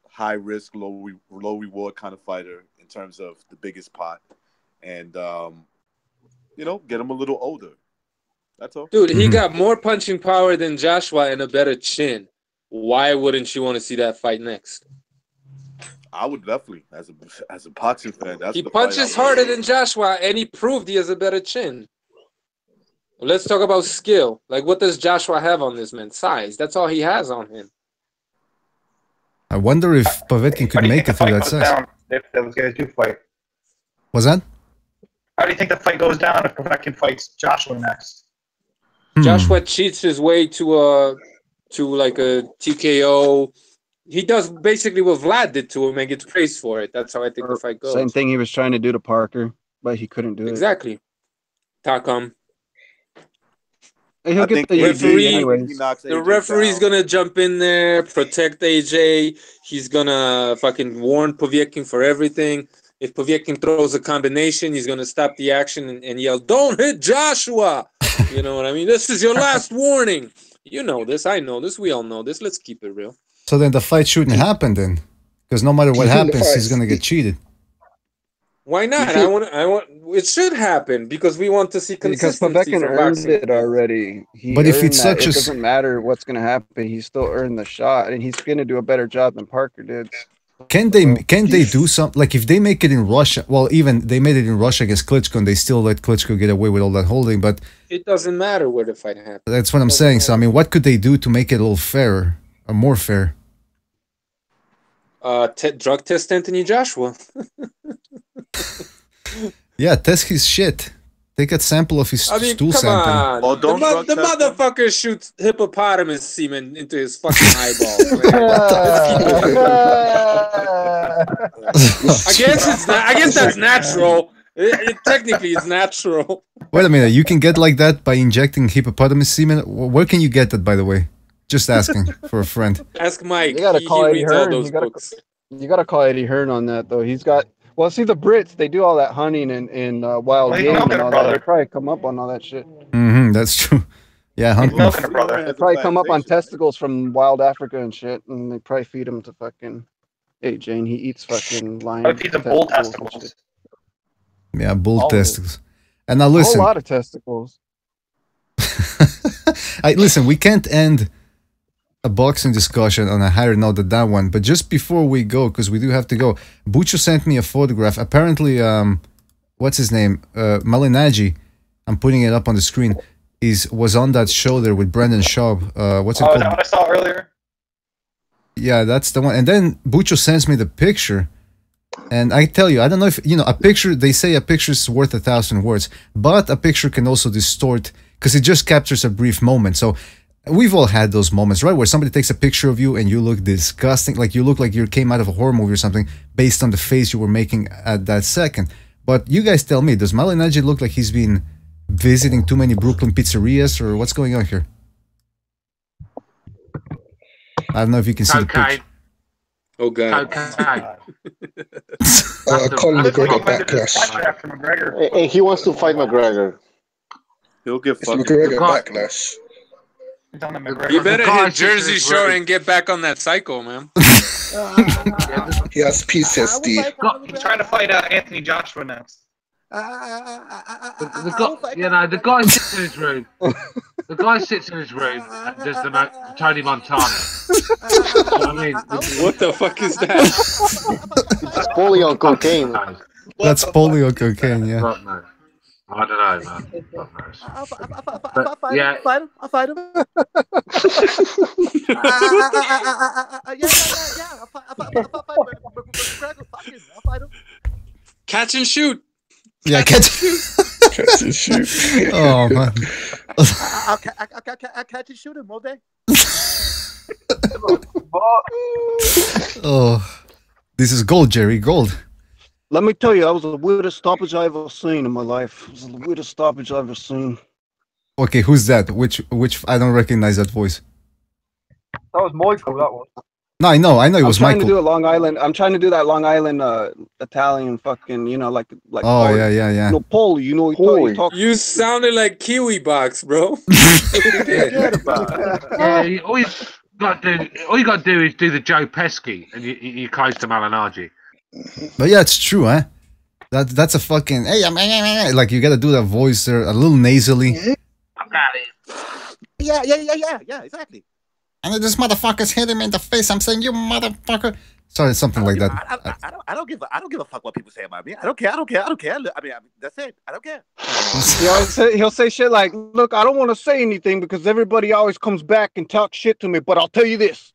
high risk, low reward kind of fighter in terms of the biggest pot, and get him a little older. That's all. Dude, he got more punching power than Joshua and a better chin. Why wouldn't you want to see that fight next? I would definitely, as a boxing fan. He punches harder than Joshua, and he proved he has a better chin. Let's talk about skill. Like, what does Joshua have on this man? Size. That's all he has on him. I wonder if Povetkin could make it through that size. If those guys do fight. Was that? How do you think the fight goes down if Povetkin fights Joshua next? Joshua cheats his way to like a TKO. He does basically what Vlad did to him and gets praised for it. That's how I think the fight goes. Same thing he was trying to do to Parker, but he couldn't do it. Exactly. Takam. He'll get the referee. The referee's gonna jump in there, protect AJ. He's gonna fucking warn Povetkin for everything. If Povetkin throws a combination, he's gonna stop the action and yell, "Don't hit Joshua!" You know what I mean? This is your last warning. You know this. I know this. We all know this. Let's keep it real. So then the fight shouldn't happen then, because no matter what happens, he's gonna get cheated. Why not? I want. It should happen because we want to see consistency. Because Povetkin earned it already. But if it's such it doesn't matter what's going to happen. He still earned the shot, and he's going to do a better job than Parker did. Can they do something like if they make it in Russia? Well, even they made it in Russia against Klitschko, and they still let Klitschko get away with all that holding. But it doesn't matter where the fight happens. That's what I'm saying. So I mean, what could they do to make it a little fairer, or more fair? Drug test Anthony Joshua. Yeah, test his shit. Take a sample of his stool sample. On. Oh, the motherfucker shoots hippopotamus semen into his fucking eyeball. I guess that's natural. Technically, it's natural. Wait a minute. You can get like that by injecting hippopotamus semen? Where can you get that, by the way? Just asking for a friend. Ask Mike. You gotta call Eddie Hearn. You gotta call Eddie Hearn on that, though. He's got. Well, see, the Brits, they do all that hunting in wild game and all that. They probably come up on all that shit. Mm-hmm, that's true. Yeah, hunting. They probably come up on testicles from wild Africa and shit, and they probably feed them to fucking... Hey, Jane, he eats fucking lion testicles. Yeah, bull testicles. And now listen. A whole lot of testicles. Listen, we can't end a boxing discussion on a higher note than that one, but just before we go, because we do have to go, Bucho sent me a photograph. Apparently, what's his name? Malignaggi, I'm putting it up on the screen, was on that show there with Brendan Schaub. What's it called? Is that what I saw earlier? Yeah, that's the one. And then Bucho sends me the picture, And I tell you, I don't know if, you know, a picture, they say a picture is worth 1,000 words, but a picture can also distort because it just captures a brief moment. So we've all had those moments, right? Where somebody takes a picture of you and you look disgusting, like you look like you came out of a horror movie or something based on the face you were making at that second. But you guys tell me, does Malignaggi look like he's been visiting too many Brooklyn pizzerias, or what's going on here? I don't know if you can see the picture. Oh god. Conor McGregor backlash. Hey, he wants to fight McGregor. He'll get It's fucking. McGregor backlash. You better hit Jersey Shore and get back on that cycle, man. He has PTSD. He's trying to fight Anthony Joshua next. The guy sits in his room. The guy sits in his room and does the Tony Montana. I mean, what the fuck is that? It's polio on cocaine. That's polio on cocaine, yeah. I don't know, man. God knows. I'll fight him. I'll fight him. I'll fight him. Catch and shoot. Yeah, catch and shoot. Oh man. I'll catch and shoot him all day. Oh, this is gold, Jerry. Gold. Let me tell you, that was the weirdest stoppage I've ever seen in my life. It was the weirdest stoppage I've ever seen. Okay, who's that? Which? I don't recognize that voice. That was Michael. That was. No, I know it was I'm trying Michael. to do a Long Island. I'm trying to do that Long Island Italian fucking, you know, like. Oh yeah. You know, Paulie. You know, you talk. You sounded like KIWI Box, bro. Yeah, all you got to do is do the Joe Pesci, and you close to Malignaggi. But yeah, it's true, huh? That's a fucking like you gotta do that voice there a little nasally. Yeah, exactly. And this motherfucker's hitting me in the face. I'm saying, you motherfucker. Sorry, something like that. I don't give a fuck what people say about me. I don't care. I mean, that's it. I don't care. He'll say shit like, "Look, I don't want to say anything because everybody always comes back and talks shit to me, but I'll tell you this."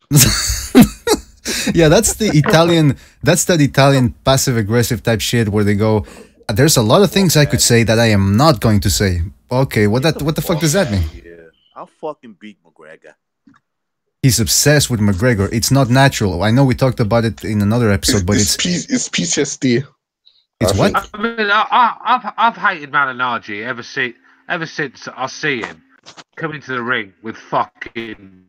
Yeah, that's the Italian. That's that Italian passive-aggressive type shit where they go, "There's a lot of things I could say that I am not going to say." Okay, what the fuck does that mean? Yeah, I'll fucking beat McGregor. He's obsessed with McGregor. It's not natural. I know we talked about it in another episode, but it's PTSD. It's what? I mean, I've hated Malignaggi ever since I see him come into the ring with fucking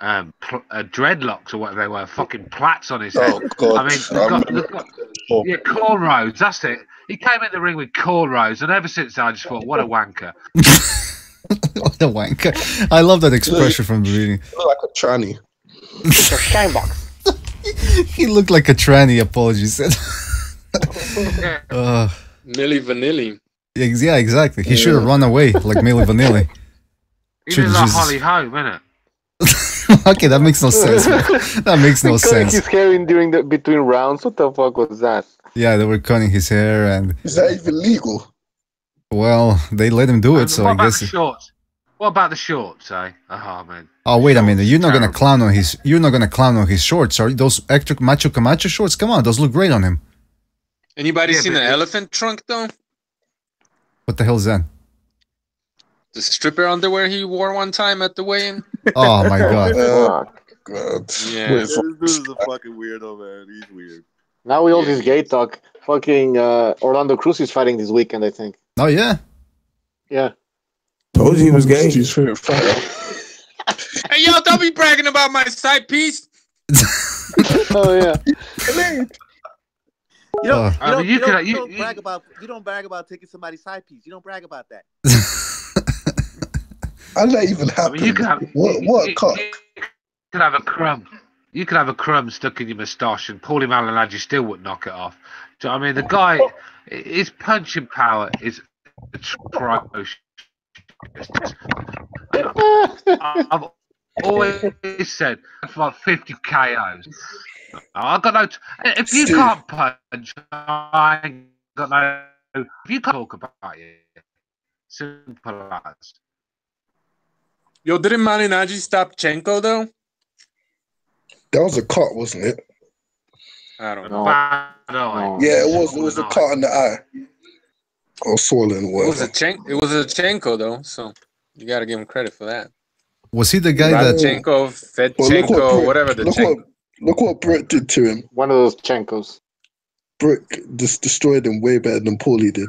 dreadlocks or whatever they were, fucking plaits on his head. Oh God! I mean, yeah, cornrows. That's it. He came in the ring with cornrows, and ever since I just thought, what a wanker. What a wanker! I love that expression from the beginning. Look like a tranny. It's a shine box. He looked like a tranny. Apologies. Milli Vanilli. Yeah, exactly. He should have run away like Milli Vanilli. He did like Holly Holm, innit? Okay, that makes no sense. That makes no sense. His hair in between rounds. What the fuck was that? Yeah, they were cutting his hair, and is that even legal? Well, they let him do it, so I guess. What about the shorts, eh? Oh man. Oh wait a minute! You're not gonna clown on his. You're not gonna clown on his shorts, are you? Those extra Macho Camacho shorts? Come on, those look great on him. Anybody seen the elephant trunk though? What the hell is that? The stripper underwear he wore one time at the weigh-in. Oh my god! God. Yeah. This dude is a fucking weirdo, man. He's weird. Now we all this gay talk. Fucking Orlando Cruz is fighting this weekend, I think. Oh yeah. Yeah. Told you he was gay. He's favorite fighter. Hey yo, don't be bragging about my side piece. Oh yeah. You don't brag about taking somebody's side piece. You don't brag about that. How did that even happen? I mean, What a cock. You could have a crumb. You could have a crumb stuck in your moustache, and Paulie Malignaggi still wouldn't knock it off. Do you know what I mean? The guy, his punching power is atrocious. I've always said for like 50 KOs. I've got no. If you can't punch, I ain't got no. If you can't talk about it, simple as. Yo, didn't Malignaggi stop Chenko though? That was a cut, wasn't it? I don't No. know. Bad eye. Yeah, it was a cut in the eye. Or swollen, It was whatever. it was a Chenko though, so you got to give him credit for that. Was he the guy that? Radchenko, Well, Fedchenko, whatever the Chenko. look what Brick did to him. One of those Chenkos. Brick just destroyed him way better than Paulie did.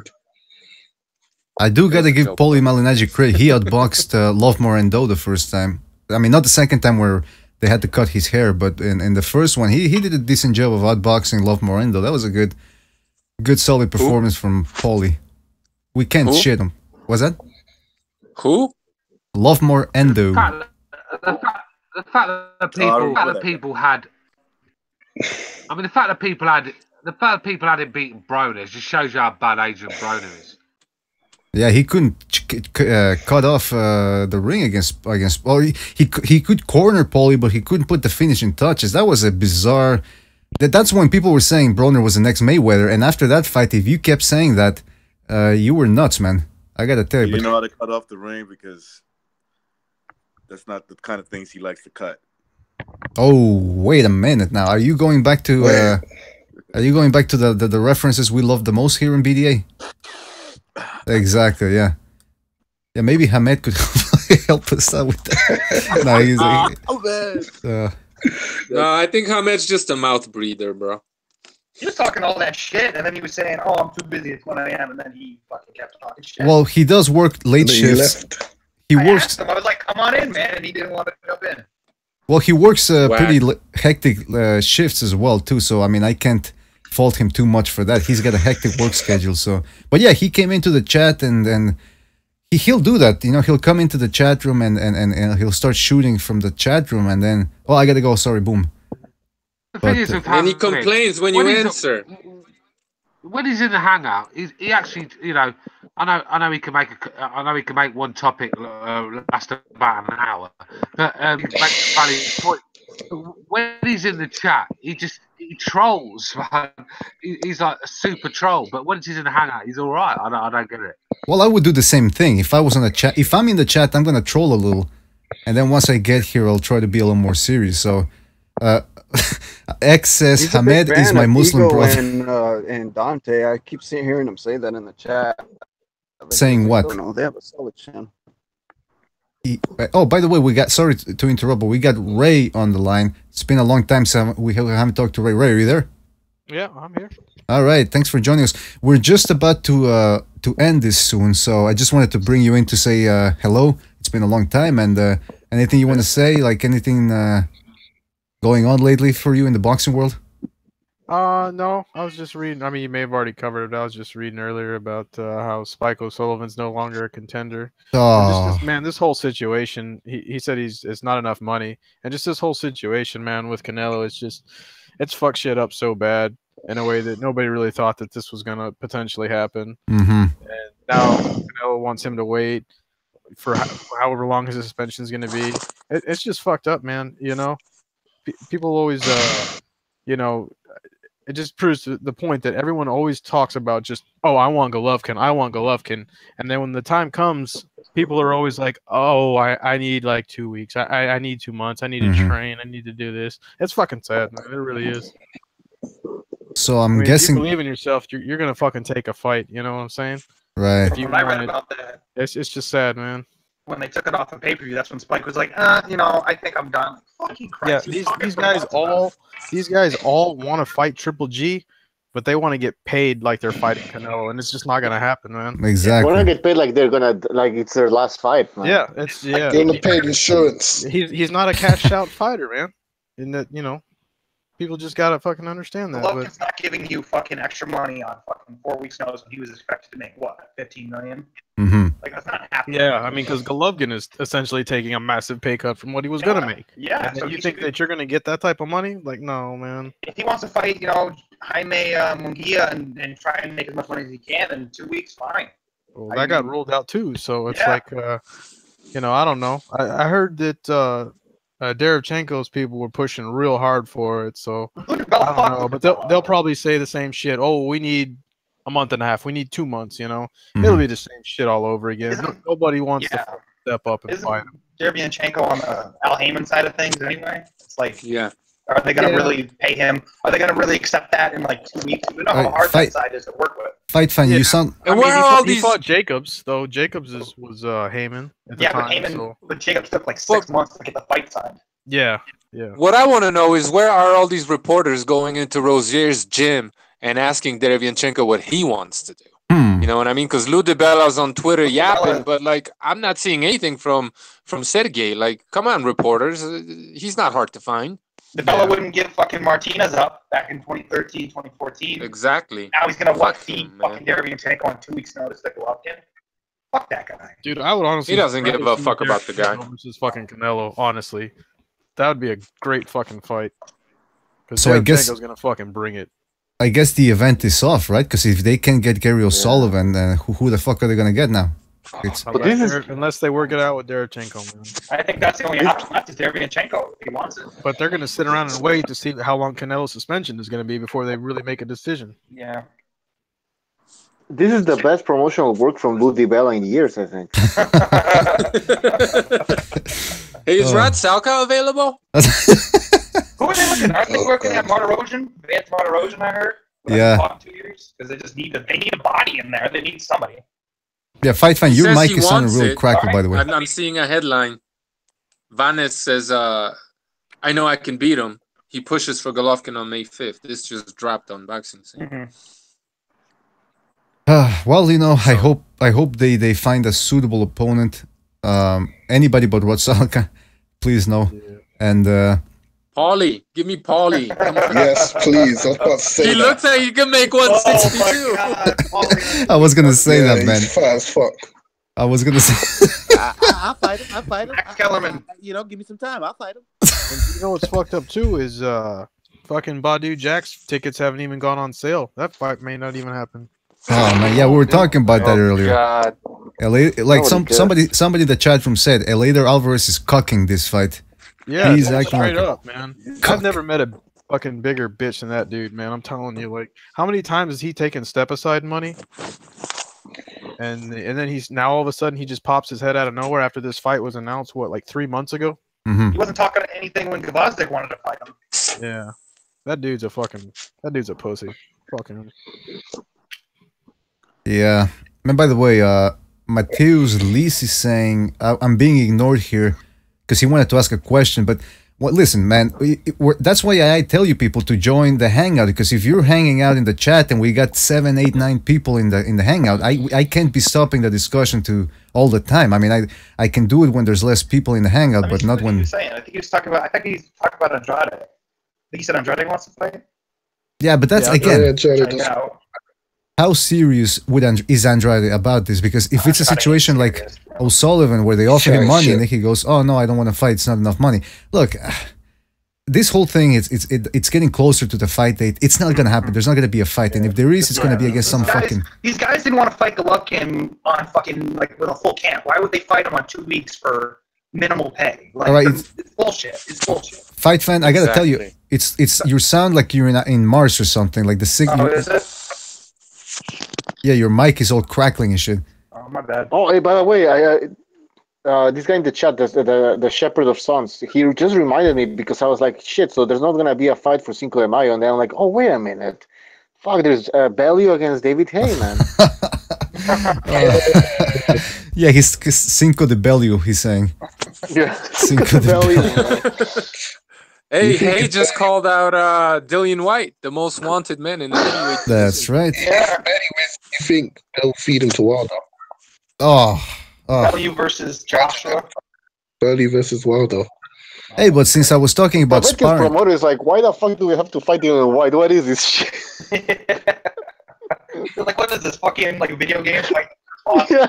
I do gotta give Paulie Malignaggi credit. He outboxed Lovemore Endo the first time. I mean, not the second time where they had to cut his hair, but in the first one, he did a decent job of outboxing Lovemore Endo. That was a good solid performance from Paulie. We can't shit him. Was that? Who? Lovemore Endo. The fact that people had. I mean, the fact that people had him beating Broner just shows you how bad Adrian Broner is. Yeah, he couldn't cut off the ring against. Well, he could corner Paulie, but he couldn't put the finishing touches. That was a bizarre. That's when people were saying Broner was the next Mayweather, and after that fight, if you kept saying that, you were nuts, man. I gotta tell you. You know how to cut off the ring because that's not the kind of things he likes to cut. Oh, wait a minute now. Are you going back to the references we love the most here in BDA? Exactly, yeah. Yeah, maybe Hamed could help us out with that. No, I think Hamed's just a mouth breather, bro. He was talking all that shit, and then he was saying, "Oh, I'm too busy. It's 1 a.m." And then he fucking kept talking shit. Well, he does work late shifts. He works. Asked him, I was like, "Come on in, man," and he didn't want to jump in. Well, he works pretty hectic shifts as well too. So I mean, I can't fault him too much for that. He's got a hectic work schedule. So, but yeah, he came into the chat and he'll do that. You know, he'll come into the chat room and he'll start shooting from the chat room, and then I gotta go. Sorry, boom. And he complains when you answer. When he's in the hangout, he actually, you know, I know he can make one topic last about an hour, but he makes a valid point. When he's in the chat, he trolls. He's like a super troll. But when he's in the hangout, he's all right. I don't get it. Well, I would do the same thing if I was on a chat. If I'm in the chat, I'm gonna troll a little, and then once I get here, I'll try to be a little more serious. So, X says Hamed is my Muslim brother. And Dante, I keep hearing him say that in the chat. Saying what? No, they have a solid channel. Oh, by the way, we got, sorry to interrupt, but we got Ray on the line. It's been a long time, so we haven't talked to Ray. Ray, are you there? Yeah, I'm here. All right, thanks for joining us. We're just about to end this soon, so I just wanted to bring you in to say hello. It's been a long time, and anything you want to say, like anything going on lately for you in the boxing world? No, I was just reading. I mean, you may have already covered it. I was just reading earlier about how Spike O'Sullivan's no longer a contender. Oh. Man, this whole situation, he said it's not enough money. And just this whole situation, man, with Canelo, it's fucked shit up so bad in a way that nobody really thought that this was going to potentially happen. Mm-hmm. And now Canelo wants him to wait for however long his suspension is going to be. It's just fucked up, man. You know, people always, you know, it just proves the point that everyone always talks about just, oh, I want Golovkin. And then when the time comes, people are always like, oh, I need like 2 weeks. I need 2 months. I need to train. I need to do this. It's fucking sad, man. It really is. So I'm if guessing. you believe in yourself, you're going to fucking take a fight. You know what I'm saying? Right. If you When I read want it, about that, it's just sad, man. when they took it off of pay-per-view, that's when Spike was like, you know, I think I'm done. Fucking Christ. Yeah, these guys all want to fight Triple G, but they want to get paid like they're fighting Canelo, and it's just not gonna happen, man. Exactly. They want to get paid like they're gonna, like it's their last fight, man. Yeah, it's They're gonna pay insurance. He's not a cash out fighter, man. In that, you know, people just gotta fucking understand that. Golovkin's not giving you fucking extra money on fucking 4 weeks' notice when he was expected to make what, 15 million? Mm-hmm. Like that's not happening. Yeah, I mean, because Golovkin is essentially taking a massive pay cut from what he was gonna make. Yeah, and so you he think should- that you're gonna get that type of money? Like, no, man. If he wants to fight, you know, Jaime Munguia and try and make as much money as he can in 2 weeks, fine. Well, that got ruled out too, so it's like, you know, I don't know. I heard that Derevchenko's people were pushing real hard for it, so I don't know. But they'll probably say the same shit. Oh, we need a month and a half. We need 2 months. You know, it'll be the same shit all over again. Nobody wants to step up and fight him. Derevchenko on the Al Heyman side of things anyway? It's like, yeah. Are they going to really pay him? Are they going to really accept that in like 2 weeks? We know how hard that side is to work with. Fight fan, you sound. I mean, he fought Jacobs though. Jacobs was Heyman at the Yeah, time. but Heyman, So. but Jacobs took like 6 months to get the fight signed. Yeah, yeah. What I want to know is where are all these reporters going into Rozier's gym and asking Derevianchenko what he wants to do? You know what I mean? Because Lou DiBella's on Twitter yapping, but like I'm not seeing anything from Sergey. Like, come on, reporters, he's not hard to find. DiBella wouldn't give fucking Martinez up back in 2013, 2014. Exactly. Now he's gonna feed fucking Derevianchenko on 2 weeks' notice to Golovkin. Fuck that guy. Dude, I would honestly. He doesn't give a fuck about the guy. Versus fucking Canelo, honestly, that would be a great fucking fight. Because So I guess- gonna fucking bring it. I guess the event is off, right? Because if they can get Gary O'Sullivan, who the fuck are they gonna get now? It's, Unless they work it out with Derevianchenko, man. I think that's the only option left is Derevianchenko if he wants it. But they're gonna sit around and wait to see how long Canelo's suspension is gonna be before they really make a decision. Yeah. This is the best promotional work from Lou DiBella in years, I think. Hey, is Rad Salka available? Who are they looking? Aren't they working at Martirosyan? Vance Martirosyan, I heard. Yeah. In 2 years because they just need they need a body in there. They need somebody. yeah, fight fan. He Your says mic he is sounding wants real it. crackle, by the way. I'm seeing a headline. Vanes says, I know I can beat him. He pushes for Golovkin on May 5th. This just dropped on Boxing Scene. Well, you know, I hope they find a suitable opponent. Anybody but Rotsalka, please no. And Paulie, give me Paulie. Yes, please. I was about to say He that. looks like he can make 162. I was gonna say that, man. He's fat as fuck. I was gonna say. I'll fight him. I'll fight him. Kellerman. You know, give me some time. I'll fight him. And you know what's fucked up too is fucking Badu Jack's tickets haven't even gone on sale. That fight may not even happen. Oh man, yeah, we were talking about that earlier. God. Like somebody in the chat room said, Elader Alvarez is cucking this fight. Yeah, he's straight acting like up, man. I've never met a fucking bigger bitch than that dude, man. I'm telling you, like, how many times has he taken step aside money? And then he's now all of a sudden he just pops his head out of nowhere after this fight was announced. What, like 3 months ago? Mm-hmm. He wasn't talking anything when Gvozdyk wanted to fight him. Yeah, that dude's a pussy. Fucking. Yeah. And by the way, Mateus Lis is saying I'm being ignored here because he wanted to ask a question. But listen, man, that's why I tell you people to join the hangout, because if you're hanging out in the chat and we got 7, 8, 9 people in the hangout, I can't be stopping the discussion to all the time. I mean, I can do it when there's less people in the hangout, but not when. I think he's talking about Andrade. I think he said Andrade wants to fight. Yeah, but that's again. Yeah, How serious is Andrade about this? Because if it's a situation like O'Sullivan where they offer him money and then he goes, "Oh no, I don't want to fight. It's not enough money." Look, this whole thing it's getting closer to the fight date. It's not gonna happen. There's not gonna be a fight, and if there is, it's gonna be against some fucking. These guys didn't want to fight Golovkin on fucking like with a full camp. Why would they fight him on 2 weeks for minimal pay? Like, All right, it's bullshit. It's bullshit. Fight fan, I gotta tell you, it's you sound like you're in Mars or something. Like the signal. Oh, is it? Yeah, your mic is all crackling and shit. Oh, my bad. Oh, hey, by the way, this guy in the chat, the Shepherd of Sons, he just reminded me because I was like, shit, so there's not going to be a fight for Cinco de Mayo. And then I'm like, oh, wait a minute. Fuck, there's Bellew against David Hay, man. Yeah, he's Cinco de Bellew, he's saying. Yeah. Cinco de Bellew. Hey, just called out Dillian White, the most wanted man in the heavyweight division. That's right. Yeah, anyways, you think they'll feed him to Wilder? Oh. Bellew versus Joshua. Bellew versus Wilder. Hey, but since I was talking about His sparring, promoter is like, why the fuck do we have to fight him in white? What is this shit? Like, what is this fucking like a video game? Like, yeah,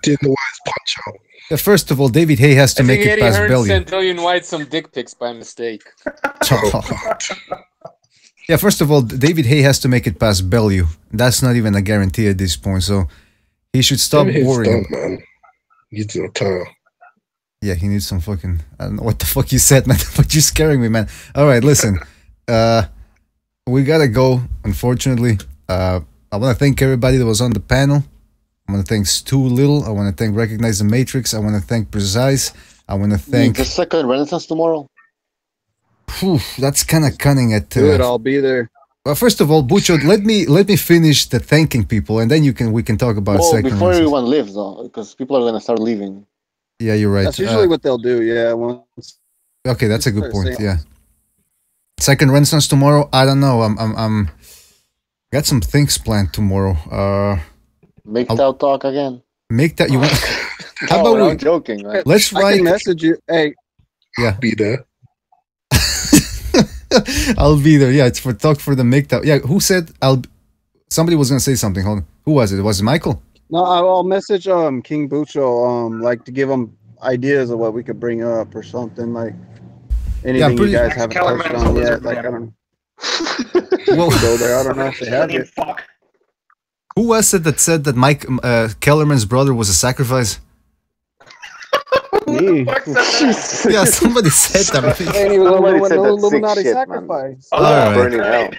didn't know why his punch out. yeah, first of all, David Hay has to I make think it Eddie past Hearn Bellew. sent Dillian White some dick pics by mistake. Yeah, first of all, David Hay has to make it past Bellew. That's not even a guarantee at this point, so he should stop worrying. Done, man. He's retire. Yeah, he needs some fucking. I don't know what the fuck you said, man, but you're scaring me, man. All right, listen. We gotta go, unfortunately. I want to thank everybody that was on the panel. I want to thank Stu Little. I want to thank Recognize the Matrix. I want to thank Precise. I want to thank. The second Renaissance tomorrow. That's kind of cunning. At Do it. I'll be there. well, first of all, Bucho, let me finish the thanking people, and then we can talk about Well, second before races. everyone leaves, though, because people are gonna start leaving. Yeah, you're right. That's usually what they'll do. Yeah. Once Okay, that's a good start point. saying- Yeah. Second Renaissance tomorrow. I don't know. I'm got some things planned tomorrow. Make that talk again. Make that you want. How No, about I'm we? joking, man. Let's I write. can message you. Hey, Yeah, Be there. I'll be there. Yeah, it's for talk for the make that. Yeah, who said I'll? Somebody was gonna say something. Hold on. Who was it? Was it Michael? no, I'll message King Bucho like to give him ideas of what we could bring up or something like anything pretty- you guys haven't touched Kellerman's on a yet. lizard Like I man. don't know. Well, Go there. I don't know if they have Alien it. fuck. who was it that said that Mike Kellerman's brother was a sacrifice? Me. Yeah, somebody said that. I think. Ain't even Somebody said that sick Illuminati shit, man. sacrifice. All right. Burning hell.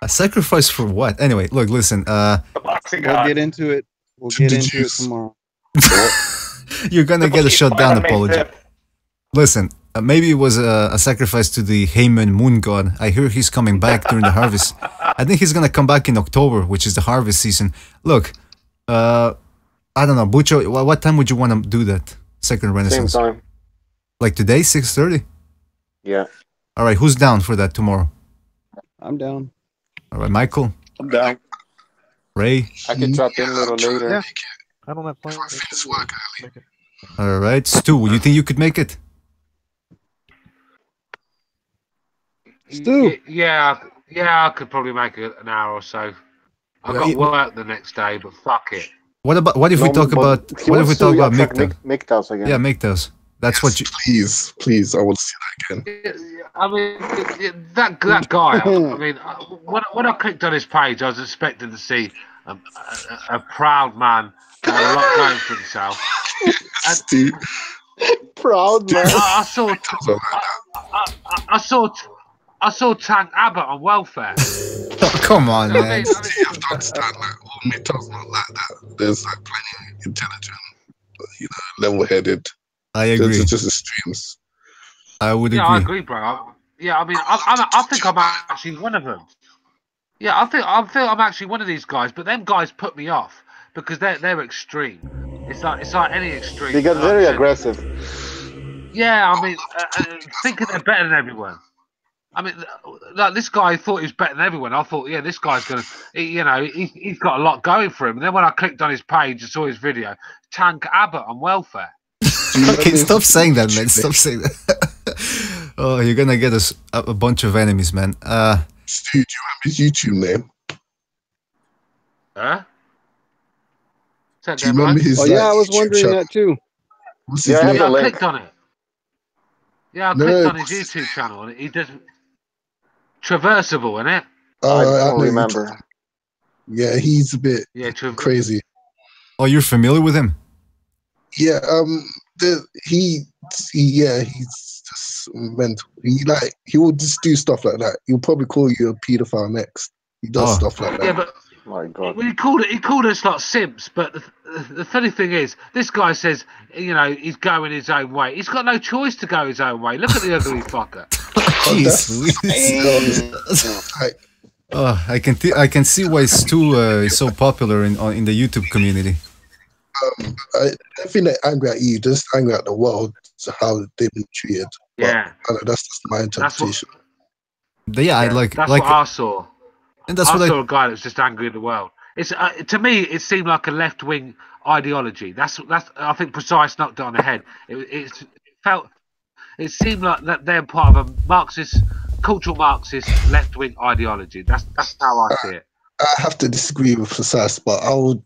A sacrifice for what? Anyway, look, listen. The boxing We'll god. get into it. We'll get into it tomorrow. You're gonna get a shutdown By May apology. 5th. Listen, maybe it was a sacrifice to the Heyman moon god. I hear he's coming back during the harvest. I think he's gonna come back in October, which is the harvest season. Look, I don't know, Bucho. What time would you want to do that? Second Same Renaissance, time. like today, 6:30. Yeah. All right, who's down for that tomorrow? I'm down. All right, Michael, I'm down. Ray. I can drop in a little later. Yeah. I don't have plans. All right, Stu. You think you could make it? Stu. Yeah, I could probably make it an hour or so. I've got work the next day, but fuck it. What about what if we talk about MGTOWs again? Yeah, MGTOWs. That's what you. Please, I want to see that again. I mean, that guy. I mean, when I clicked on his page, I was expecting to see a proud man with a lot going for himself. And Proud man. I saw Tank Abbott on welfare. Oh, come on, man. You have to understand, like, all MGTOWs not like that. There's like plenty of intelligent, level-headed. I agree. It's just extremes. I would Yeah, agree. I agree, bro. I mean, I think I'm actually one of them. Yeah, I think I'm actually one of these guys. But them guys put me off because they're extreme. It's like any extreme. They got very aggressive. Yeah, I mean, thinking they're better than everyone. I mean, like this guy thought he was better than everyone. I thought, yeah, this guy's gonna, he's got a lot going for him. And then when I clicked on his page and saw his video, Tank Abbott on welfare. Okay, stop saying that, man. Stop saying that. Oh, you're gonna get us a bunch of enemies, man. Stu, do you remember his YouTube name? Huh? Do you remember his? Oh yeah, I was YouTube wondering channel? that too. What's his name? I clicked on it. Yeah, I clicked on his YouTube channel and he does traversable, isn't it? I don't know remember. Yeah, he's a bit crazy. Oh, you're familiar with him? Yeah, he's just mental. He will just do stuff like that. He'll probably call you a paedophile next. He does stuff like that. Yeah, but my God, he called us like simps. But the funny thing is, this guy says, he's going his own way. He's got no choice to go his own way. Look at the ugly fucker. Jeez. Oh, I can see why Stu is so popular in the YouTube community. I think they're angry at you, just angry at the world, how they've been treated. Yeah, but, that's just my interpretation. That's what I saw. And that's I what saw a guy that was just angry at the world. It's to me, it seemed like a left-wing ideology. That's I think Precise knocked it on the head. It seemed like that they're part of a cultural Marxist left-wing ideology. That's how I see it. I have to disagree with Precise, but I would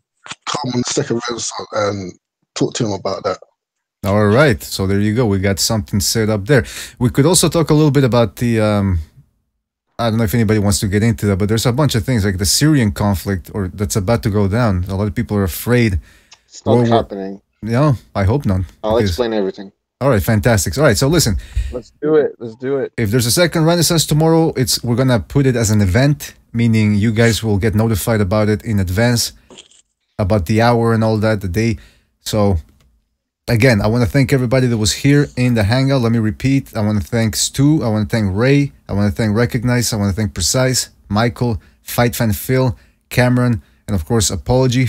come on the second Renaissance and talk to him about that. All right, so there you go. We got something set up there. We could also talk a little bit about the I don't know if anybody wants to get into that, but there's a bunch of things like the Syrian conflict that's about to go down. A lot of people are afraid. It's not happening. No, I hope not. I'll explain everything. All right, fantastic. All right, so listen. Let's do it. Let's do it. If there's a second Renaissance tomorrow, we're gonna put it as an event, meaning you guys will get notified about it in advance, about the hour and all that, the day. So again, I want to thank everybody that was here in the hangout. Let me repeat. I want to thank Stu. I want to thank Ray. I want to thank Recognize. I want to thank Precise, Michael, Fight Fan Phil, Cameron, and of course, Apology.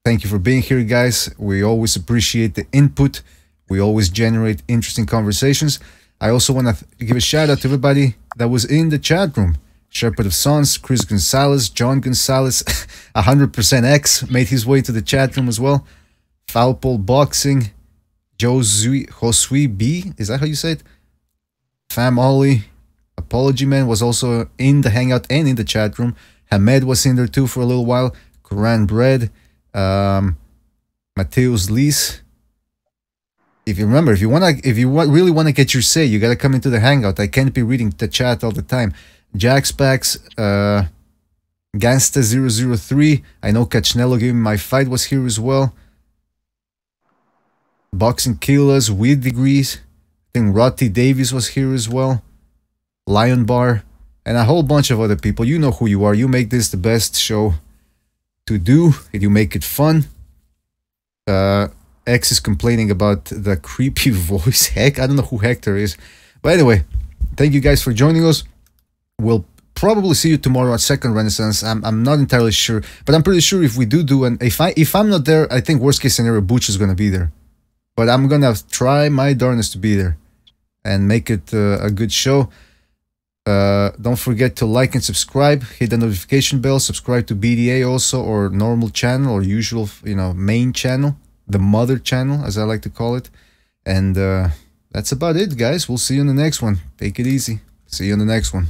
Thank you for being here, guys. We always appreciate the input. We always generate interesting conversations. I also want to give a shout out to everybody that was in the chat room. Shepherd of Sons, Chris Gonzalez, John Gonzalez, 100% X made his way to the chat room as well. Foulpole Boxing, Josui B, is that how you say it? Fam Ollie, Apology Man was also in the hangout and in the chat room. Hamed was in there too for a little while. Quran Bread, Mateus Lees. If you remember, if you really want to get your say, you gotta come into the hangout. I can't be reading the chat all the time. Jack Spax, Gangsta003. I know Cachnello gave me my fight was here as well. Boxing Killers, Weird Degrees. I think Roddy Davies was here as well. Lion Bar, and a whole bunch of other people. You know who you are. You make this the best show to do. You make it fun. X is complaining about the creepy voice. Heck, I don't know who Hector is. But anyway, thank you guys for joining us. We'll probably see you tomorrow at Second Renaissance. I'm not entirely sure, but I'm pretty sure if we do, and if I'm not there, I think worst case scenario, Butch is gonna be there. But I'm gonna try my darnest to be there and make it a good show. Don't forget to like and subscribe, hit the notification bell, subscribe to BDA also, or normal channel, or usual, main channel, the mother channel, as I like to call it. And that's about it, guys. We'll see you in the next one. Take it easy. See you in the next one.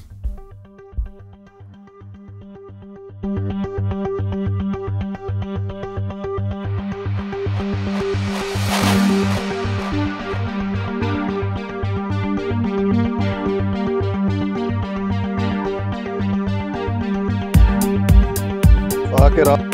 Fuck it up.